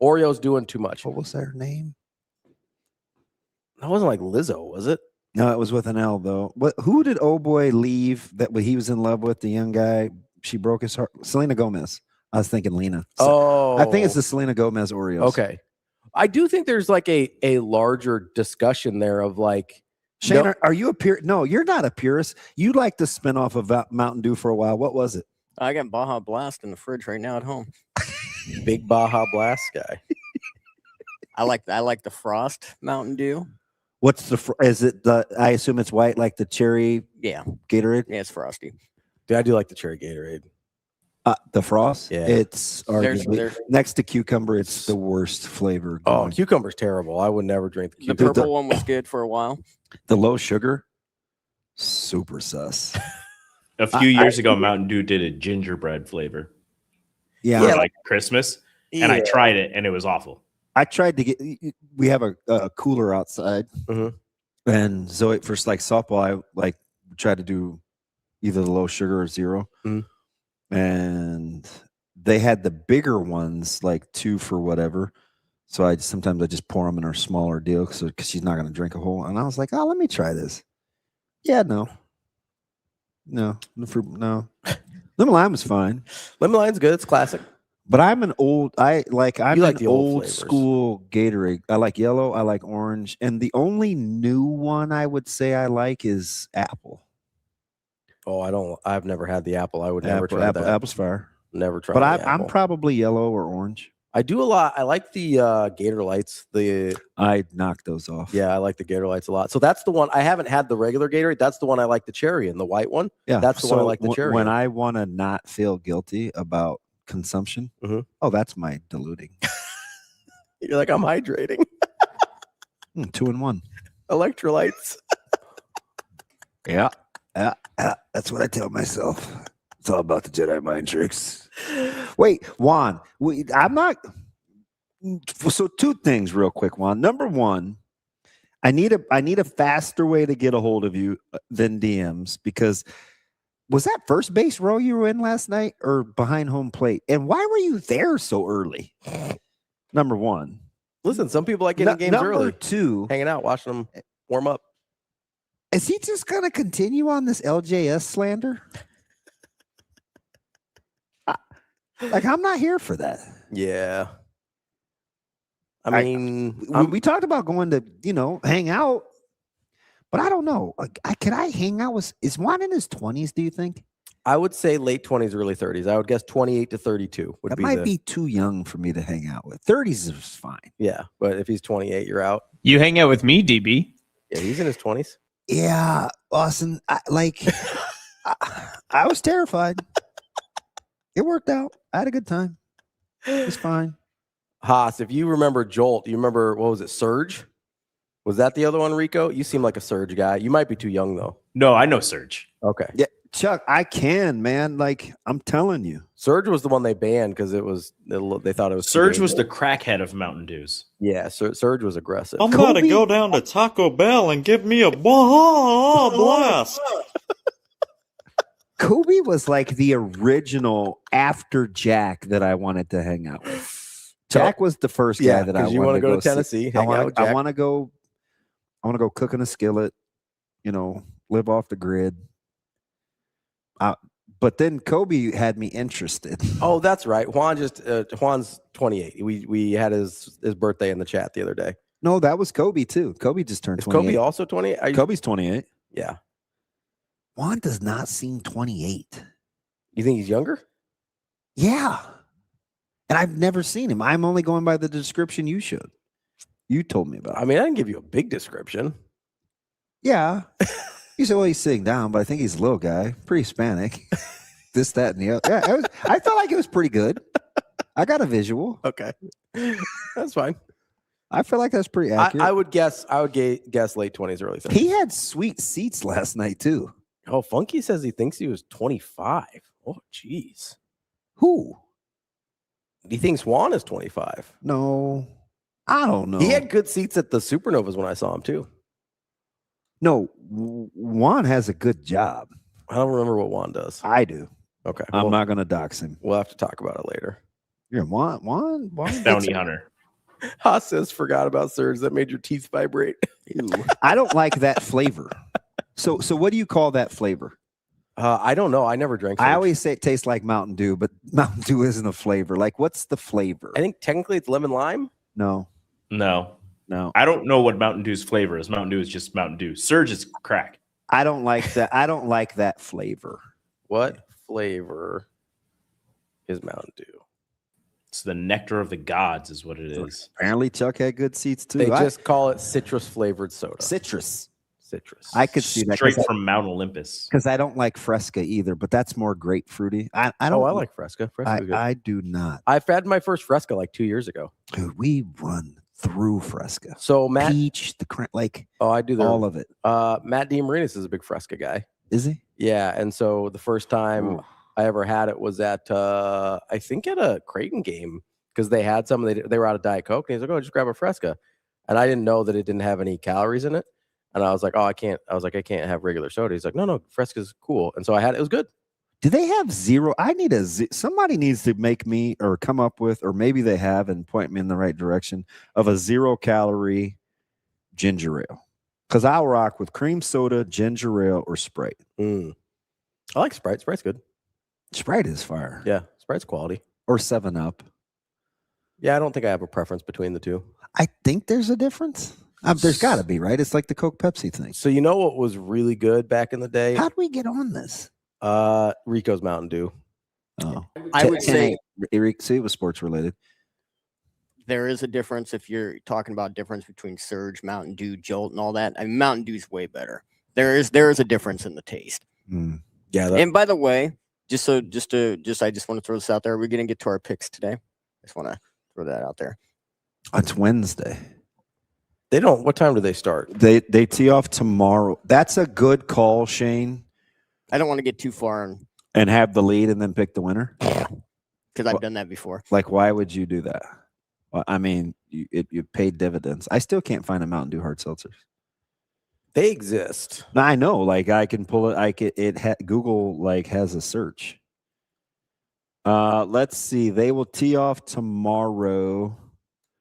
Oreo's doing too much. What was their name? That wasn't like Lizzo, was it? No, it was with an L though. Who did Oh Boy leave that he was in love with? The young guy. She broke his heart. Selena Gomez. I was thinking Lena. I think it's the Selena Gomez Oreos. Okay. I do think there's like a larger discussion there of like, Shane, are you a purist? No, you're not a purist. You like the spinoff of Mountain Dew for a while. What was it? I got Baja Blast in the fridge right now at home. Big Baja Blast guy. I like the Frost Mountain Dew. What's is it the, I assume it's white like the cherry Gatorade? Yeah, it's frosty. Dude, I do like the cherry Gatorade. The Frost? Yeah. It's arguably, next to cucumber, it's the worst flavor. Oh, cucumber's terrible. I would never drink the The cucumber. purple one was good for a while. The low sugar, super sus. A few years ago, Mountain Dew did a gingerbread flavor. Yeah. For like Christmas. And I tried it and it was awful. I tried to get, we have a cooler outside. And so for like softball, I tried to do either the low sugar or zero. And they had the bigger ones, like 2 for whatever. So sometimes I just pour them in our smaller deal because she's not going to drink a whole. And I was like, oh, let me try this. Yeah, no. Lemon lime was fine. Lemon lime's good. It's classic. But I'm an old, I'm like an old school Gatorade. I like yellow. I like orange. And the only new one I would say I like is apple. Oh, I've never had the apple. I would never try apple, that. Apple's fire. Never tried. But the I'm apple. probably yellow or orange. I do a lot. I like the Gator Lights. I knocked those off. Yeah, I like the Gator Lights a lot. So that's the one. I haven't had the regular Gatorade. That's the one I like the cherry in, the white one. Yeah, that's the one I like the cherry. When I want to not feel guilty about consumption, oh, that's my diluting. You're like, I'm hydrating. 2-in-1 electrolytes. Yeah, that's what I tell myself. It's all about the Jedi mind tricks. Wait, Juan, I'm not. So 2 things real quick, Juan. Number 1, I need a faster way to get a hold of you than DMs, because was that first base row you were in last night or behind home plate? And why were you there so early? Number 1. Listen, some people like getting games number early. 2, hanging out, watching them warm up. Is he just going to continue on this LJS slander? Like, I'm not here for that. Yeah. I mean, we talked about going to, hang out, but I don't know. Like, can I hang out with, is Juan in his 20s, do you think? I would say late 20s, early 30s. I would guess 28 to 32 would be. That might be too young for me to hang out with. 30s is fine. Yeah, but if he's 28, you're out. You hang out with me, DB. Yeah, he's in his 20s. Yeah, Austin, I was terrified. It worked out. I had a good time. It's fine. Haas, if you remember Jolt, you remember, what was it, Surge? Was that the other one, Rico? You seem like a Surge guy. You might be too young, though. No, I know Surge. Okay. Yeah, Chuck, I can, man. Like, I'm telling you. Surge was the one they banned because they thought it was Surge was the crackhead of Mountain Dews. Yeah, Surge was aggressive. I'm about to go down to Taco Bell and give me a Baja Blast. Kobe was like the original after Jack that I wanted to hang out with. Jack was the first guy that I wanted to go. You want to go to Tennessee? I want to go cook in a skillet, live off the grid. But then Kobe had me interested. Oh, that's right. Juan's 28. We had his birthday in the chat the other day. No, that was Kobe too. Kobe just turned 28. Kobe also 28? Kobe's 28. Yeah. Juan does not seem 28. You think he's younger? Yeah. And I've never seen him. I'm only going by the description you showed. You told me about it. I mean, I didn't give you a big description. Yeah. You said, well, he's sitting down, but I think he's a little guy, pretty Hispanic. This, that, and the other. Yeah, I felt like it was pretty good. I got a visual. Okay. That's fine. I feel like that's pretty accurate. I would guess late 20s, early 30s. He had sweet seats last night, too. Oh, Funky says he thinks he was 25. Oh, jeez. Who? He thinks Juan is 25. No. I don't know. He had good seats at the Supernovas when I saw him, too. No, Juan has a good job. I don't remember what Juan does. I do. Okay. I'm not going to dox him. We'll have to talk about it later. Yeah, Juan. Bounty hunter. Haas says, forgot about Surge. That made your teeth vibrate. I don't like that flavor. So what do you call that flavor? I don't know. I never drank Surge. I always say it tastes like Mountain Dew, but Mountain Dew isn't a flavor. Like, what's the flavor? I think technically it's lemon lime. No. I don't know what Mountain Dew's flavor is. Mountain Dew is just Mountain Dew. Surge is crack. I don't like that. I don't like that flavor. What flavor is Mountain Dew? It's the nectar of the gods is what it is. Apparently Chuck had good seats too. They just call it citrus flavored soda. Citrus. I could see that. Straight from Mount Olympus. Because I don't like Fresca either, but that's more grapefruity. I don't. Oh, I like Fresca. I do not. I've had my first Fresca like 2 years ago. Dude, we run through Fresca. So Matt, peach, I do all of it. Matt DiMarinis is a big Fresca guy. Is he? Yeah, and so the first time I ever had it was at I think at a Creighton game because they had some. They were out of Diet Coke, and he's like, "Oh, just grab a Fresca," and I didn't know that it didn't have any calories in it. And I was like, "Oh, I can't." I was like, "I can't have regular soda." He's like, "No, Fresca's cool." And so I had it. It was good. Do they have zero? I need somebody needs to make me or come up with, or maybe they have and point me in the right direction of a 0-calorie ginger ale. Because I'll rock with cream soda, ginger ale, or Sprite. I like Sprite. Sprite's good. Sprite is fire. Yeah, Sprite's quality. Or 7-Up. Yeah, I don't think I have a preference between the two. I think there's a difference. There's got to be, right? It's like the Coke Pepsi thing. So you know what was really good back in the day? How'd we get on this? Rico's Mountain Dew. Oh, I would say see, it was sports related. There is a difference if you're talking about difference between Surge, Mountain Dew, Jolt, and all that. I mean, Mountain Dew's way better. There is a difference in the taste. Yeah. And by the way, I just want to throw this out there. We're gonna get to our picks today. I just want to throw that out there. It's Wednesday. They don't. What time do they start? They tee off tomorrow. That's a good call, Shane. I don't want to get too far and have the lead and then pick the winner. Because I've done that before. Like, why would you do that? Well, I mean, you paid dividends. I still can't find a Mountain Dew hard seltzers. They exist. No, I know. Like, I can pull it. Google like has a search. Let's see. They will tee off tomorrow.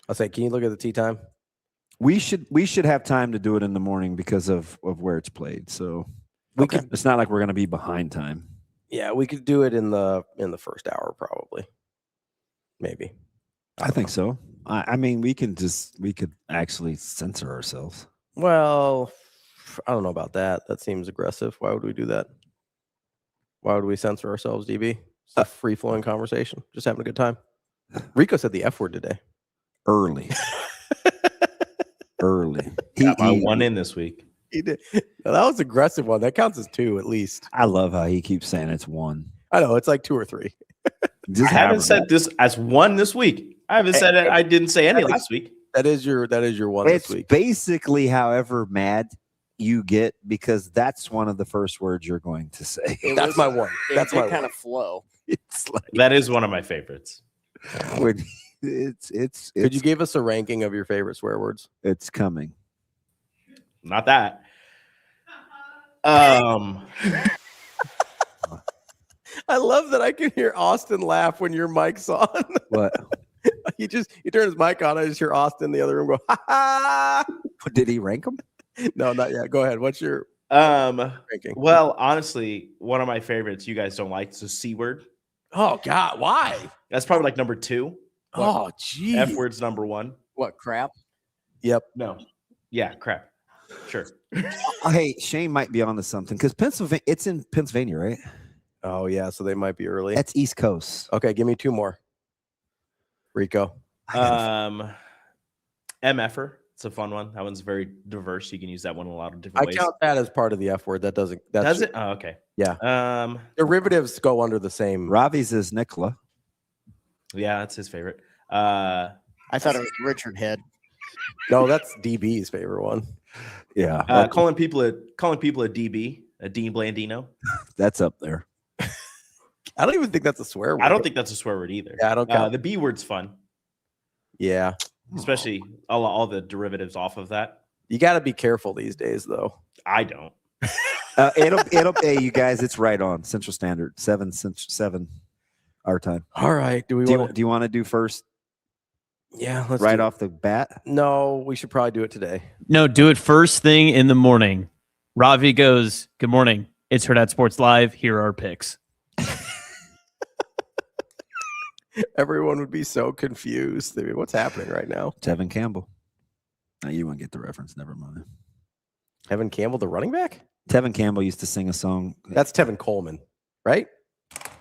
I'll say, can you look at the tee time? We should have time to do it in the morning because of where it's played. So it's not like we're going to be behind time. Yeah, we could do it in the first hour probably. Maybe. I think so. I mean, we could actually censor ourselves. Well, I don't know about that. That seems aggressive. Why would we do that? Why would we censor ourselves, DB? It's a free-flowing conversation. Just having a good time. Rico said the F word today. Early. He got my one in this week. He did. No, that was an aggressive one. That counts as 2 at least. I love how he keeps saying it's 1. I know. It's like 2 or 3. I haven't said this as 1 this week. I haven't said it. I didn't say any last week. That is your one this week. It's basically however mad you get because that's one of the first words you're going to say. That's my one. That's my kind of flow. It's like that is one of my favorites. It's Could you give us a ranking of your favorite swear words? It's coming. Not that. I love that I can hear Austin laugh when your mic's on. What? He turns his mic on. I just hear Austin in the other room go, ha ha. Did he rank them? No, not yet. Go ahead. What's your Well, honestly, one of my favorites you guys don't like is the C word. Oh God, why? That's probably like number 2. Oh, geez. F word's number 1. What, crap? Yep. No. Yeah, crap. Sure. Hey, Shane might be onto something because Pennsylvania. It's in Pennsylvania, right? Oh yeah, so they might be early. That's East Coast. Okay, give me 2 more. Rico. MFer. It's a fun one. That one's very diverse. You can use that one in a lot of different I ways. count that as part of the F word. That doesn't. Does it? Oh, okay. Yeah. Derivatives go under the same. Ravi's is Nicola. Yeah, that's his favorite. I thought it was Richard Head. No, that's DB's favorite one. Yeah. Calling people a DB, a Dean Blandino. That's up there. I don't even think that's a swear word. I don't think that's a swear word either. Yeah, I don't count. The B word's fun. Yeah. Especially all the derivatives off of that. You got to be careful these days, though. I don't. It'll pay you guys. It's right on Central Standard 7 our time. All right. Do you want to do first? Yeah, let's right off the bat. No, we should probably do it today. No, do it first thing in the morning. Ravi goes, "Good morning. It's Hurrdat Sports Live. Here are our picks." Everyone would be so confused. They'd be, what's happening right now? Tevin Campbell. Now you won't get the reference. Never mind. Tevin Campbell, the running back? Tevin Campbell used to sing a song. That's Tevin Coleman, right?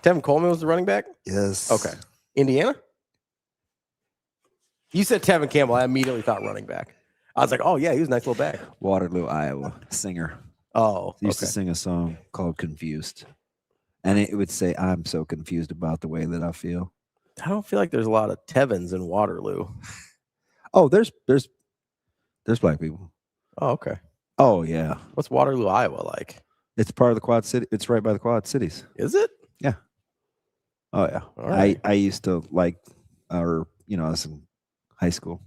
Tevin Coleman was the running back? Yes. Okay. Indiana? You said Tevin Campbell. I immediately thought running back. I was like, oh, yeah, he was a nice little back. Waterloo, Iowa. Singer. Oh, he used to sing a song called Confused. And it would say, I'm so confused about the way that I feel. I don't feel like there's a lot of Tevins in Waterloo. Oh, there's black people. Oh, okay. Oh, yeah. What's Waterloo, Iowa like? It's part of the Quad City. It's right by the Quad Cities. Is it? Yeah. Oh, yeah. All right. I used to like I was in high school.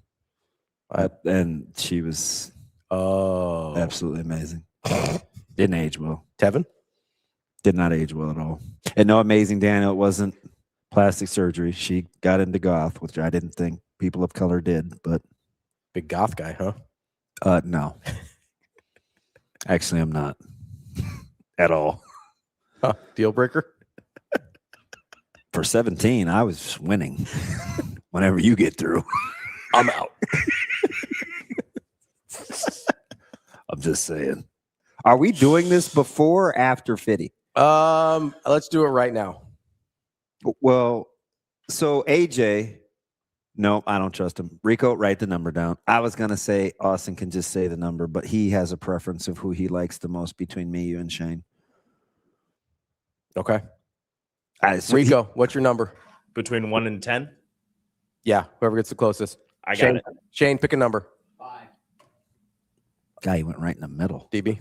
And she was absolutely amazing. Didn't age well. Tevin? Did not age well at all. And no, amazing Daniel, it wasn't plastic surgery. She got into goth, which I didn't think people of color did, but big goth guy, huh? No. Actually, I'm not at all. Huh, deal breaker? For 17, I was winning. Whenever you get through, I'm out. I'm just saying. Are we doing this before or after FITT? Let's do it right now. Well, so AJ, no, I don't trust him. Rico, write the number down. I was going to say Austin can just say the number, but he has a preference of who he likes the most between me, you, and Shane. Okay. So Rico, what's your number? Between 1 and 10? Yeah, whoever gets the closest. I got it. Shane, pick a number. 5. Guy, he went right in the middle. DB.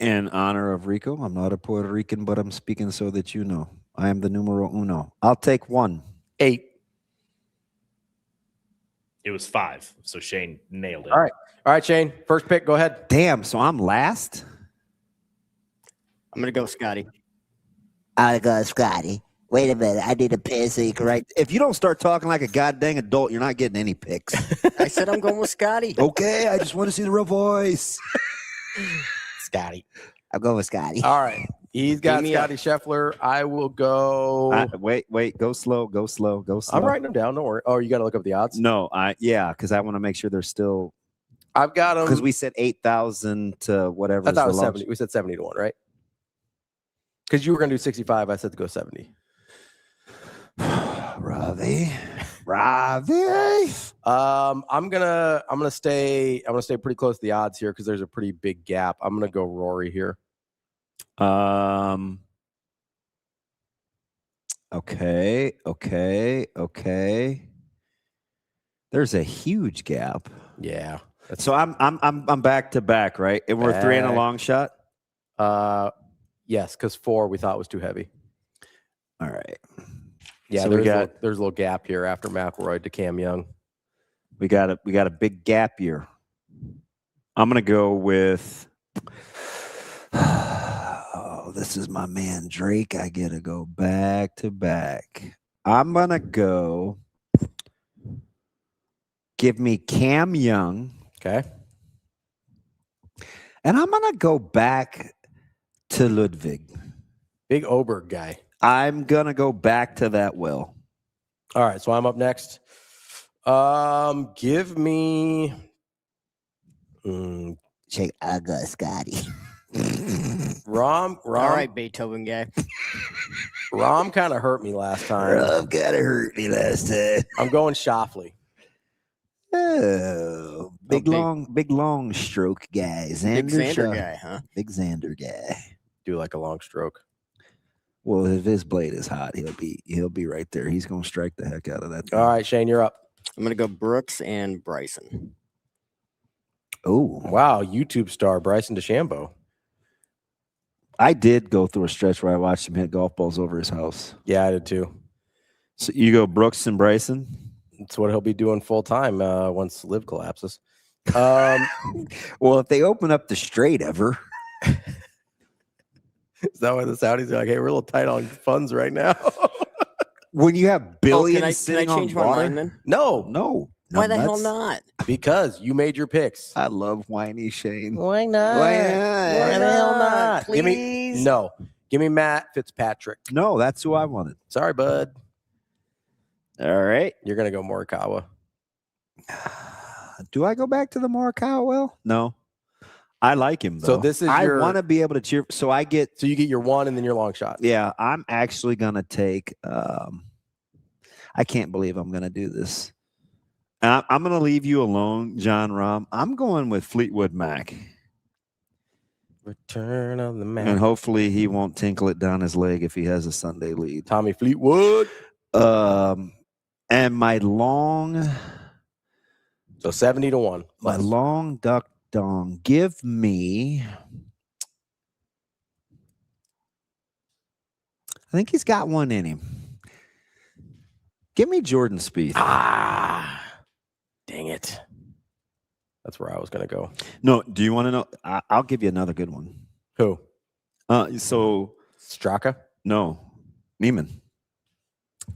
In honor of Rico, I'm not a Puerto Rican, but I'm speaking so that you know. I am the numero uno. I'll take 1. 8. It was 5, so Shane nailed it. All right, Shane. First pick. Go ahead. Damn, so I'm last? I'm going to go Scotty. I go Scotty. Wait a minute. I need a pen so you can write. If you don't start talking like a goddamn adult, you're not getting any picks. I said I'm going with Scotty. Okay, I just want to see the real voice. Scotty. I'm going with Scotty. All right. He's got Scotty Scheffler. I will go. Wait. Go slow. I'm writing them down. Don't worry. Oh, you got to look up the odds? No, because I want to make sure they're still. I've got them. Because we said 8,000 to whatever. I thought it was 70. We said 70 to 1, right? Because you were going to do 65. I said to go 70. Ravi. I'm gonna stay pretty close to the odds here because there's a pretty big gap. I'm gonna go Rory here. Okay. There's a huge gap. Yeah. So I'm back to back, right? And we're 3 and a long shot. Yes, because 4 we thought was too heavy. All right. Yeah, so there's a little gap here after McElroy to Cam Young. We got a big gap here. I'm gonna go with. Oh, this is my man Drake. I get to go back to back. I'm gonna go. Give me Cam Young. Okay. And I'm going to go back to Ludwig. Big Oberg guy. I'm going to go back to that well. All right, so I'm up next. Give me Say, I got Scotty. Rom. All right, Beethoven guy. Rom kind of hurt me last time. Rom kind of hurt me last time. I'm going Shoffley. Oh, big long stroke guy. Big Xander guy, huh? Big Xander guy. Do like a long stroke. Well, if his blade is hot, he'll be right there. He's going to strike the heck out of that thing. All right, Shane, you're up. I'm going to go Brooks and Bryson. Oh, wow. YouTube star Bryson DeChambeau. I did go through a stretch where I watched him hit golf balls over his house. Yeah, I did too. So you go Brooks and Bryson? That's what he'll be doing full time once Liv collapses. Well, if they open up the straight ever. Is that why the Saudis are like, hey, we're a little tight on funds right now? When you have billions can I change my mind then? No. Why the hell not? Because you made your picks. I love whiny Shane. Why not? Why not? Why the hell not? Please. Give me Matt Fitzpatrick. No, that's who I wanted. Sorry, bud. All right. You're going to go Morikawa. Do I go back to the Morikawa well? No. I like him, though. So this is I want to be able to cheer. So you get your one and then your long shot. Yeah, I'm actually going to take I can't believe I'm going to do this. I'm going to leave you alone, John Rahm. I'm going with Fleetwood Mac. Return of the Mac. And hopefully he won't tinkle it down his leg if he has a Sunday lead. Tommy Fleetwood. And my long. So 70-1. My long duck dong. Give me. I think he's got one in him. Give me Jordan Spieth. Dang it. That's where I was going to go. No, do you want to know? I'll give you another good one. Who? So Straka? No, Neiman.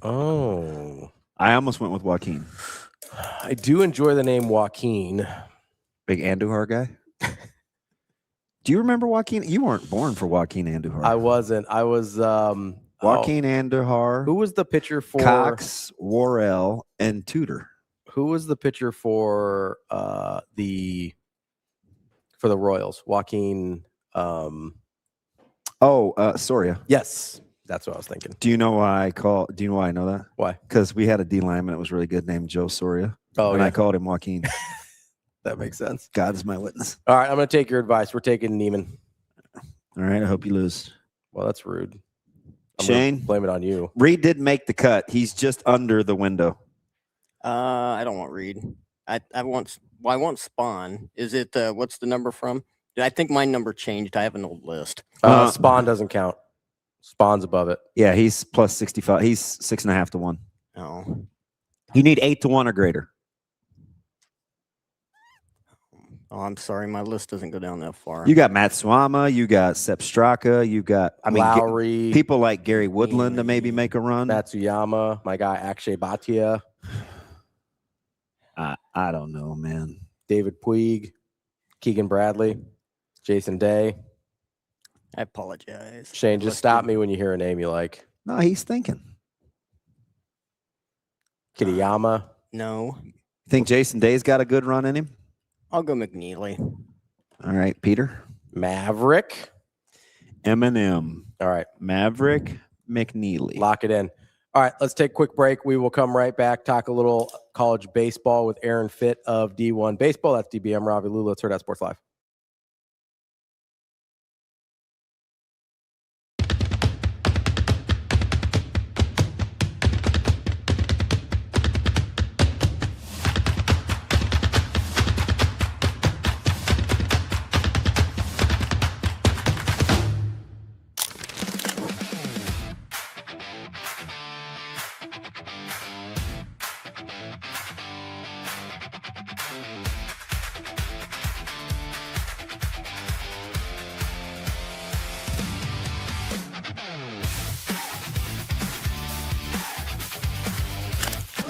Oh. I almost went with Joaquin. I do enjoy the name Joaquin. Big Andujar guy? Do you remember Joaquin? You weren't born for Joaquin Andujar. I wasn't. I was Joaquin Andujar. Who was the pitcher for Cox, Worrell, and Tudor? Who was the pitcher for the Royals? Joaquin. Soria. Yes, that's what I was thinking. Do you know why Do you know why I know that? Why? Because we had a D lineman that was really good named Joe Soria. Oh, and yeah. I called him Joaquin. That makes sense. God is my witness. All right, I'm going to take your advice. We're taking Neiman. All right, I hope you lose. Well, that's rude. Shane, blame it on you. Reed didn't make the cut. He's just under the window. I don't want Reed. I want Spawn. Is it what's the number from? I think my number changed. I have an old list. Spawn doesn't count. Spawn's above it. Yeah, he's plus 65. He's 6.5 to 1. Oh. You need 8 to 1 or greater. Oh, I'm sorry. My list doesn't go down that far. You got Matsuama. You got Sepp Straka. You got, Lowry. People like Gary Woodland to maybe make a run. Matsuyama. My guy, Akshay Bhatia. I don't know, man. David Puig. Keegan Bradley. Jason Day. I apologize. Shane, just stop me when you hear a name you like. No, he's thinking. Kitayama. No. Think Jason Day's got a good run in him? I'll go McNeely. All right, Peter. Maverick. Eminem. All right. Maverick McNeely. Lock it in. All right, let's take a quick break. We will come right back, talk a little college baseball with Aaron Fitt of D1 Baseball. That's DBM Ravi Lulla. It's Hurrdat Sports Live.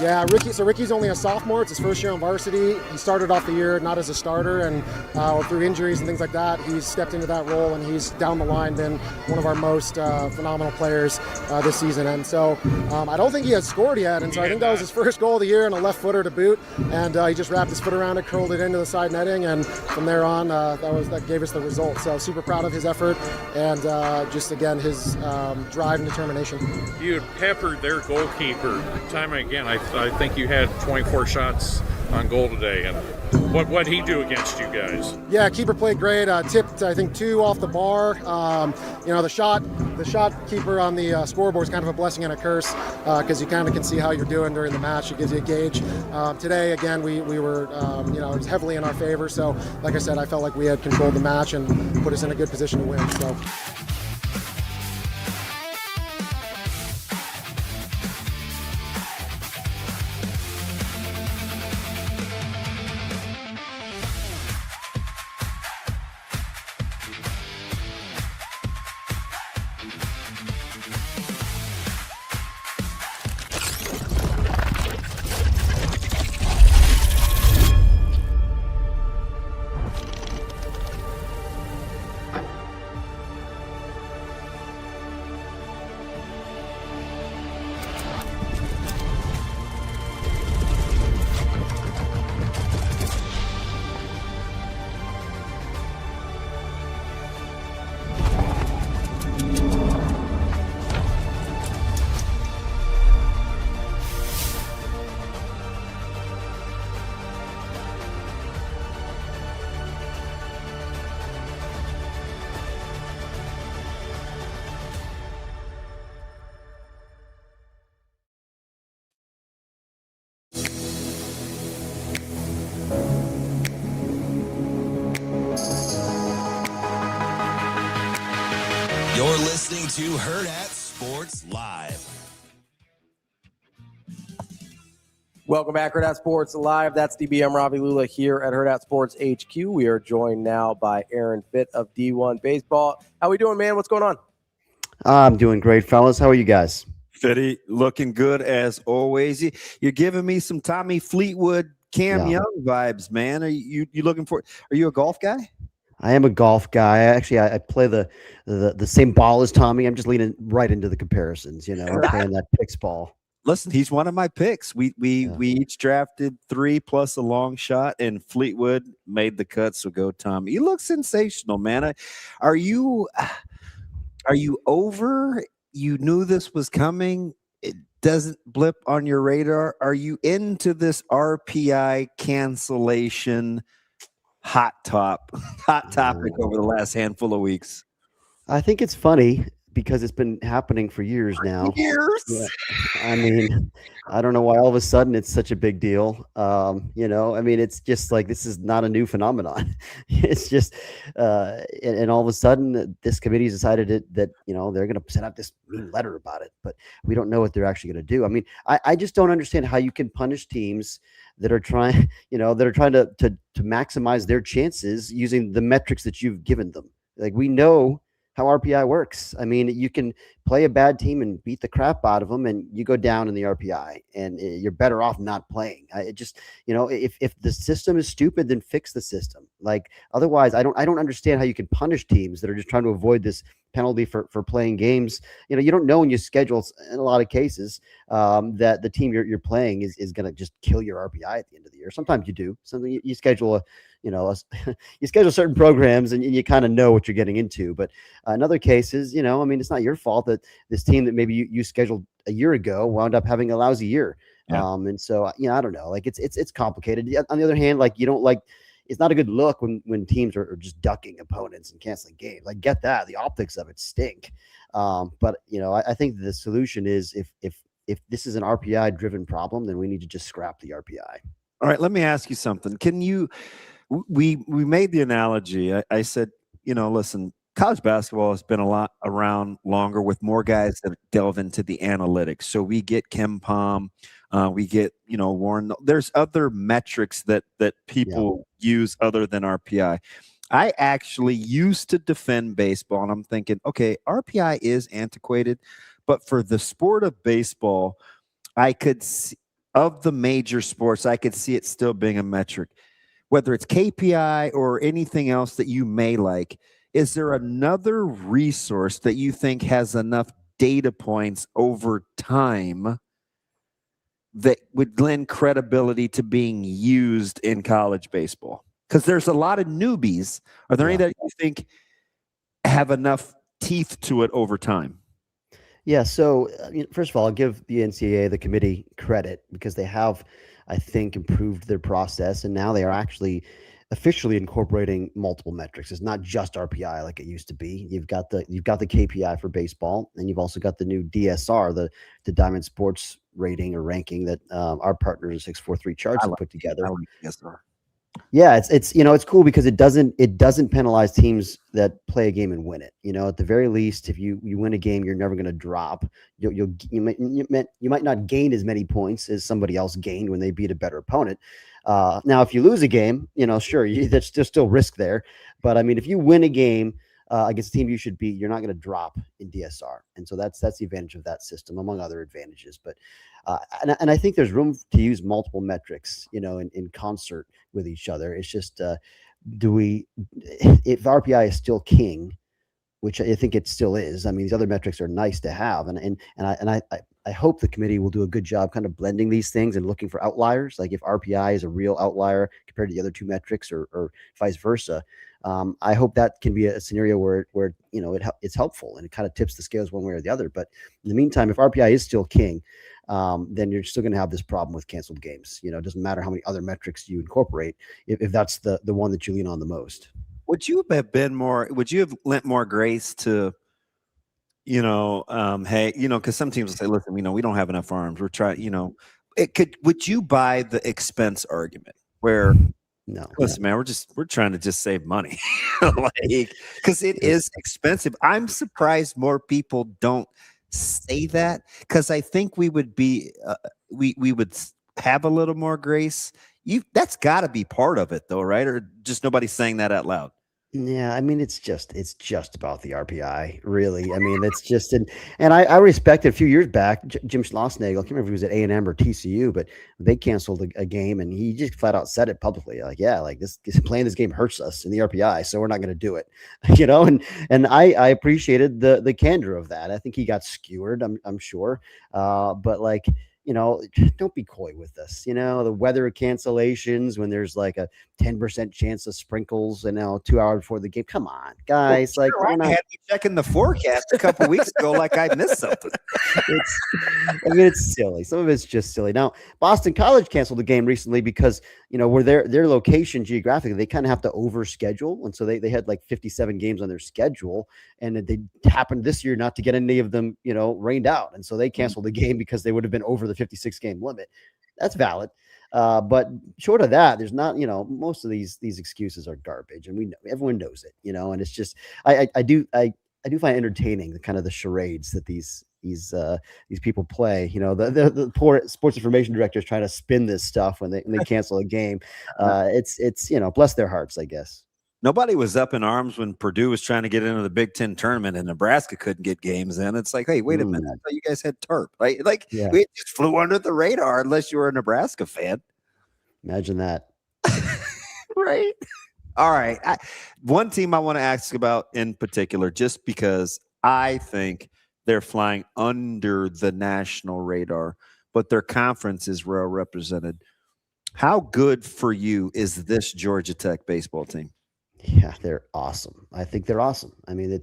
Yeah, Ricky. So Ricky's only a sophomore. It's his first year on varsity. He started off the year not as a starter, and through injuries and things like that, he's stepped into that role, and he's down the line been one of our most phenomenal players this season. And so I don't think he has scored yet, and so I think that was his first goal of the year, and a left footer to boot, and he just wrapped his foot around it, curled it into the side netting, and from there on, that gave us the result. So super proud of his effort, and just again his drive and determination. You had peppered their goalkeeper time and again. I think you had 24 shots on goal today, and what he do against you guys? Yeah, keeper played great. Tipped I think 2 off the bar. The shot keeper on the scoreboard is kind of a blessing and a curse because you kind of can see how you're doing during the match. It gives you a gauge. Today again we were it was heavily in our favor. So like I said, I felt like we had controlled the match and put us in a good position to win. So. You're listening to Hurrdat Sports Live. Welcome back, Hurrdat Sports Live. That's DBM Ravi Lulla here at Hurrdat Sports HQ. We are joined now by Aaron FITT of D1 Baseball. How we doing, man? What's going on? I'm doing great, fellas. How are you guys? Fitty, looking good as always. You're giving me some Tommy Fleetwood, Cam Young vibes, man. Are you looking for? Are you a golf guy? I am a golf guy. Actually, I play the same ball as Tommy. I'm just leaning right into the comparisons. I'm playing that picks ball. Listen, he's one of my picks. We each drafted 3 plus a long shot, and Fleetwood made the cut. So go, Tommy. You look sensational, man. Are you over? You knew this was coming. It doesn't blip on your radar. Are you into this RPI cancellation hot topic over the last handful of weeks? I think it's funny because it's been happening for years now. Years? Yeah. I mean, I don't know why all of a sudden it's such a big deal. It's just like, this is not a new phenomenon. It's just, and all of a sudden this committee's decided that they're going to send out this mean letter about it, but we don't know what they're actually going to do. I mean, I just don't understand how you can punish teams that are trying to maximize their chances using the metrics that you've given them. Like, we know how RPI works. I mean, you can play a bad team and beat the crap out of them, and you go down in the RPI, and you're better off not playing. If the system is stupid, then fix the system. Like, otherwise, I don't understand how you can punish teams that are just trying to avoid this penalty for playing games. You don't know when you schedule, in a lot of cases, that the team you're playing is going to just kill your RPI at the end of the year. Sometimes you do. Something you schedule you schedule certain programs and you kind of know what you're getting into. But in other cases, it's not your fault that this team that maybe you scheduled a year ago wound up having a lousy year. Yeah. And so, I don't know, like it's complicated. On the other hand, like, it's not a good look when teams are just ducking opponents and canceling games. I get that. The optics of it stink. But I think the solution is if this is an RPI driven problem, then we need to just scrap the RPI. All right, let me ask you something. We made the analogy. I said, listen, college basketball has been a lot around longer with more guys that delve into the analytics. So we get Ken Pom, we get, Warren. There's other metrics that people use other than RPI. I actually used to defend baseball, and I'm thinking, okay, RPI is antiquated, but for the sport of baseball, I could see, of the major sports, I could see it still being a metric, whether it's KPI or anything else that you may like. Is there another resource that you think has enough data points over time that would lend credibility to being used in college baseball? Because there's a lot of newbies. Are there any that you think have enough teeth to it over time? Yeah. So, first of all, I'll give the NCAA, the committee, credit because they have, I think, improved their process, and now they are actually officially incorporating multiple metrics. It's not just RPI like it used to be. You've got the KPI for baseball, and you've also got the new DSR, the Diamond Sports rating or ranking that our partners 643 Charts have put together. DSR. Yeah, it's cool because it doesn't penalize teams that play a game and win it. At the very least, if you win a game, you're never going to drop. You might not gain as many points as somebody else gained when they beat a better opponent. Now, if you lose a game, sure, there's still risk there. But I mean, if you win a game against a team you should beat, you're not going to drop in DSR, and so that's the advantage of that system, among other advantages. But and I think there's room to use multiple metrics, in concert with each other. It's just, if RPI is still king, which I think it still is. I mean, these other metrics are nice to have, and I hope the committee will do a good job kind of blending these things and looking for outliers. Like if RPI is a real outlier compared to the other two metrics, or vice versa. I hope that can be a scenario where it's helpful and it kind of tips the scales one way or the other. But in the meantime, if RPI is still king, then you're still going to have this problem with canceled games. It doesn't matter how many other metrics you incorporate if that's the one that you lean on the most. Would you have lent more grace to, hey, because some teams will say, listen, we don't have enough arms. We're trying, would you buy the expense argument where, no, listen, man, we're trying to just save money, because it is expensive. I'm surprised more people don't say that, because I think we would be, we would have a little more grace. That's got to be part of it, though, right? Or just nobody's saying that out loud. Yeah, I mean, it's just about the RPI, really. I mean, it's just, and I respect it. A few years back, Jim Schlossnagle, I can't remember if he was at A&M or TCU, but they canceled a game, and he just flat out said it publicly, like, yeah, like playing this game hurts us in the RPI, so we're not going to do it, And I appreciated the candor of that. I think he got skewered, I'm sure, but like, don't be coy with us. The weather cancellations when there's like a 10% chance of sprinkles, 2 hours before the game. Come on, guys. Well, sure, I had me checking the forecast a couple weeks ago like I missed something. It's silly. Some of it's just silly. Now, Boston College canceled the game recently because, where their location geographically, they kind of have to overschedule. And so they had like 57 games on their schedule, and they happened this year not to get any of them, rained out. And so they canceled the game because they would have been over the 56 game limit. That's valid. But short of that, there's not, most of these excuses are garbage, and everyone knows it, and it's just, I do find it entertaining the kind of the charades that these people play. The poor sports information directors trying to spin this stuff when they cancel a game. It's bless their hearts, I guess. Nobody was up in arms when Purdue was trying to get into the Big Ten tournament and Nebraska couldn't get games in. It's like, hey, wait a minute. I thought you guys had TERP, right? Like, we just flew under the radar unless you were a Nebraska fan. Imagine that. Right. All right. One team I want to ask about in particular, just because I think they're flying under the national radar, but their conference is well represented. How good for you is this Georgia Tech baseball team? Yeah, they're awesome. I think they're awesome. I mean,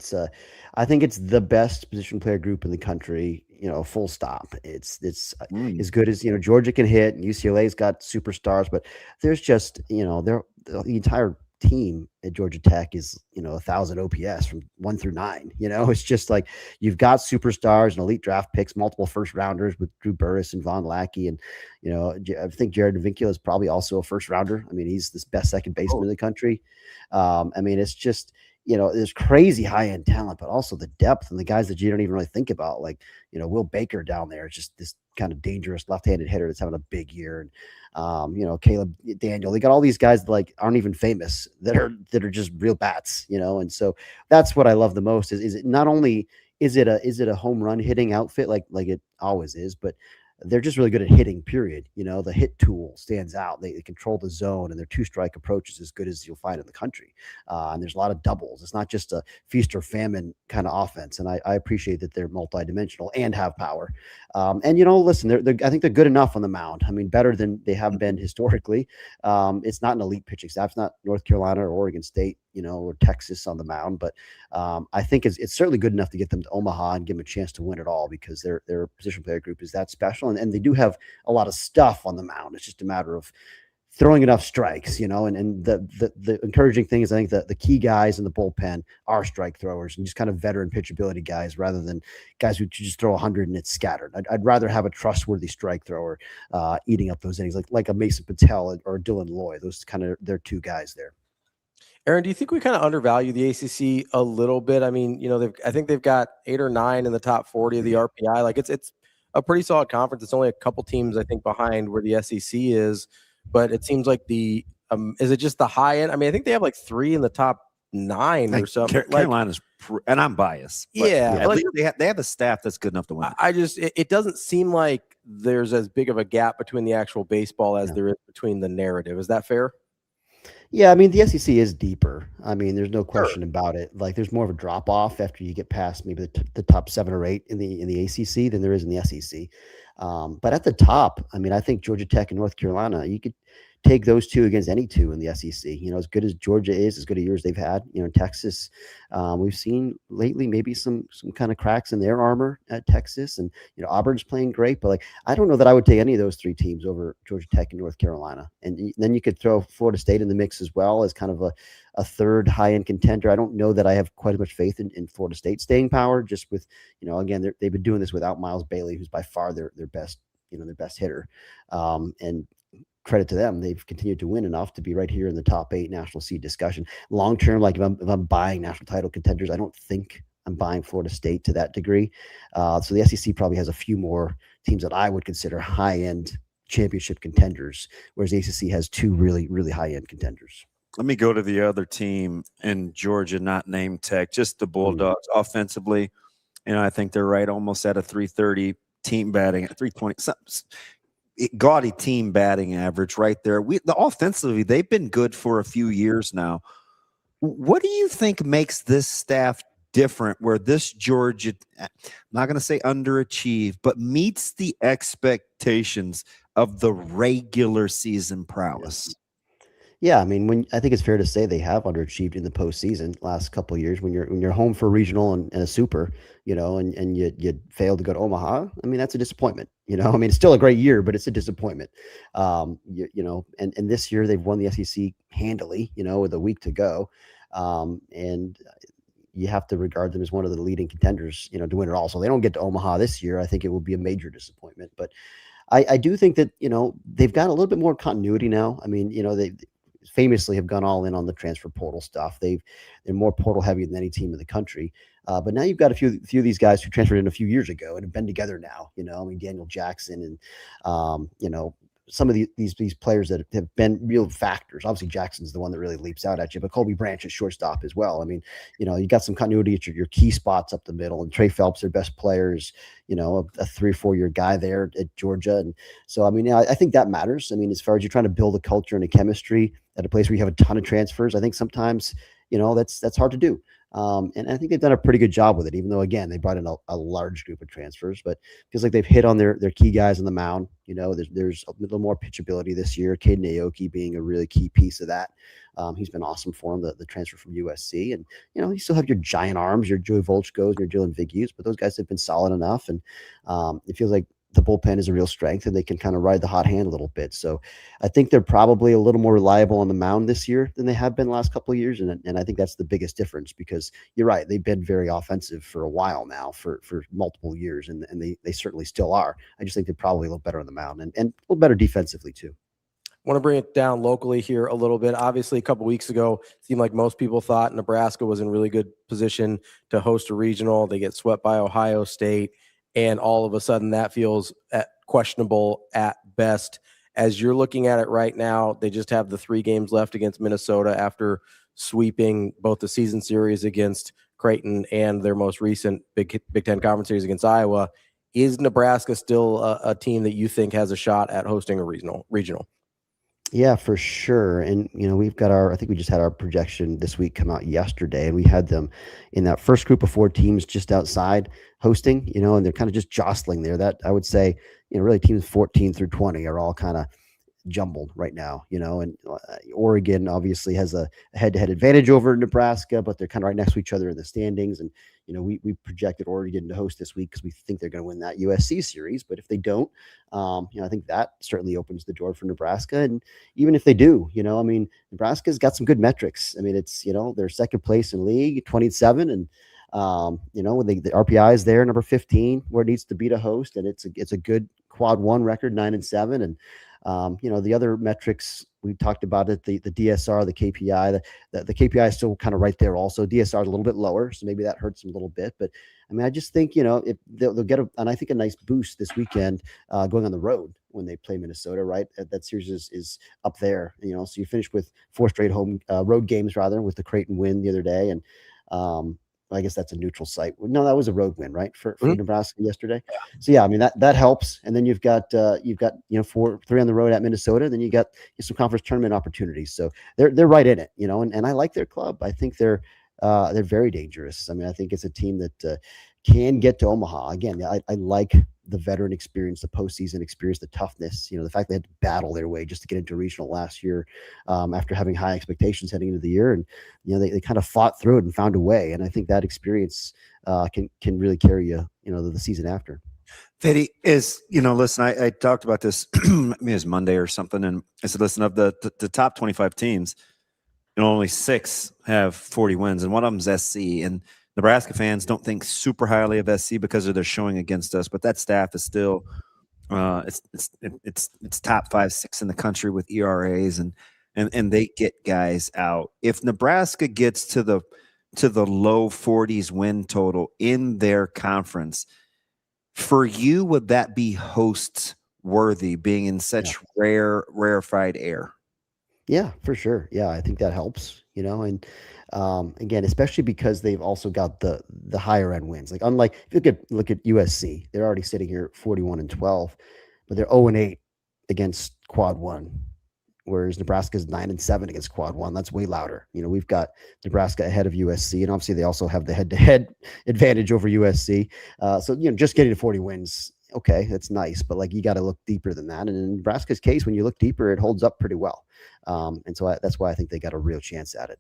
I think it's the best position player group in the country, full stop. It's as good as, Georgia can hit, and UCLA's got superstars, but there's just, the entire team at Georgia Tech is, 1,000 OPS from 1 through 9. It's just like you've got superstars and elite draft picks, multiple first rounders with Drew Burris and Von Lackey. And, I think Jared Vincula is probably also a first rounder. I mean, he's the best second baseman in the country. I mean, it's just, there's crazy high-end talent, but also the depth and the guys that you don't even really think about, like, Will Baker down there is just this kind of dangerous left-handed hitter that's having a big year. And, Caleb Daniel, they got all these guys that like aren't even famous that are just real bats, and so that's what I love the most is it not only is it a home run hitting outfit like it always is, but they're just really good at hitting, period. The hit tool stands out. They control the zone, and their 2-strike approach is as good as you'll find in the country. And there's a lot of doubles. It's not just a feast or famine kind of offense. And I appreciate that they're multidimensional and have power. And listen, I think they're good enough on the mound. I mean, better than they have been historically. It's not an elite pitching staff. It's not North Carolina or Oregon State, or Texas on the mound. But I think it's certainly good enough to get them to Omaha and give them a chance to win it all, because their position player group is that special. And they do have a lot of stuff on the mound. It's just a matter of throwing enough strikes, and the encouraging thing is I think that the key guys in the bullpen are strike throwers and just kind of veteran pitchability guys rather than guys who just throw 100 and it's scattered. I'd rather have a trustworthy strike thrower eating up those innings, like a Mason Patel or Dylan Lloyd. Those kind of they're two guys there. Aaron, do you think we kind of undervalue the ACC a little bit? I mean, I think they've got 8 or 9 in the top 40 of the RPI. Like it's a pretty solid conference. It's only a couple teams, I think, behind where the SEC is. But it seems like is it just the high end? I mean, I think they have like 3 in the top 9 or something. Carolina's, and I'm biased. Yeah, at least they have a staff that's good enough to win. It doesn't seem like there's as big of a gap between the actual baseball as there is between the narrative. Is that fair? Yeah, I mean, the SEC is deeper. I mean, there's no question about it. Like, there's more of a drop off after you get past maybe the top 7 or 8 in the ACC than there is in the SEC. But at the top, I mean, I think Georgia Tech and North Carolina, you could take those two against any two in the SEC. As good as Georgia is, as good a years they've had. Texas, we've seen lately maybe some kind of cracks in their armor at Texas, and Auburn's playing great. But I don't know that I would take any of those 3 teams over Georgia Tech and North Carolina. And then you could throw Florida State in the mix as well as kind of a third high-end contender. I don't know that I have quite as much faith in Florida State staying power, just with again, they've been doing this without Miles Bailey, who's by far their best their best hitter. And credit to them, they've continued to win enough to be right here in the top 8 national seed discussion. Long term, like if I'm buying national title contenders, I don't think I'm buying Florida State to that degree. So the SEC probably has a few more teams that I would consider high end championship contenders, whereas the ACC has 2 really, really high end contenders. Let me go to the other team in Georgia, not named Tech, just the Bulldogs. Offensively, I think they're right almost at a 330 team batting at 320. Gaudy team batting average right there. Offensively, they've been good for a few years now. What do you think makes this staff different, where this Georgia, I'm not going to say underachieve, but meets the expectations of the regular season prowess? Yeah, I mean, I think it's fair to say they have underachieved in the postseason last couple of years. When you're home for a regional and a super, and you fail to go to Omaha. I mean, that's a disappointment. I mean, it's still a great year, but it's a disappointment. And this year they've won the SEC handily, with a week to go, and you have to regard them as one of the leading contenders, to win it all. So they don't get to Omaha this year. I think it will be a major disappointment, but I do think that they've got a little bit more continuity now. I mean, they famously have gone all in on the transfer portal stuff. They're more portal heavy than any team in the country. But now you've got a few of these guys who transferred in a few years ago and have been together now. I mean, Daniel Jackson and some of these players that have been real factors. Obviously, Jackson's the one that really leaps out at you, but Colby Branch at shortstop as well. I mean, you got some continuity at your key spots up the middle, and Trey Phelps, their best players, a 3 or 4 year guy there at Georgia. And so, I mean, I think that matters. I mean, as far as you're trying to build a culture and a chemistry at a place where you have a ton of transfers, I think sometimes, that's hard to do. And I think they've done a pretty good job with it, even though, again, they brought in a large group of transfers, but it feels like they've hit on their key guys on the mound. There's a little more pitchability this year. Caden Aoki being a really key piece of that. He's been awesome for him, the transfer from USC. And, you still have your giant arms, your Joey Volchkos, your Dylan Viggies, but those guys have been solid enough. And it feels like the bullpen is a real strength, and they can kind of ride the hot hand a little bit. So I think they're probably a little more reliable on the mound this year than they have been the last couple of years. And I think that's the biggest difference, because you're right. They've been very offensive for a while now, for multiple years, and they certainly still are. I just think they're probably a little better on the mound and a little better defensively too. Want to bring it down locally here a little bit. Obviously, a couple weeks ago, it seemed like most people thought Nebraska was in really good position to host a regional. They get swept by Ohio State. And all of a sudden that feels questionable at best. As you're looking at it right now, they just have the 3 games left against Minnesota after sweeping both the season series against Creighton and their most recent Big Ten Conference series against Iowa. Is Nebraska still a team that you think has a shot at hosting a regional? Yeah, for sure. And, I think we just had our projection this week come out yesterday, and we had them in that first group of 4 teams just outside hosting, and they're kind of just jostling there. That I would say, really teams 14 through 20 are all kind of jumbled right now, and Oregon obviously has a head-to-head advantage over Nebraska, but they're kind of right next to each other in the standings. And, we projected Oregon to host this week because we think they're going to win that USC series. But if they don't, I think that certainly opens the door for Nebraska. And even if they do, Nebraska's got some good metrics. I mean, it's, they're second place in league, 27, and when the RPI is there, number 15, where it needs to be to host, and it's a good quad 1 record, 9-7, and the other metrics we talked about it, the DSR, the KPI, the KPI is still kind of right there. Also, DSR is a little bit lower, so maybe that hurts them a little bit. But I mean, I just think if they'll get a nice boost this weekend going on the road when they play Minnesota. Right, that series is up there. So you finish with 4 straight home road games rather, with the Creighton win the other day, and I guess that's a neutral site. No, that was a road win, right, for Nebraska yesterday. So yeah, I mean that helps. And then you've got 3 on the road at Minnesota. Then you got some conference tournament opportunities. So they're right in it, And I like their club. I think they're very dangerous. I mean, I think it's a team that can get to Omaha. Again, I like the veteran experience, the postseason experience, the toughness. The fact they had to battle their way just to get into regional last year after having high expectations heading into the year, and they kind of fought through it and found a way. And I think that experience can really carry you, the season after. FITT is, listen, I talked about this maybe it was Monday or something, and I said, listen, of the top 25 teams, only 6 have 40 wins, and one of them's SC. And Nebraska fans don't think super highly of SC because of their showing against us, but that staff is still it's top 5, 6 in the country with ERAs, and they get guys out. If Nebraska gets to the low 40s win total in their conference, for you, would that be hosts worthy, being in such rarefied air? Yeah, for sure. Yeah, I think that helps, and again, especially because they've also got the higher end wins. Like, unlike if you look at USC, they're already sitting here 41-12, but they're 0-8 against quad 1, whereas Nebraska's 9-7 against quad 1. That's way louder. We've got Nebraska ahead of USC, and obviously they also have the head-to-head advantage over USC. So just getting to 40 wins, okay, that's nice, but like you got to look deeper than that. And in Nebraska's case, when you look deeper, it holds up pretty well. And so that's why I think they got a real chance at it.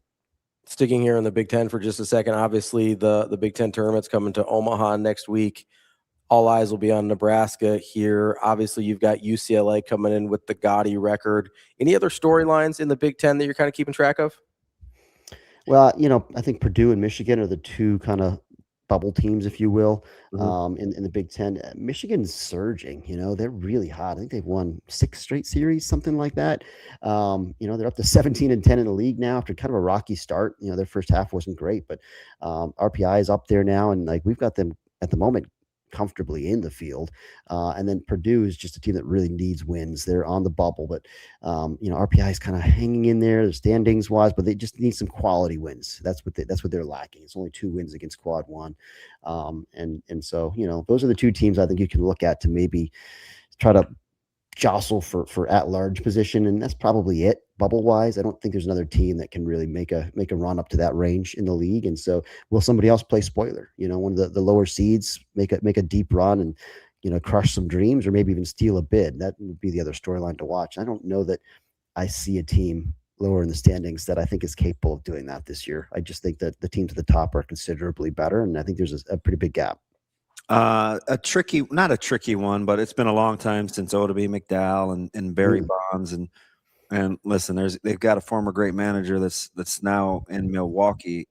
Sticking here in the Big Ten for just a second, obviously the Big Ten tournament's coming to Omaha next week. All eyes will be on Nebraska here. Obviously, you've got UCLA coming in with the gaudy record. Any other storylines in the Big Ten that you're kind of keeping track of? Well, I think Purdue and Michigan are the 2 kind of bubble teams, if you will, in the Big Ten. Michigan's surging, they're really hot. I think they've won 6 straight series, something like that. They're up to 17-10 in the league now after kind of a rocky start. Their first half wasn't great, but RPI is up there now, and like we've got them at the moment comfortably in the field. And then Purdue is just a team that really needs wins. They're on the bubble, but RPI is kind of hanging in there, the standings wise, but they just need some quality wins. That's what they're lacking. It's only 2 wins against quad 1. And so, those are the 2 teams I think you can look at to maybe try to jostle for at-large position, and that's probably it bubble-wise. I don't think there's another team that can really make a run up to that range in the league. And so, will somebody else play spoiler? One of the lower seeds make a deep run and crush some dreams, or maybe even steal a bid. That would be the other storyline to watch. I don't know that I see a team lower in the standings that I think is capable of doing that this year. I just think that the teams at the top are considerably better, and I think there's a pretty big gap. Not a tricky one, but it's been a long time since Odeby, McDowell, and Barry Bonds, and listen, they've got a former great manager that's now in Milwaukee.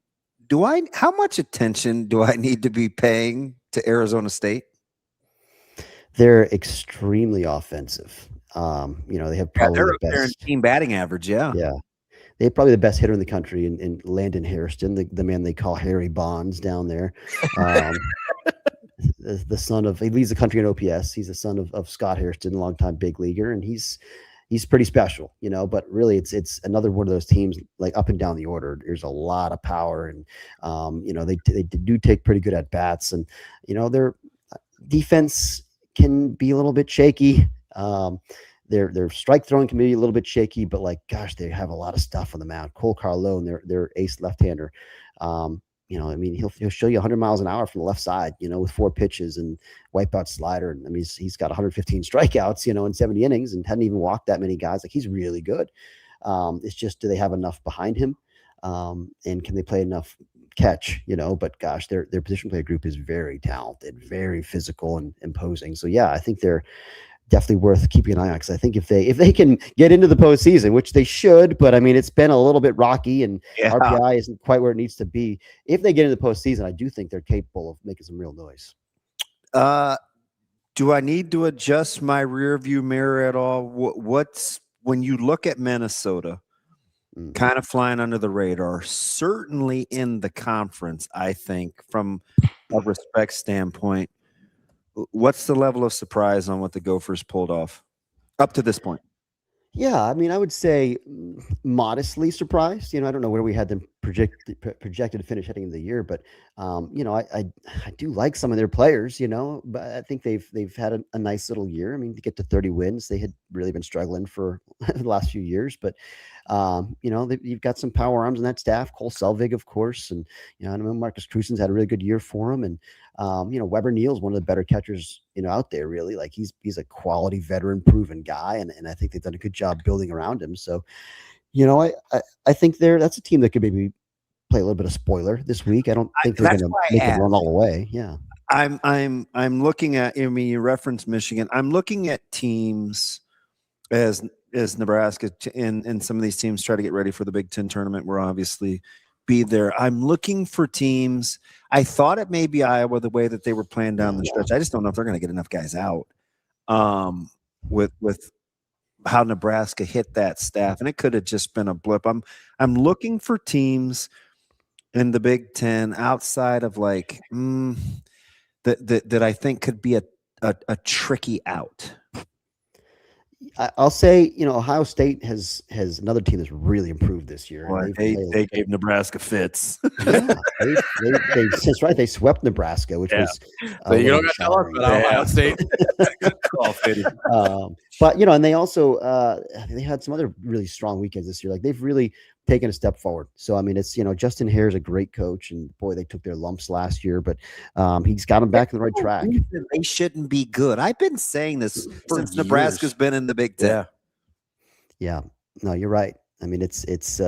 How much attention do I need to be paying to Arizona State? They're extremely offensive. They have probably the best team batting average. Yeah. They have probably the best hitter in the country in Landon Hairston, the man they call Harry Bonds down there. The son of, he leads the country in OPS. He's the son of Scott Hairston, longtime big leaguer, and he's pretty special, but really it's another one of those teams like up and down the order. There's a lot of power, and they do take pretty good at bats, and defense can be a little bit shaky. Their strike throwing can be a little bit shaky, but like, gosh, they have a lot of stuff on the mound. Cole Carlone, their ace left-hander. I mean, he'll show you 100 miles an hour from the left side, with 4 pitches and wipeout slider. And I mean, he's got 115 strikeouts, in 70 innings and hadn't even walked that many guys. Like, he's really good. It's just, do they have enough behind him? And can they play enough catch, but gosh, their position player group is very talented, very physical and imposing. So yeah, I think they're definitely worth keeping an eye on, because I think if they can get into the postseason, which they should, but I mean, it's been a little bit rocky and RPI isn't quite where it needs to be. If they get into the postseason, I do think they're capable of making some real noise. Do I need to adjust my rear view mirror at all? What's, when you look at Minnesota, kind of flying under the radar, certainly in the conference, I think from a respect standpoint, what's the level of surprise on what the Gophers pulled off up to this point? Yeah, I mean, I would say modestly surprised. I don't know where we had them projected to finish heading into the year, but I do like some of their players. But I think they've had a nice little year. I mean, to get to 30 wins, they had really been struggling for the last few years. But you've got some power arms in that staff. Cole Selvig, of course, and I know Marcus Cruzen's had a really good year for him, and Weber Neal's one of the better catchers out there. Really, like he's a quality veteran, proven guy, and I think they've done a good job building around him. So, I think that's a team that could maybe play a little bit of spoiler this week. I don't think they're going to make it run all the way. Yeah, I'm looking at. I mean, you referenced Michigan. I'm looking at teams as Nebraska and some of these teams try to get ready for the Big Ten tournament. We're obviously be there. I'm looking for teams. I thought it may be Iowa the way that they were playing down the stretch. I just don't know if they're going to get enough guys out with how Nebraska hit that staff, and it could have just been a blip. I'm looking for teams in the Big Ten outside of like that I think could be a tricky out. I'll say, Ohio State has another team that's really improved this year. Well, they gave Nebraska fits. Yeah, that's right. They swept Nebraska, which was. So you don't got to tell us about Ohio State. Good call, Fitty. But and they also they had some other really strong weekends this year. Like they've really taken a step forward. So I mean, it's Justin Hare's a great coach, and boy, they took their lumps last year, but he's got them back on the right track. They shouldn't be good. I've been saying this since Nebraska's been in the Big Ten. Yeah. No, you're right. I mean, it's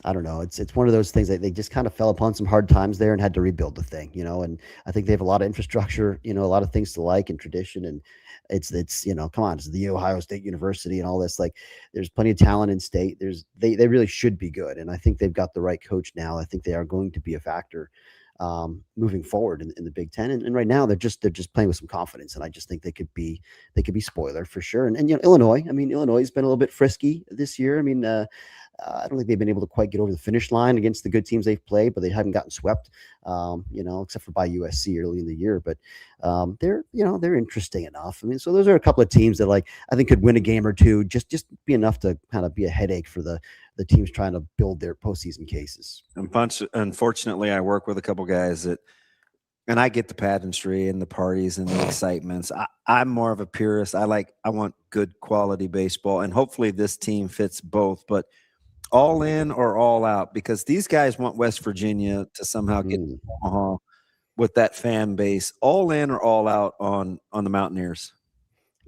I don't know. It's one of those things that they just kind of fell upon some hard times there and had to rebuild the thing, and I think they have a lot of infrastructure, a lot of things to like and tradition, and it's come on, it's the Ohio State University and all this. Like, there's plenty of talent in state. They really should be good, and I think they've got the right coach now. I think they are going to be a factor moving forward in the Big Ten. And right now they're just playing with some confidence, and I just think they could be spoiler for sure. And Illinois, I mean, Illinois has been a little bit frisky this year. I mean, I don't think they've been able to quite get over the finish line against the good teams they've played, but they haven't gotten swept, except for by USC early in the year. But they're interesting enough. I mean, so those are a couple of teams that I think could win a game or two, just be enough to kind of be a headache for the teams trying to build their postseason cases. Unfortunately, I work with a couple guys and I get the pageantry and the parties and the excitements. I'm more of a purist. I want good quality baseball, and hopefully this team fits both, but all in or all out, because these guys want West Virginia to somehow get to Omaha with that fan base. All in or all out on the Mountaineers.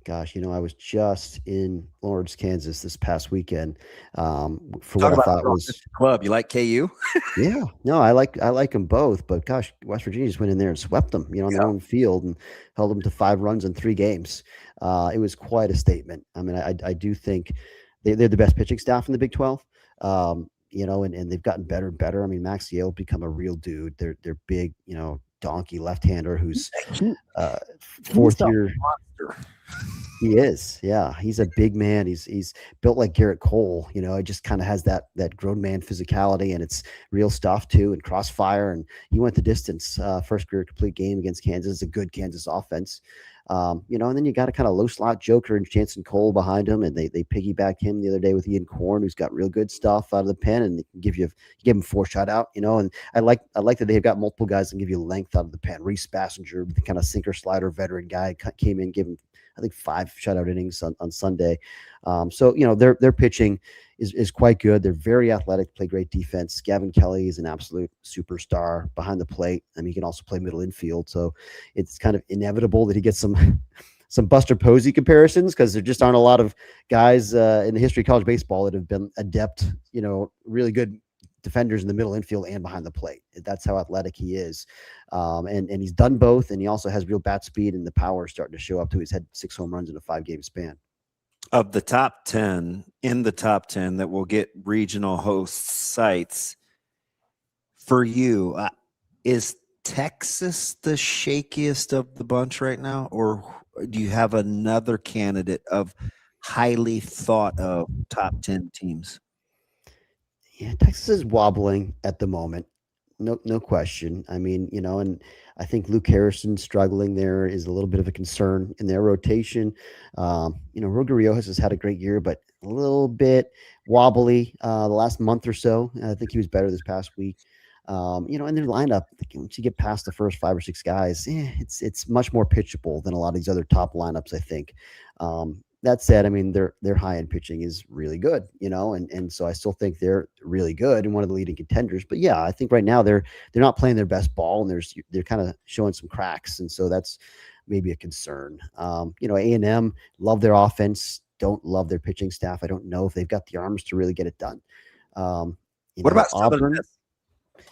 Gosh, I was just in Lawrence, Kansas this past weekend for what I thought was club. You like KU? Yeah, no, I like them both, but gosh, West Virginia just went in there and swept them, on their own field and held them to 5 runs in 3 games. It was quite a statement. I mean, I do think they're the best pitching staff in the Big 12. And they've gotten better and better. I mean, Max Yale become a real dude. They're big, donkey left-hander who's 4th year. He is. Yeah. He's a big man. He's built like Garrett Cole, it just kind of has that grown man physicality, and it's real stuff too, and crossfire. And he went the distance, first career complete game against Kansas, a good Kansas offense. You know, and then you got a kind of low slot joker and Jansen Cole behind him, and they piggybacked him the other day with Ian Korn, who's got real good stuff out of the pen, and they can give him 4 shutout, you know. And I like that they've got multiple guys that give you length out of the pen. Reese Bassinger, the kind of sinker slider veteran guy, came in, gave him I think 5 shutout innings on Sunday. So you know their pitching is quite good. They're very athletic, play great defense. Gavin Kelly is an absolute superstar behind the plate. I mean, he can also play middle infield. So it's kind of inevitable that he gets some Buster Posey comparisons, because there just aren't a lot of guys in the history of college baseball that have been adept, you know, really good defenders in the middle infield and behind the plate. That's how athletic he is. And he's done both. And he also has real bat speed, and the power starting to show up too. He's had 6 home runs in a 5-game span. Of the top 10, in the top 10 that will get regional host sites, for you, is Texas the shakiest of the bunch right now? Or do you have another candidate of highly thought of top 10 teams? Yeah, Texas is wobbling at the moment. No question. I mean, you know, and I think Luke Harrison struggling there is a little bit of a concern in their rotation. You know, Roger Riojas has had a great year, but a little bit wobbly the last month or so. I think he was better this past week. You know, and their lineup, once you get past the first 5 or 6 guys, it's much more pitchable than a lot of these other top lineups, I think. That said, I mean, their high-end pitching is really good, you know, and so I still think they're really good and one of the leading contenders. But yeah, I think right now they're not playing their best ball, and they're kind of showing some cracks, and so that's maybe a concern. You know, A&M love their offense, don't love their pitching staff. I don't know if they've got the arms to really get it done. What about Southern Miss?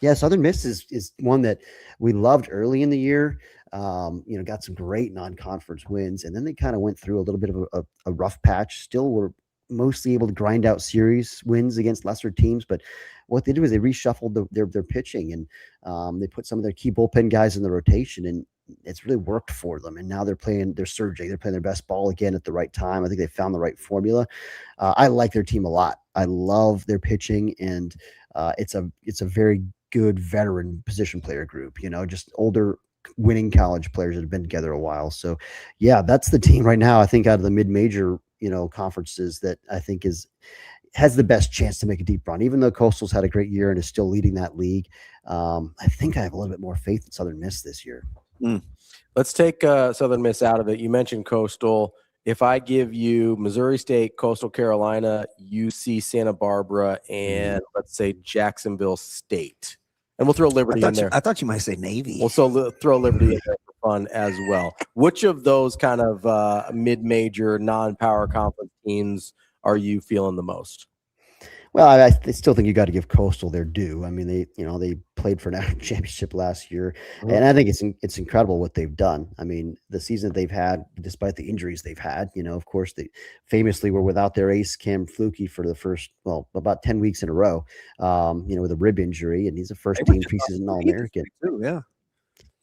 Yeah, Southern Miss is one that we loved early in the year. You know, got some great non-conference wins, and then they kind of went through a little bit of a rough patch. Still were mostly able to grind out series wins against lesser teams, but what they did was they reshuffled their pitching, and they put some of their key bullpen guys in the rotation, and it's really worked for them. And now they're surging. They're playing their best ball again at the right time. I think they found the right formula. I like their team a lot. I love their pitching, and it's a very good veteran position player group, you know, just older winning college players that have been together a while. So yeah, that's the team right now, I think, out of the mid-major, you know, conferences that I think has the best chance to make a deep run. Even though Coastal's had a great year and is still leading that league, I think I have a little bit more faith in Southern Miss this year. Let's take Southern Miss out of it. You mentioned Coastal. If I give you Missouri State, Coastal Carolina, UC Santa Barbara, and let's say Jacksonville State, and we'll throw Liberty in there. I thought you might say Navy. We'll so throw Liberty in there for fun as well. Which of those kind of mid-major, non-power conference teams are you feeling the most? Well, I still think you got to give Coastal their due. I mean, they played for a national championship last year, and I think it's incredible what they've done. I mean, the season that they've had, despite the injuries they've had, you know, of course, they famously were without their ace Cam Fluke for the first, about 10 weeks in a row, you know, with a rib injury, and he's a first-team preseason All-American. Yeah.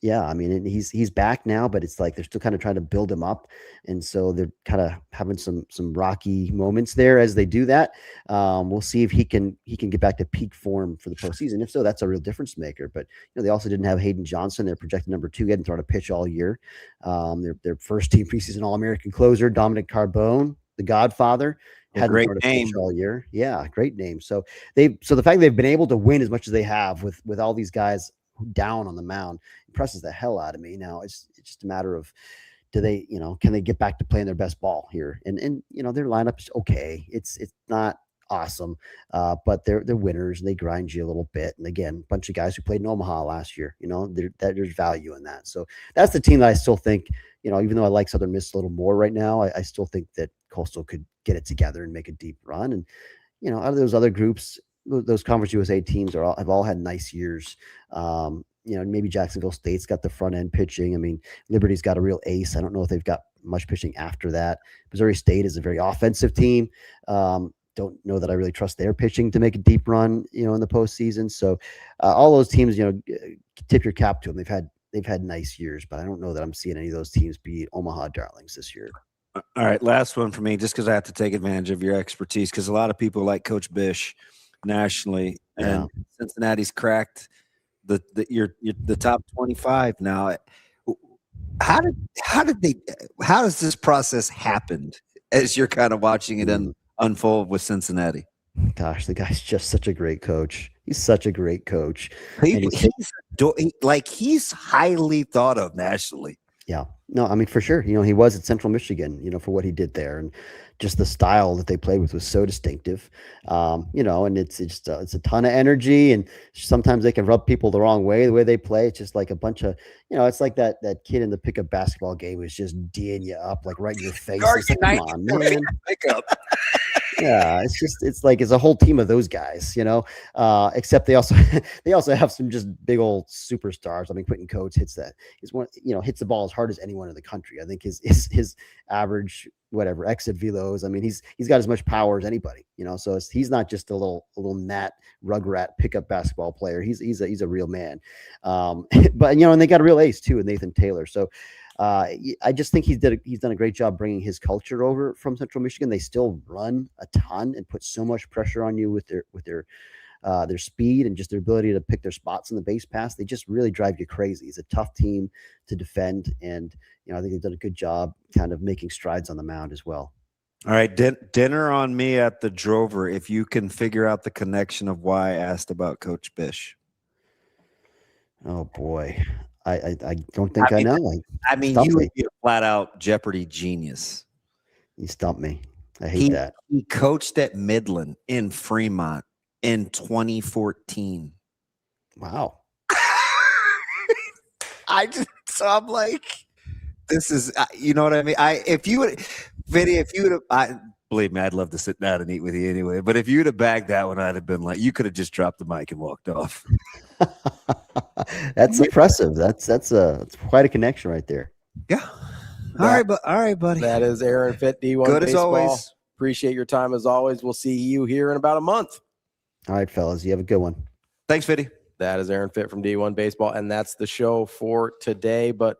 Yeah, I mean, and he's back now, but it's like they're still kind of trying to build him up, and so they're kind of having some rocky moments there as they do that. We'll see if he can get back to peak form for the postseason. If so, that's a real difference maker. But you know, they also didn't have Hayden Johnson, their projected number 2. He hadn't thrown a pitch all year. Their first-team preseason All-American closer, Dominic Carbone, the Godfather, hadn't thrown a pitch all year. Yeah, great name. So the fact they've been able to win as much as they have with all these guys down on the mound impresses the hell out of me. Now it's just a matter of, can they get back to playing their best ball here? And you know, their lineup's okay. It's not awesome, but they're winners and they grind you a little bit. And again, a bunch of guys who played in Omaha last year, you know, there's value in that. So that's the team that I still think, you know, even though I like Southern Miss a little more right now, I still think that Coastal could get it together and make a deep run. And you know, out of those other groups, those Conference USA teams have all had nice years. You know, maybe Jacksonville State's got the front end pitching. I mean, Liberty's got a real ace. I don't know if they've got much pitching after that. Missouri State is a very offensive team. Don't know that I really trust their pitching to make a deep run, you know, in the postseason. So all those teams, you know, tip your cap to them. They've had nice years, but I don't know that I'm seeing any of those teams be Omaha darlings this year. All right, last one for me, just because I have to take advantage of your expertise, because a lot of people like Coach Bish nationally, and Cincinnati's cracked the top 25 now. How does this process happen as you're kind of watching it unfold with Cincinnati? Gosh, the guy's just such a great coach. He's such a great coach. He's highly thought of nationally. Yeah, no, I mean, for sure. He was at Central Michigan, for what he did there, and just the style that they played with was so distinctive. And it's a ton of energy, and sometimes they can rub people the wrong way, the way they play. It's just like a bunch of, it's like that kid in the pickup basketball game who's just D'ing you up, like right in your face. It's like, come on, man. Pickup. Yeah, it's a whole team of those guys, except they also have some just big old superstars. I mean, Quentin Coates hits the ball as hard as anyone in the country. I think his average exit velos. I mean, he's got as much power as anybody, so he's not just a little Nat Rugrat pickup basketball player. He's a real man. But and they got a real ace too in Nathan Taylor. So I just think he's done a great job bringing his culture over from Central Michigan. They still run a ton and put so much pressure on you with their speed and just their ability to pick their spots in the base pass. They just really drive you crazy. It's a tough team to defend, and I think they've done a good job kind of making strides on the mound as well. All right, dinner on me at the Drover if you can figure out the connection of why I asked about Coach Bish. Oh boy. I don't think I know. You would be a flat out Jeopardy genius. You stumped me. I hate that. He coached at Midland in Fremont in 2014. Wow. I'm like, this is, you know what I mean? Believe me, I'd love to sit down and eat with you anyway. But if you'd have bagged that one, I'd have been like, you could have just dropped the mic and walked off. That's impressive. That's quite a connection right there. Yeah. All right, buddy. That is Aaron FITT, D1 Good Baseball. as always. Appreciate your time as always. We'll see you here in about a month. All right, fellas. You have a good one. Thanks, Fitty. That is Aaron FITT from D1 Baseball, and that's the show for today. But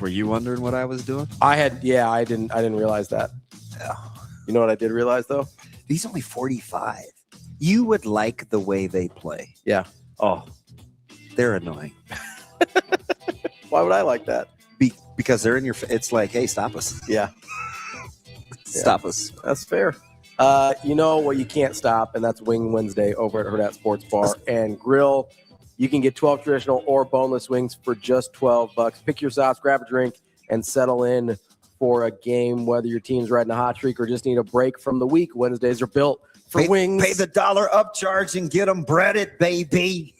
were you wondering what I was doing? I didn't realize that. Yeah. You know what I did realize though? He's only 45. You would like the way they play. Yeah. Oh, they're annoying. Why would I like that? Because they're in your. It's like, hey, stop us. Yeah. Stop us. That's fair. You know what you can't stop, and that's Wing Wednesday over at Hurrdat Sports Bar and Grill. You can get 12 traditional or boneless wings for just $12. Pick your sauce, grab a drink, and settle in for a game. Whether your team's riding a hot streak or just need a break from the week, Wednesdays are built for wings. Pay the $1 upcharge and get them breaded, baby.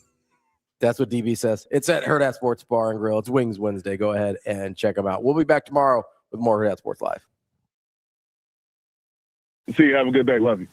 That's what DB says. It's at Hurrdat Sports Bar and Grill. It's Wings Wednesday. Go ahead and check them out. We'll be back tomorrow with more Hurrdat Sports Live. See you. Have a good day. Love you.